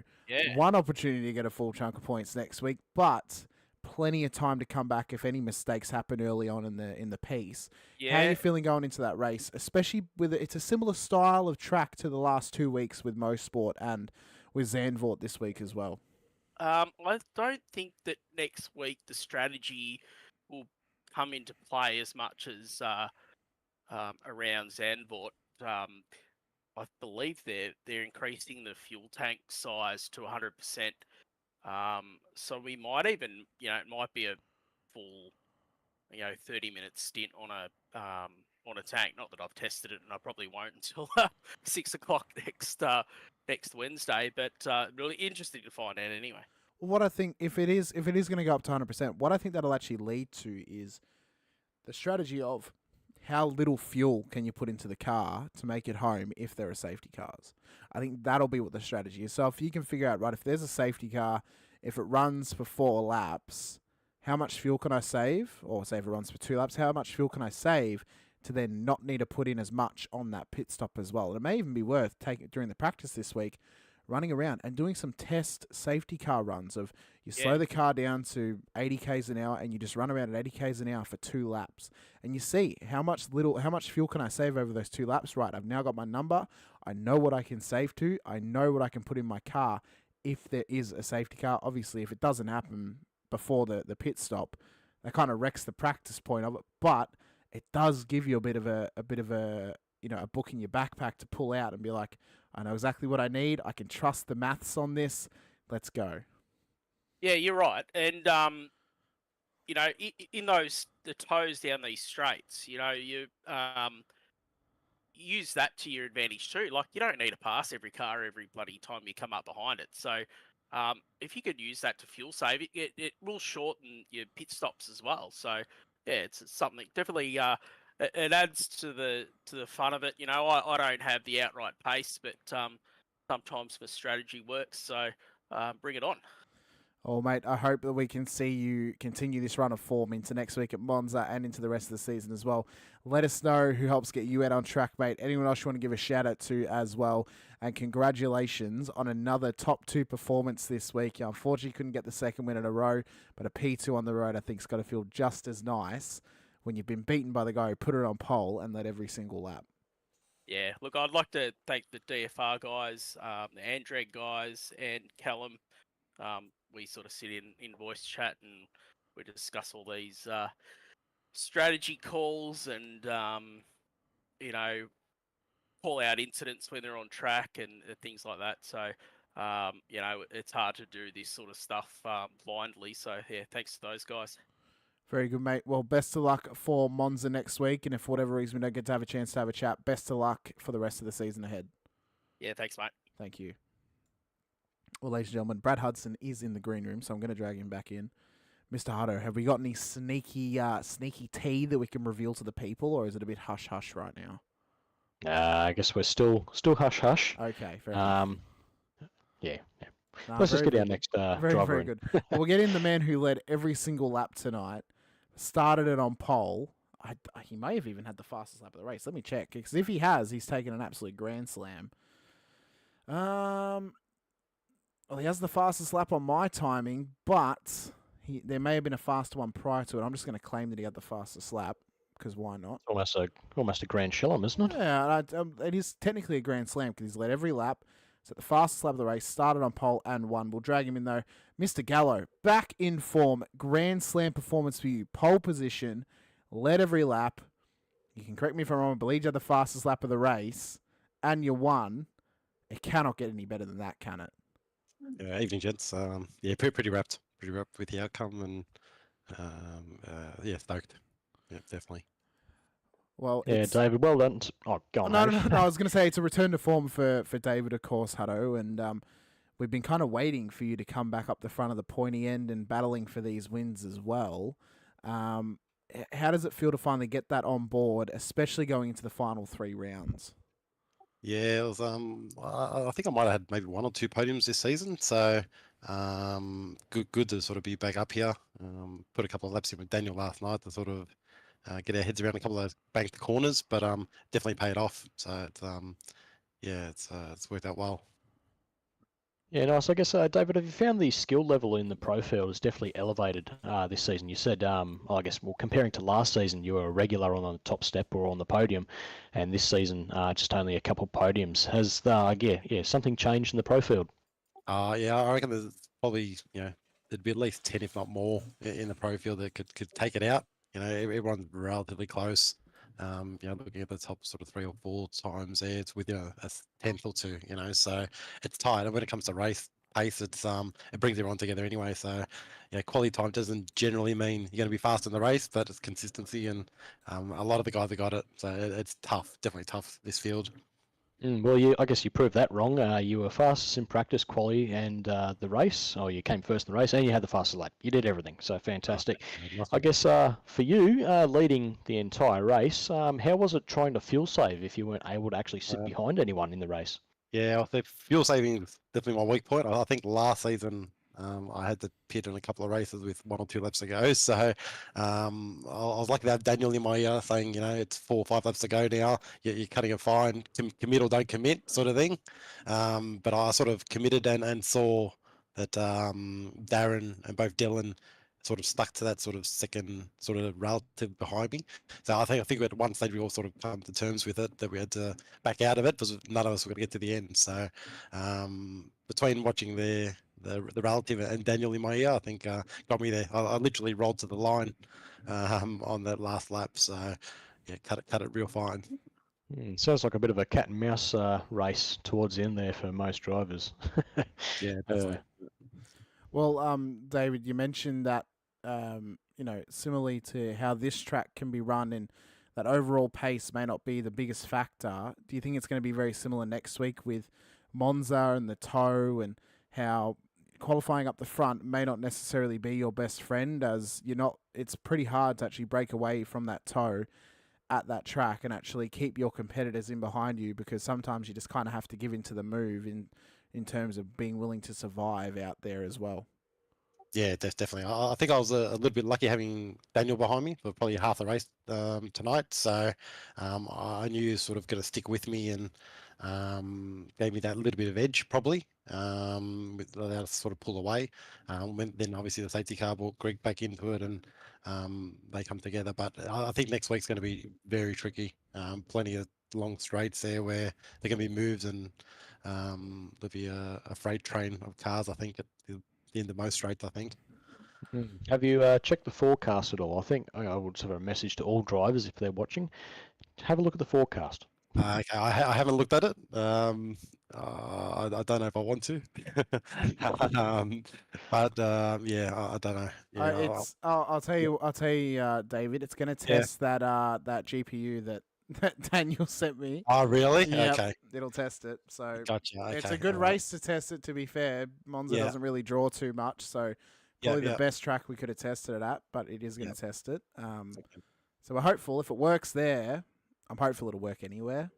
Speaker 11: one opportunity to get a full chunk of points next week, but plenty of time to come back if any mistakes happen early on in the piece.
Speaker 16: Yeah.
Speaker 11: How are you feeling going into that race, especially with it's a similar style of track to the last 2 weeks with Mosport and with Zandvoort this week as well?
Speaker 16: I don't think that next week the strategy will come into play as much as around Zandvoort. I believe they're increasing the fuel tank size to 100%. So we might even, it might be a full, 30-minute stint on a tank. Not that I've tested it, and I probably won't until 6 o'clock next Wednesday. But really interesting to find out anyway.
Speaker 11: What I think, if it is going to go up to 100%, what I think that'll actually lead to is the strategy of how little fuel can you put into the car to make it home if there are safety cars. I think that'll be what the strategy is. So if you can figure out, right, if there's a safety car, if it runs for 4 laps, how much fuel can I save? Or say if it runs for 2 laps, how much fuel can I save to then not need to put in as much on that pit stop as well? And it may even be worth taking during the practice this week, running around and doing some test safety car runs of you slow the car down to 80 k's an hour and you just run around at 80 k's an hour for 2 laps, and you see how much fuel can I save over those 2 laps. Right, I've now got my number. I know what I can save to. I know what I can put in my car if there is a safety car. Obviously, if it doesn't happen before the pit stop, that kind of wrecks the practice point of it. But it does give you a bit of a book in your backpack to pull out and be like, I know exactly what I need. I can trust the maths on this. Let's go.
Speaker 16: Yeah, you're right. And, in the toes down these straights, you use that to your advantage too. Like, you don't need to pass every car every bloody time you come up behind it. So if you could use that to fuel save, it will shorten your pit stops as well. So, yeah, it's something definitely... it adds to the fun of it. I don't have the outright pace, but sometimes the strategy works. So bring it on.
Speaker 11: Oh, mate, I hope that we can see you continue this run of form into next week at Monza and into the rest of the season as well. Let us know who helps get you out on track, mate. Anyone else you want to give a shout out to as well. And congratulations on another top 2 performance this week. You unfortunately couldn't get the second win in a row, but a P2 on the road I think has got to feel just as nice when you've been beaten by the guy who put it on pole and led every single lap.
Speaker 16: Yeah, look, I'd like to thank the DFR guys, the Andreg guys, and Callum. We sort of sit in voice chat and we discuss all these strategy calls and, call out incidents when they're on track and things like that. So, it's hard to do this sort of stuff blindly. So, yeah, thanks to those guys.
Speaker 11: Very good, mate. Well, best of luck for Monza next week. And if for whatever reason we don't get to have a chance to have a chat, best of luck for the rest of the season ahead.
Speaker 16: Yeah, thanks, mate.
Speaker 11: Thank you. Well, ladies and gentlemen, Brad Hudson is in the green room, so I'm going to drag him back in. Mr. Hutto, have we got any sneaky tea that we can reveal to the people, or is it a bit hush-hush right now?
Speaker 12: I guess we're still hush-hush.
Speaker 11: Okay, fair enough.
Speaker 12: Yeah.
Speaker 11: Nah,
Speaker 12: Let's just
Speaker 11: very,
Speaker 12: get our
Speaker 11: very good.
Speaker 12: next
Speaker 11: Very,
Speaker 12: driver
Speaker 11: very
Speaker 12: in.
Speaker 11: good. Well, we'll get in the man who led every single lap tonight, started it on pole. He may have even had the fastest lap of the race. Let me check, because if he has, he's taken an absolute grand slam. Well, he has the fastest lap on my timing, but there may have been a faster one prior to it. I'm just going to claim that he had the fastest lap, because why not?
Speaker 12: Almost a grand slalom, isn't it?
Speaker 11: Yeah, it is technically a grand slam because he's led every lap. So the fastest lap of the race, started on pole and won. We'll drag him in though. Mr. Gallo, back in form. Grand slam performance for you. Pole position, led every lap. You can correct me if I'm wrong, I believe you had the fastest lap of the race, and you won. It cannot get any better than that, can it?
Speaker 17: Yeah, evening, gents. Yeah, pretty wrapped with the outcome, and yeah, stoked. Yeah, definitely.
Speaker 11: Well,
Speaker 12: yeah, David, well done. Oh, go on.
Speaker 11: No,
Speaker 12: Hamish.
Speaker 11: no. I was going to say it's a return to form for David, of course, Hutto, and we've been kind of waiting for you to come back up the front of the pointy end and battling for these wins as well. How does it feel to finally get that on board, especially going into the final 3 rounds?
Speaker 17: Yeah, it was, I think I might have had maybe 1 or 2 podiums this season, so good to sort of be back up here. Put a couple of laps in with Daniel last night to sort of get our heads around a couple of those banked corners, but definitely paid off. So it's it's worked out well.
Speaker 12: Yeah, nice. I guess, David, have you found the skill level in the pro field is definitely elevated this season? You said, I guess, well, comparing to last season, you were a regular on the top step or on the podium, and this season, just only a couple of podiums. Has something changed in the pro field?
Speaker 17: Yeah, I reckon there's probably there'd be at least 10, if not more, in the pro field that could take it out. Everyone's relatively close. Looking at the top sort of 3 or 4 times there, it's with a 10th or 2. So it's tight. And when it comes to race pace, it brings everyone together anyway. So quality time doesn't generally mean you're going to be fast in the race, but it's consistency, and a lot of the guys have got it. So it's tough, definitely tough, this field.
Speaker 12: Well, I guess you proved that wrong. You were fastest in practice, quali, and the race. Oh, you came first in the race, and you had the fastest lap. You did everything, so fantastic. I guess for you, leading the entire race, how was it trying to fuel save if you weren't able to actually sit behind anyone in the race?
Speaker 17: Yeah, I think fuel saving is definitely my weak point. I think last season I had to pit in a couple of races with 1 or 2 laps to go. So I was lucky to have Daniel in my ear saying, it's 4 or 5 laps to go now. You're cutting it fine. Commit or don't commit, sort of thing. But I sort of committed and saw that Darren and both Dylan sort of stuck to that sort of second sort of relative behind me. So I think at one stage we all sort of come to terms with it, that we had to back out of it because none of us were going to get to the end. So between watching the relative and Daniel in my ear, I think got me there. I literally rolled to the line on that last lap. So yeah, cut it real fine.
Speaker 12: Sounds like a bit of a cat and mouse race towards the end there for most drivers.
Speaker 17: Yeah, definitely.
Speaker 11: Well, David, you mentioned that, similarly to how this track can be run and that overall pace may not be the biggest factor, do you think it's going to be very similar next week with Monza and the toe, and how qualifying up the front may not necessarily be your best friend, as it's pretty hard to actually break away from that toe at that track and actually keep your competitors in behind you, because sometimes you just kind of have to give into the move in terms of being willing to survive out there as well.
Speaker 17: Yeah, definitely. I think I was a little bit lucky having Daniel behind me for probably half the race tonight. So I knew he was sort of going to stick with me and gave me that little bit of edge probably, allowed us to sort of pull away. Then obviously the safety car brought Greg back into it, and they come together. But I think next week's going to be very tricky. Plenty of long straights there where there can be moves, and there'll be a freight train of cars, I think, at the end of most straights, I think.
Speaker 12: Have you checked the forecast at all? I think I would have a message to all drivers if they're watching. Have a look at the forecast.
Speaker 17: Okay, I haven't looked at it. I don't know if I want to. But yeah, I don't know. Yeah,
Speaker 11: I'll tell you, David. It's going to test that GPU that Daniel sent me.
Speaker 17: Oh, really?
Speaker 11: Yep,
Speaker 17: Okay.
Speaker 11: It'll test it. So
Speaker 17: Gotcha. Okay.
Speaker 11: it's a good race to test it, to be fair. Monza doesn't really draw too much, so probably the best track we could have tested it at, but it is going to test it. So we're hopeful. If it works there, I'm hopeful it'll work anywhere.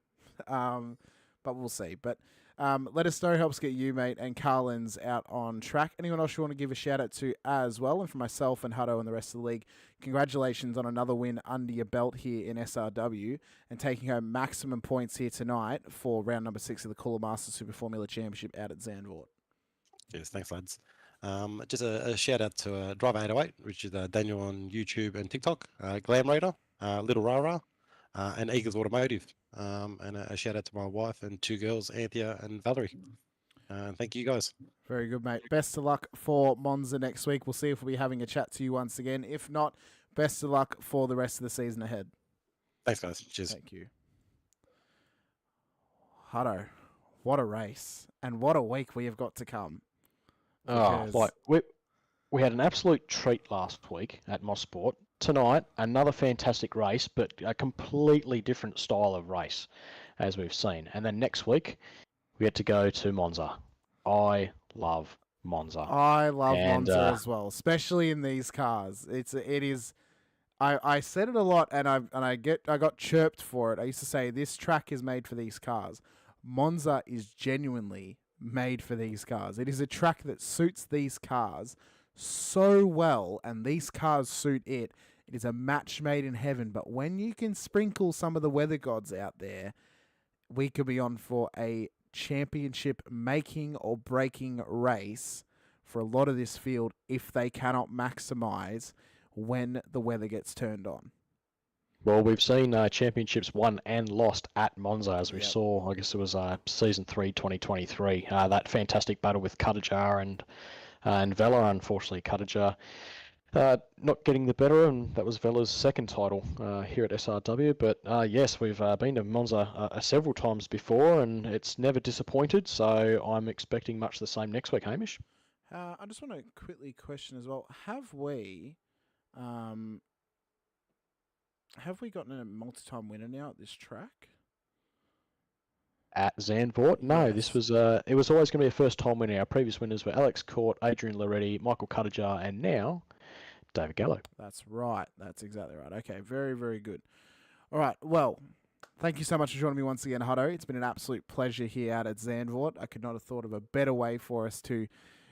Speaker 11: But we'll see. But Let us know. Helps get you, mate, and Carlin's out on track. Anyone else you want to give a shout-out to as well? And for myself and Hutto and the rest of the league, congratulations on another win under your belt here in SRW and taking home maximum points here tonight for round number 6 of the Cooler Masters Super Formula Championship out at Zandvoort.
Speaker 17: Yes, thanks, lads. Just a shout out to Driver 808, which is Daniel on YouTube and TikTok, Glam Raider, Little Rara, and Eagles Automotive. And a shout out to my wife and 2 girls, Anthea and Valerie. Thank you guys.
Speaker 11: Very good, mate. Best of luck for Monza next week. We'll see if we'll be having a chat to you once again. If not, best of luck for the rest of the season ahead.
Speaker 17: Thanks, guys. Cheers.
Speaker 11: Thank you. Hutto, what a race. And what a week we have got to come.
Speaker 12: We had an absolute treat last week at Mosport. Tonight, another fantastic race, but a completely different style of race, as we've seen. And then next week, we get to go to Monza. I love Monza.
Speaker 11: I love Monza as well, especially in these cars. It is. I said it a lot, and I got chirped for it. I used to say this track is made for these cars. Monza is genuinely made for these cars. It is a track that suits these cars so well, and these cars suit it. It is a match made in heaven. But when you can sprinkle some of the weather gods out there, we could be on for a championship making or breaking race for a lot of this field if they cannot maximize when the weather gets turned on.
Speaker 12: Well, we've seen championships won and lost at Monza, as we saw. I guess it was season 3, 2023. That fantastic battle with Cuttajar and Vela. Unfortunately, Cuttajar not getting the better, and that was Vela's second title here at SRW. But yes, we've been to Monza several times before, and it's never disappointed. So I'm expecting much the same next week, Hamish.
Speaker 11: I just want to quickly question as well: Have we gotten a multi-time winner now at this track?
Speaker 12: At Zandvoort? No,
Speaker 11: Yes.
Speaker 12: this was it was always going to be a first-time winner. Our previous winners were Alex Court, Adrian Loretti, Michael Cuttajar, and now David Gallo.
Speaker 11: That's right. That's exactly right. Okay, very, very good. All right, well, thank you so much for joining me once again, Hutto. It's been an absolute pleasure here out at Zandvoort. I could not have thought of a better way for us to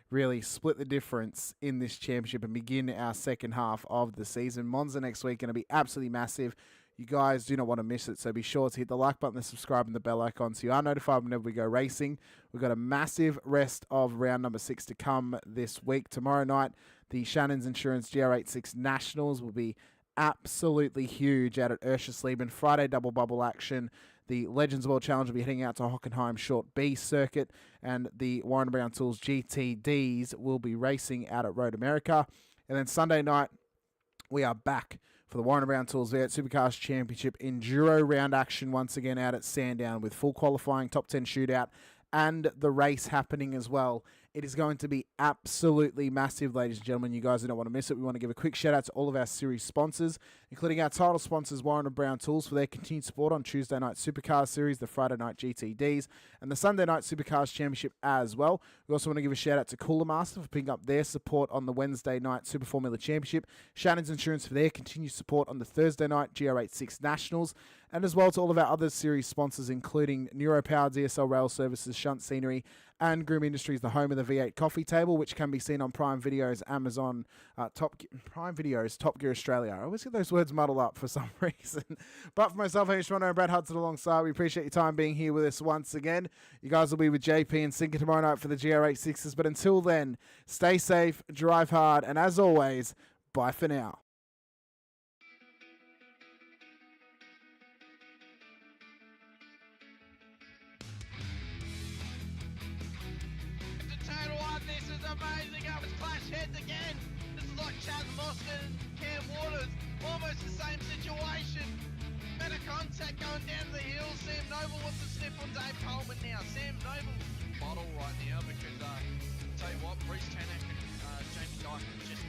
Speaker 11: really split the difference in this championship and begin our second half of the season. Monza next week going to be absolutely massive. You guys do not want to miss it, so be sure to hit the like button and subscribe and the bell icon so you are notified whenever we go racing. We've got a massive rest of round number 6 to come this week. Tomorrow night, the Shannon's Insurance GR86 Nationals will be absolutely huge out at Urschersleben. Friday double bubble action. The Legends World Challenge will be heading out to Hockenheim Short B Circuit, and the Warren Brown Tools GTDs will be racing out at Road America. And then Sunday night, we are back for the Warren Brown Tools V8 Supercars Championship Enduro round action once again out at Sandown with full qualifying, top 10 shootout, and the race happening as well. It is going to be absolutely massive, ladies and gentlemen. You guys do not want to miss it. We want to give a quick shout out to all of our series sponsors, including our title sponsors, Warren and Brown Tools, for their continued support on Tuesday night Supercars Series, the Friday night GTDs, and the Sunday night Supercars Championship as well. We also want to give a shout out to Cooler Master for picking up their support on the Wednesday night Super Formula Championship, Shannon's Insurance for their continued support on the Thursday night GR86 Nationals, and as well to all of our other series sponsors, including NeuroPower, DSL Rail Services, Shunt Scenery, and Groom Industries, the home of the V8 coffee table, which can be seen on Prime Videos, Amazon, Prime Videos, Top Gear Australia. I always get those words muddled up for some reason. But for myself, Hamish Munro Brad Hudson alongside, we appreciate your time being here with us once again. You guys will be with JP and Sinker tomorrow night for the GR86s. But until then, stay safe, drive hard, and as always, bye for now.
Speaker 1: Amazing, I was clash heads again. This is like Chaz Mostert and Cam Waters, almost the same situation. Better contact going down to the hill. Sam Noble wants to sniff on Dave Coleman now. Sam Noble bottle right now because tell you what, Bruce Tanak and Jamie Dyke just